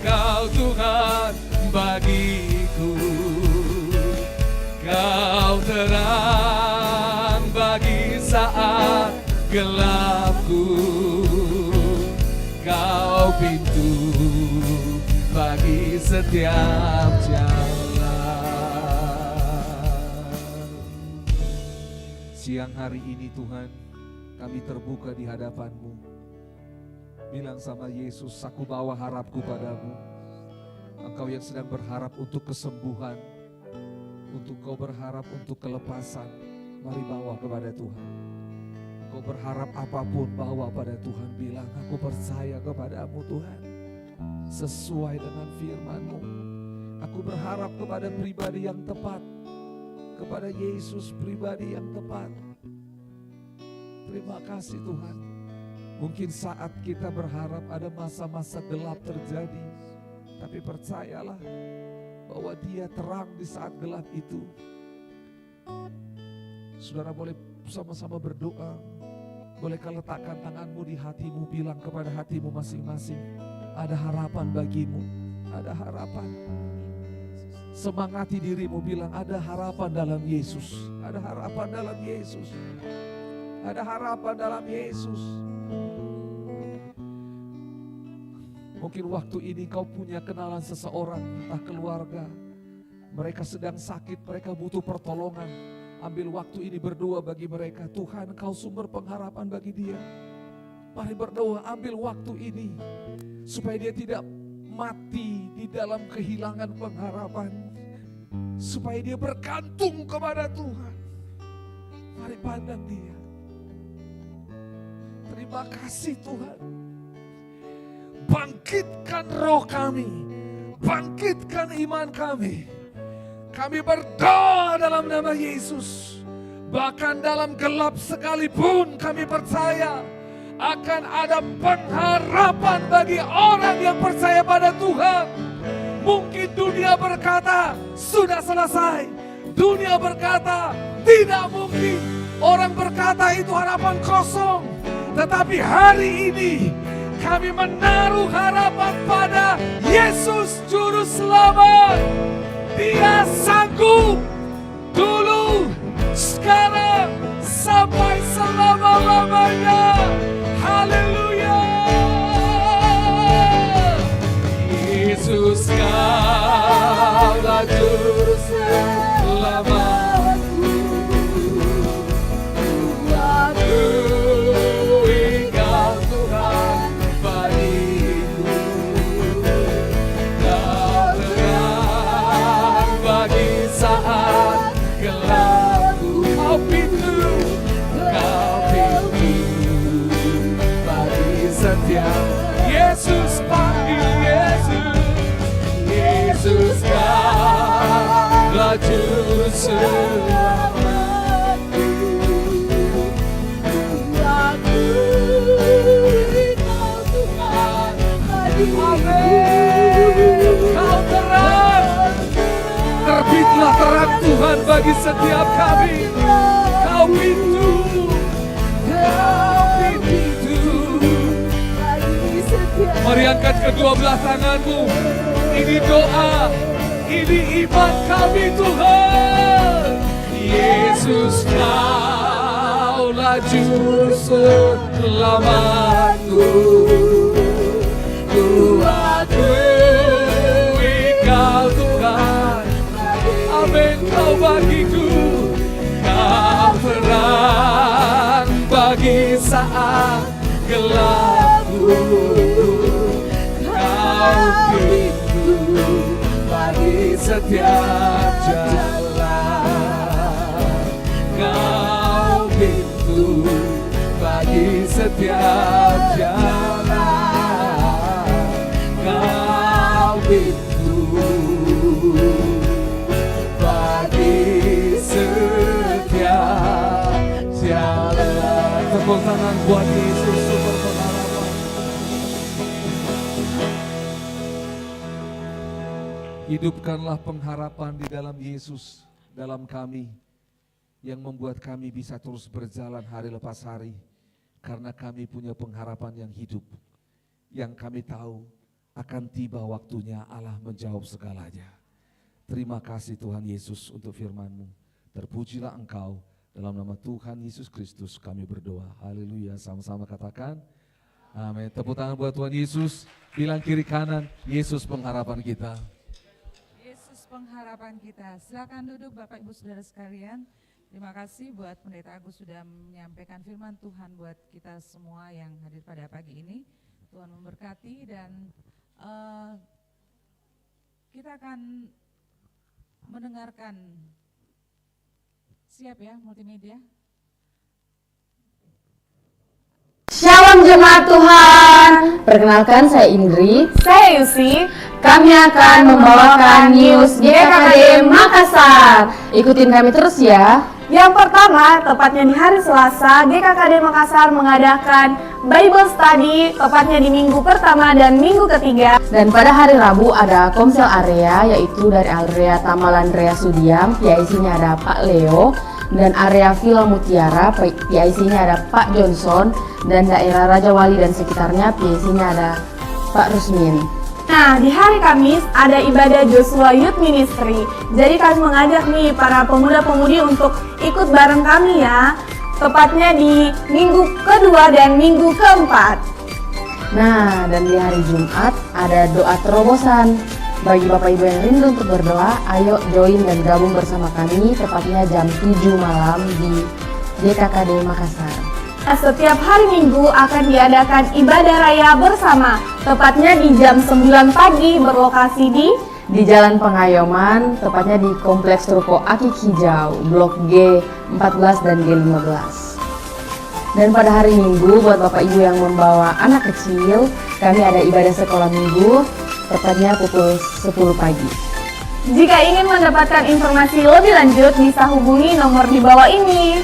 Kau Tuhan bagiku. Kau terang bagi saat gelapku. Kau pintu bagi setiap jalan. Siang hari ini Tuhan, kami terbuka di hadapan-Mu. Bilang sama Yesus, aku bawa harapku padamu. Engkau yang sedang berharap untuk kesembuhan, untuk kau berharap untuk kelepasan, mari bawa kepada Tuhan. Kau berharap apapun, bawa pada Tuhan. Bilang, aku percaya kepadamu Tuhan, sesuai dengan firman-Mu. Aku berharap kepada pribadi yang tepat, kepada Yesus pribadi yang tepat. Terima kasih Tuhan. Mungkin saat kita berharap ada masa-masa gelap terjadi, tapi percayalah bahwa Dia terang di saat gelap itu. Saudara boleh sama-sama berdoa. Bolehkah letakkan tanganmu di hatimu, bilang kepada hatimu masing-masing, ada harapan bagimu, ada harapan. Semangati dirimu, bilang ada harapan dalam Yesus, ada harapan dalam Yesus, ada harapan dalam Yesus. Mungkin waktu ini kau punya kenalan seseorang, entah keluarga, mereka sedang sakit, mereka butuh pertolongan. Ambil waktu ini berdoa bagi mereka. Tuhan, Kau sumber pengharapan bagi dia. Mari berdoa, ambil waktu ini supaya dia tidak mati di dalam kehilangan pengharapan, supaya dia bergantung kepada Tuhan. Mari pandang dia. Terima kasih Tuhan. Bangkitkan roh kami, bangkitkan iman kami. Kami berdoa dalam nama Yesus. Bahkan dalam gelap sekalipun kami percaya akan ada pengharapan bagi orang yang percaya pada Tuhan. Mungkin dunia berkata sudah selesai, dunia berkata tidak mungkin, orang berkata itu harapan kosong. Tetapi hari ini kami menaruh harapan pada Yesus Juru Selamat. Dia sanggup dulu, sekarang, sampai selama-lamanya. Haleluya. Yesus Kaulah Juru Selamatku. Yesus panggil, Yesus Kaulah Juru Selamatku. Kau Tuhan, amin. Kau terang, terbitlah terang Tuhan bagi setiap kami. Kau pintu, mari angkat kedua belah tanganmu. Ini doa, ini iman kami Tuhan. Yesus Kaulah Juru Selamatku. Ku akui Kau Tuhan, amin. Kau bagiku, Kau terang bagi Kau pintu bagi setiap jalan. Kau pintu bagi setiap jalan. Kau pintu bagi setiap jalan. Tepuk tangan buat Yesus, super pengharapan. Hidupkanlah pengharapan di dalam Yesus, dalam kami, yang membuat kami bisa terus berjalan hari lepas hari, karena kami punya pengharapan yang hidup, yang kami tahu akan tiba waktunya Allah menjawab segalanya. Terima kasih Tuhan Yesus untuk firman-Mu. Terpujilah Engkau, dalam nama Tuhan Yesus Kristus kami berdoa. Haleluya, sama-sama katakan amin. Tepuk tangan buat Tuhan Yesus. Bilang kiri kanan, Yesus pengharapan kita. Yesus pengharapan kita. Silakan duduk Bapak Ibu Saudara sekalian. Terima kasih buat Pendeta Agus sudah menyampaikan firman Tuhan buat kita semua yang hadir pada pagi ini. Tuhan memberkati dan kita akan mendengarkan. Siap ya multimedia? Shalom jemaat Tuhan. Perkenalkan saya Indri. Saya Yusi. Kami akan membawakan news GKKD Makassar. Ikutin kami terus ya. Yang pertama, tepatnya di hari Selasa, GKKD Makassar mengadakan Bible Study, tepatnya di minggu pertama dan minggu ketiga. Dan pada hari Rabu ada Komsel area, yaitu dari area Tamalan Rea Sudiam, PIC-nya ada Pak Leo. Dan area Villa Mutiara, PIC-nya ada Pak Johnson. Dan daerah Raja Wali dan sekitarnya, PIC-nya ada Pak Rusmin. Nah, di hari Kamis ada ibadah Joshua Youth Ministry. Jadi kami mengajak nih para pemuda-pemudi untuk ikut bareng kami ya. Tepatnya di minggu kedua dan minggu keempat. Nah, dan di hari Jumat ada doa terobosan. Bagi Bapak Ibu yang rindu untuk berdoa, ayo join dan gabung bersama kami, tepatnya jam 7 malam di GKKD Makassar. Setiap hari Minggu akan diadakan ibadah raya bersama, tepatnya di jam 9 pagi berlokasi di Jalan Pengayoman, tepatnya di Kompleks Ruko Akik Hijau, Blok G 14 dan G 15. Dan pada hari Minggu, buat Bapak Ibu yang membawa anak kecil, kami ada ibadah sekolah minggu, tepatnya pukul 10 pagi. Jika ingin mendapatkan informasi lebih lanjut, bisa hubungi nomor di bawah ini.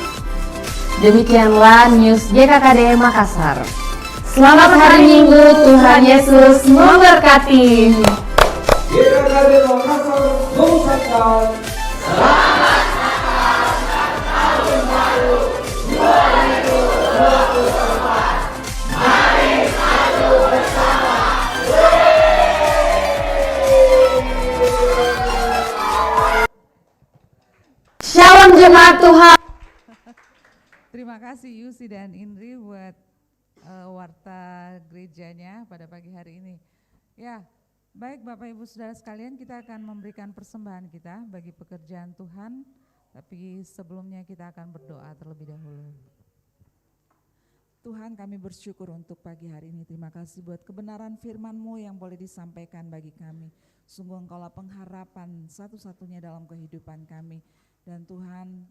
Demikianlah news GKKD Makassar. Selamat hari Minggu, Tuhan Yesus memberkati. GKKD Makassar mengucapkan selamat Natal dan Tahun Baru 2024. Mari maju bersama. Shalom jemaat Tuhan. Terima kasih Yusi dan Indri buat warta gerejanya pada pagi hari ini. Ya, baik Bapak Ibu Saudara sekalian, kita akan memberikan persembahan kita bagi pekerjaan Tuhan. Tapi sebelumnya kita akan berdoa terlebih dahulu. Tuhan, kami bersyukur untuk pagi hari ini. Terima kasih buat kebenaran firman-Mu yang boleh disampaikan bagi kami. Sungguh Engkaulah pengharapan satu-satunya dalam kehidupan kami. Dan Tuhan,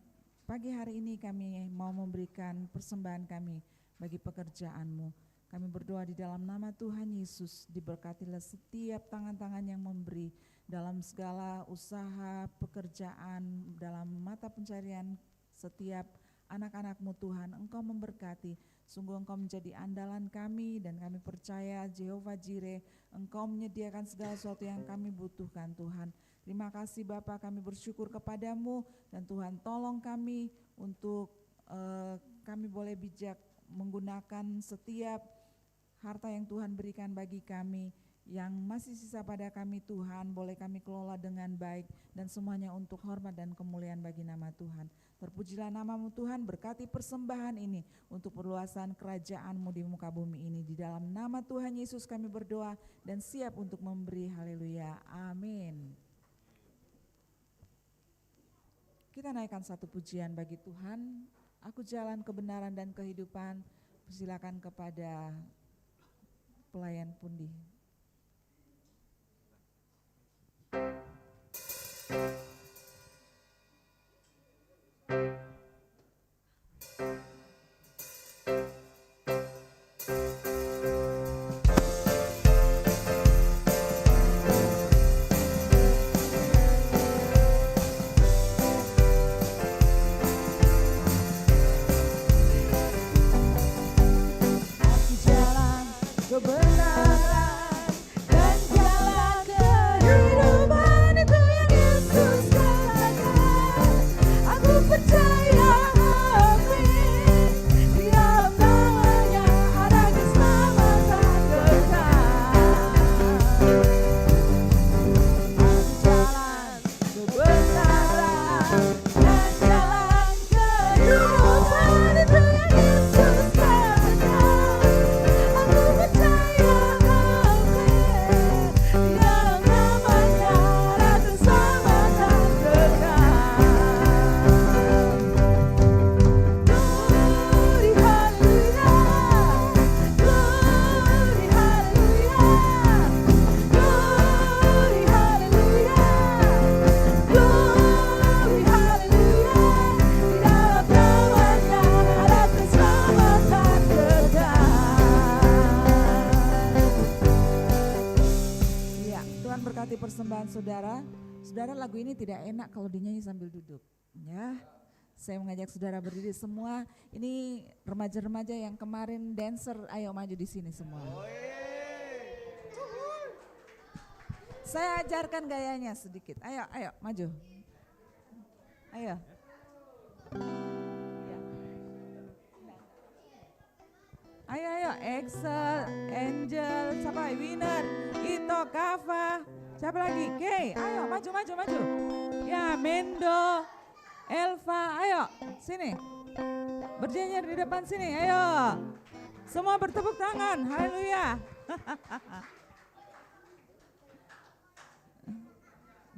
pagi hari ini kami mau memberikan persembahan kami bagi pekerjaan-Mu. Kami berdoa di dalam nama Tuhan Yesus, diberkatilah setiap tangan-tangan yang memberi dalam segala usaha, pekerjaan, dalam mata pencarian setiap anak-anak-Mu Tuhan. Engkau memberkati, sungguh Engkau menjadi andalan kami dan kami percaya Jehovah Jireh, Engkau menyediakan segala sesuatu yang kami butuhkan Tuhan. Terima kasih Bapa, kami bersyukur kepadamu dan Tuhan tolong kami untuk kami boleh bijak menggunakan setiap harta yang Tuhan berikan bagi kami. Yang masih sisa pada kami Tuhan, boleh kami kelola dengan baik dan semuanya untuk hormat dan kemuliaan bagi nama Tuhan. Terpujilah nama-Mu Tuhan, berkati persembahan ini untuk perluasan kerajaan-Mu di muka bumi ini. Di dalam nama Tuhan Yesus kami berdoa dan siap untuk memberi. Haleluya, amin. Kita naikkan satu pujian bagi Tuhan. Aku jalan kebenaran dan kehidupan. Persilakan kepada pelayan pundi. Jalan kebenaran dan jalan kehidupan, itu yang Yesus katakan. Aku percaya, amin, di dalam namanya ada keselamatan kekal. Jalan kebenaran dan jalan kehidupan, itu yang Yesus katakan. Aku percaya, amin, di dalam namanya ada keselamatan kekal. Glory haleluya, glory haleluya, glory haleluya, glory haleluya, di dalam namanya ada keselamatan kekal. Ya, Tuhan berkati persembahan saudara. Saudara, lagu ini tidak enak kalau dinyanyi sambil duduk. Ya, saya mengajak saudara berdiri semua. Ini remaja-remaja yang kemarin dancer, ayo maju di sini semua. Saya ajarkan gayanya sedikit. Ayo, ayo maju. Ayo. Ayo, ayo, Excel, Angel, siapa? Winner, Ito, Kava, siapa lagi? Kay, ayo maju, maju, maju. Ya, Mendo, Elva, ayo sini. Berdiri di depan sini, ayo. Semua bertepuk tangan, haleluya.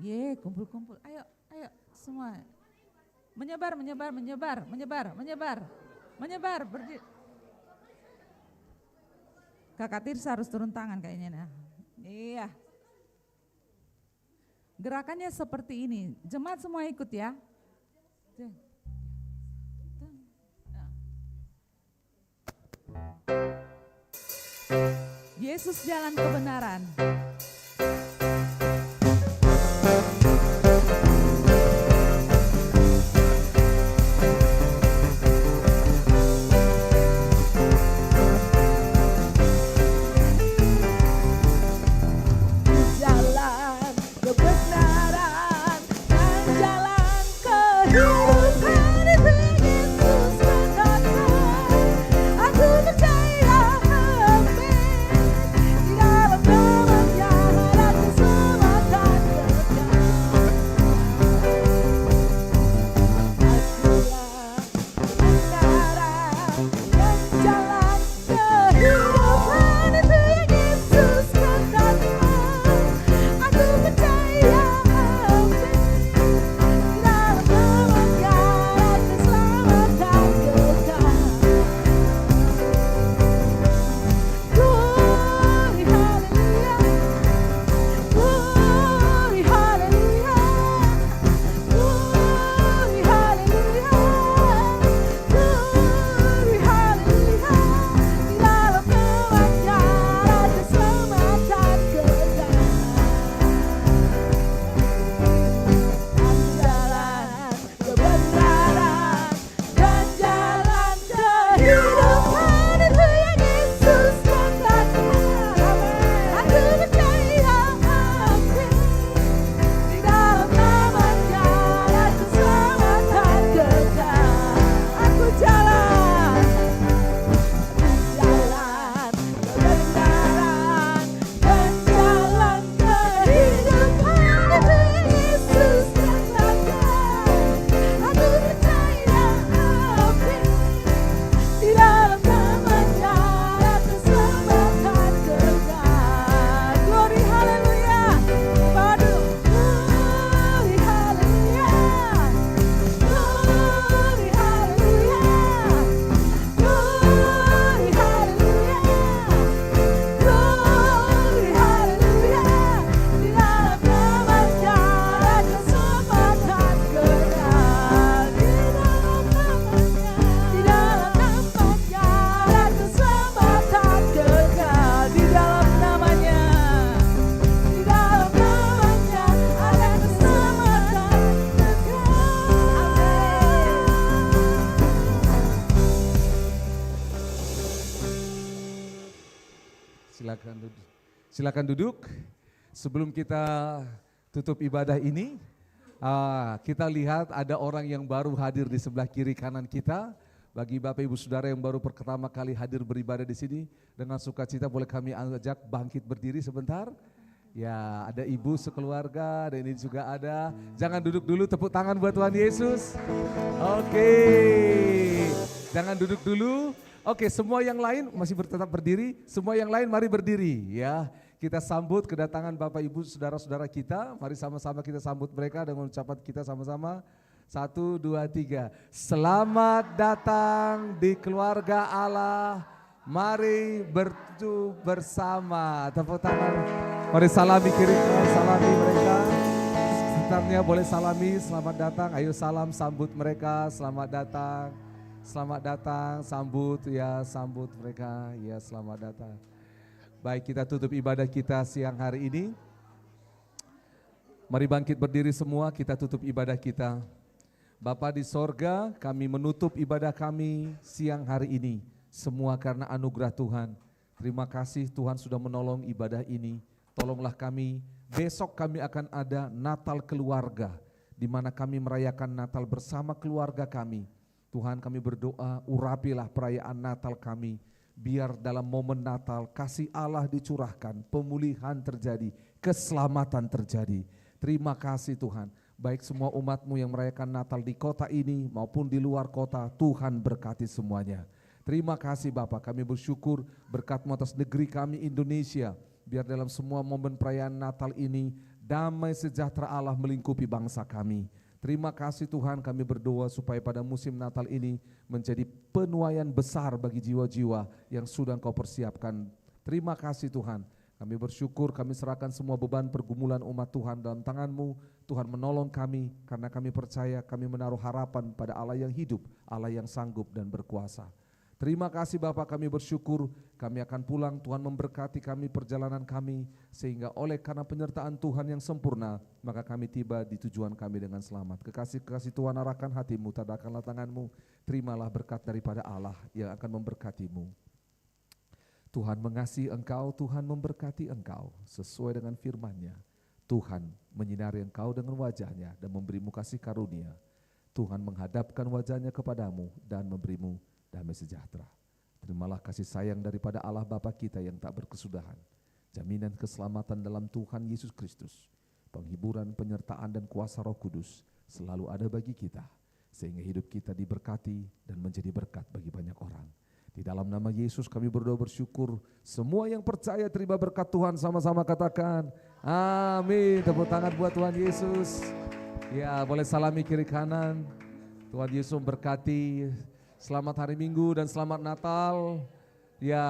Ye, kumpul-kumpul, ayo, ayo semua. Menyebar, menyebar, menyebar, menyebar, menyebar, menyebar, berdiri. Kakak Tirsa harus turun tangan kayaknya. Nah. Iya. Gerakannya seperti ini. Jemaat semua ikut ya. Yesus jalan kebenaran. Jalan kebenaran dan jalan kehidupan, itu yang Yesus katakan. Aku percaya, amin, di dalam namanya ada keselamatan kekal. Akulah kebenaran dan jalan kehidupan, itu yang Yesus katakan. Aku percaya, amin, di dalam namanya Silakan duduk. Sebelum kita tutup ibadah ini, kita lihat ada orang yang baru hadir di sebelah kiri kanan kita. Bagi Bapak Ibu Saudara yang baru pertama kali hadir beribadah di sini, dengan sukacita boleh kami ajak bangkit berdiri sebentar. Ya, ada ibu sekeluarga dan ini juga ada. Jangan duduk dulu, tepuk tangan buat Tuhan Yesus. Oke, jangan duduk dulu. Oke, semua yang lain masih tetap berdiri. Semua yang lain mari berdiri ya. Kita sambut kedatangan Bapak Ibu Saudara-saudara kita. Mari sama-sama kita sambut mereka dengan ucapan kita sama-sama. 1, 2, 3. Selamat datang di keluarga Allah. Mari bertu bersama. Tepuk tangan. Mari salami kiri, salami mereka. Sekitarnya boleh salami. Selamat datang. Ayo salam sambut mereka. Selamat datang. Selamat datang. Sambut ya, sambut mereka. Ya, selamat datang. Baik, kita tutup ibadah kita siang hari ini. Mari bangkit berdiri semua, kita tutup ibadah kita. Bapa di sorga, kami menutup ibadah kami siang hari ini. Semua karena anugerah Tuhan. Terima kasih Tuhan sudah menolong ibadah ini. Tolonglah kami, besok kami akan ada Natal keluarga. Di mana kami merayakan Natal bersama keluarga kami. Tuhan, kami berdoa, urapilah perayaan Natal kami. Biar dalam momen Natal kasih Allah dicurahkan, pemulihan terjadi, keselamatan terjadi. Terima kasih Tuhan. Baik semua umat-Mu yang merayakan Natal di kota ini maupun di luar kota, Tuhan berkati semuanya. Terima kasih Bapak, kami bersyukur berkat-Mu atas negeri kami Indonesia. Biar dalam semua momen perayaan Natal ini, damai sejahtera Allah melingkupi bangsa kami. Terima kasih Tuhan, kami berdoa supaya pada musim Natal ini menjadi penuaian besar bagi jiwa-jiwa yang sudah Engkau persiapkan. Terima kasih Tuhan. Kami bersyukur, kami serahkan semua beban pergumulan umat Tuhan dalam tangan-Mu. Tuhan menolong kami karena kami percaya kami menaruh harapan pada Allah yang hidup, Allah yang sanggup dan berkuasa. Terima kasih Bapak, kami bersyukur kami akan pulang, Tuhan memberkati kami perjalanan kami. Sehingga oleh karena penyertaan Tuhan yang sempurna, maka kami tiba di tujuan kami dengan selamat. Kekasih-kekasih Tuhan, arahkan hatimu, tadahkanlah tanganmu, terimalah berkat daripada Allah yang akan memberkatimu. Tuhan mengasihi engkau, Tuhan memberkati engkau sesuai dengan firman-Nya. Tuhan menyinari engkau dengan wajah-Nya dan memberimu kasih karunia. Tuhan menghadapkan wajah-Nya kepadamu dan memberimu damai sejahtera. Terimalah kasih sayang daripada Allah Bapa kita yang tak berkesudahan. Jaminan keselamatan dalam Tuhan Yesus Kristus. Penghiburan, penyertaan dan kuasa Roh Kudus selalu ada bagi kita. Sehingga hidup kita diberkati dan menjadi berkat bagi banyak orang. Di dalam nama Yesus kami berdoa bersyukur. Semua yang percaya terima berkat Tuhan, sama-sama katakan amin. Tepuk tangan buat Tuhan Yesus. Ya, boleh salami kiri kanan. Tuhan Yesus memberkati. Selamat hari Minggu dan selamat Natal. Ya.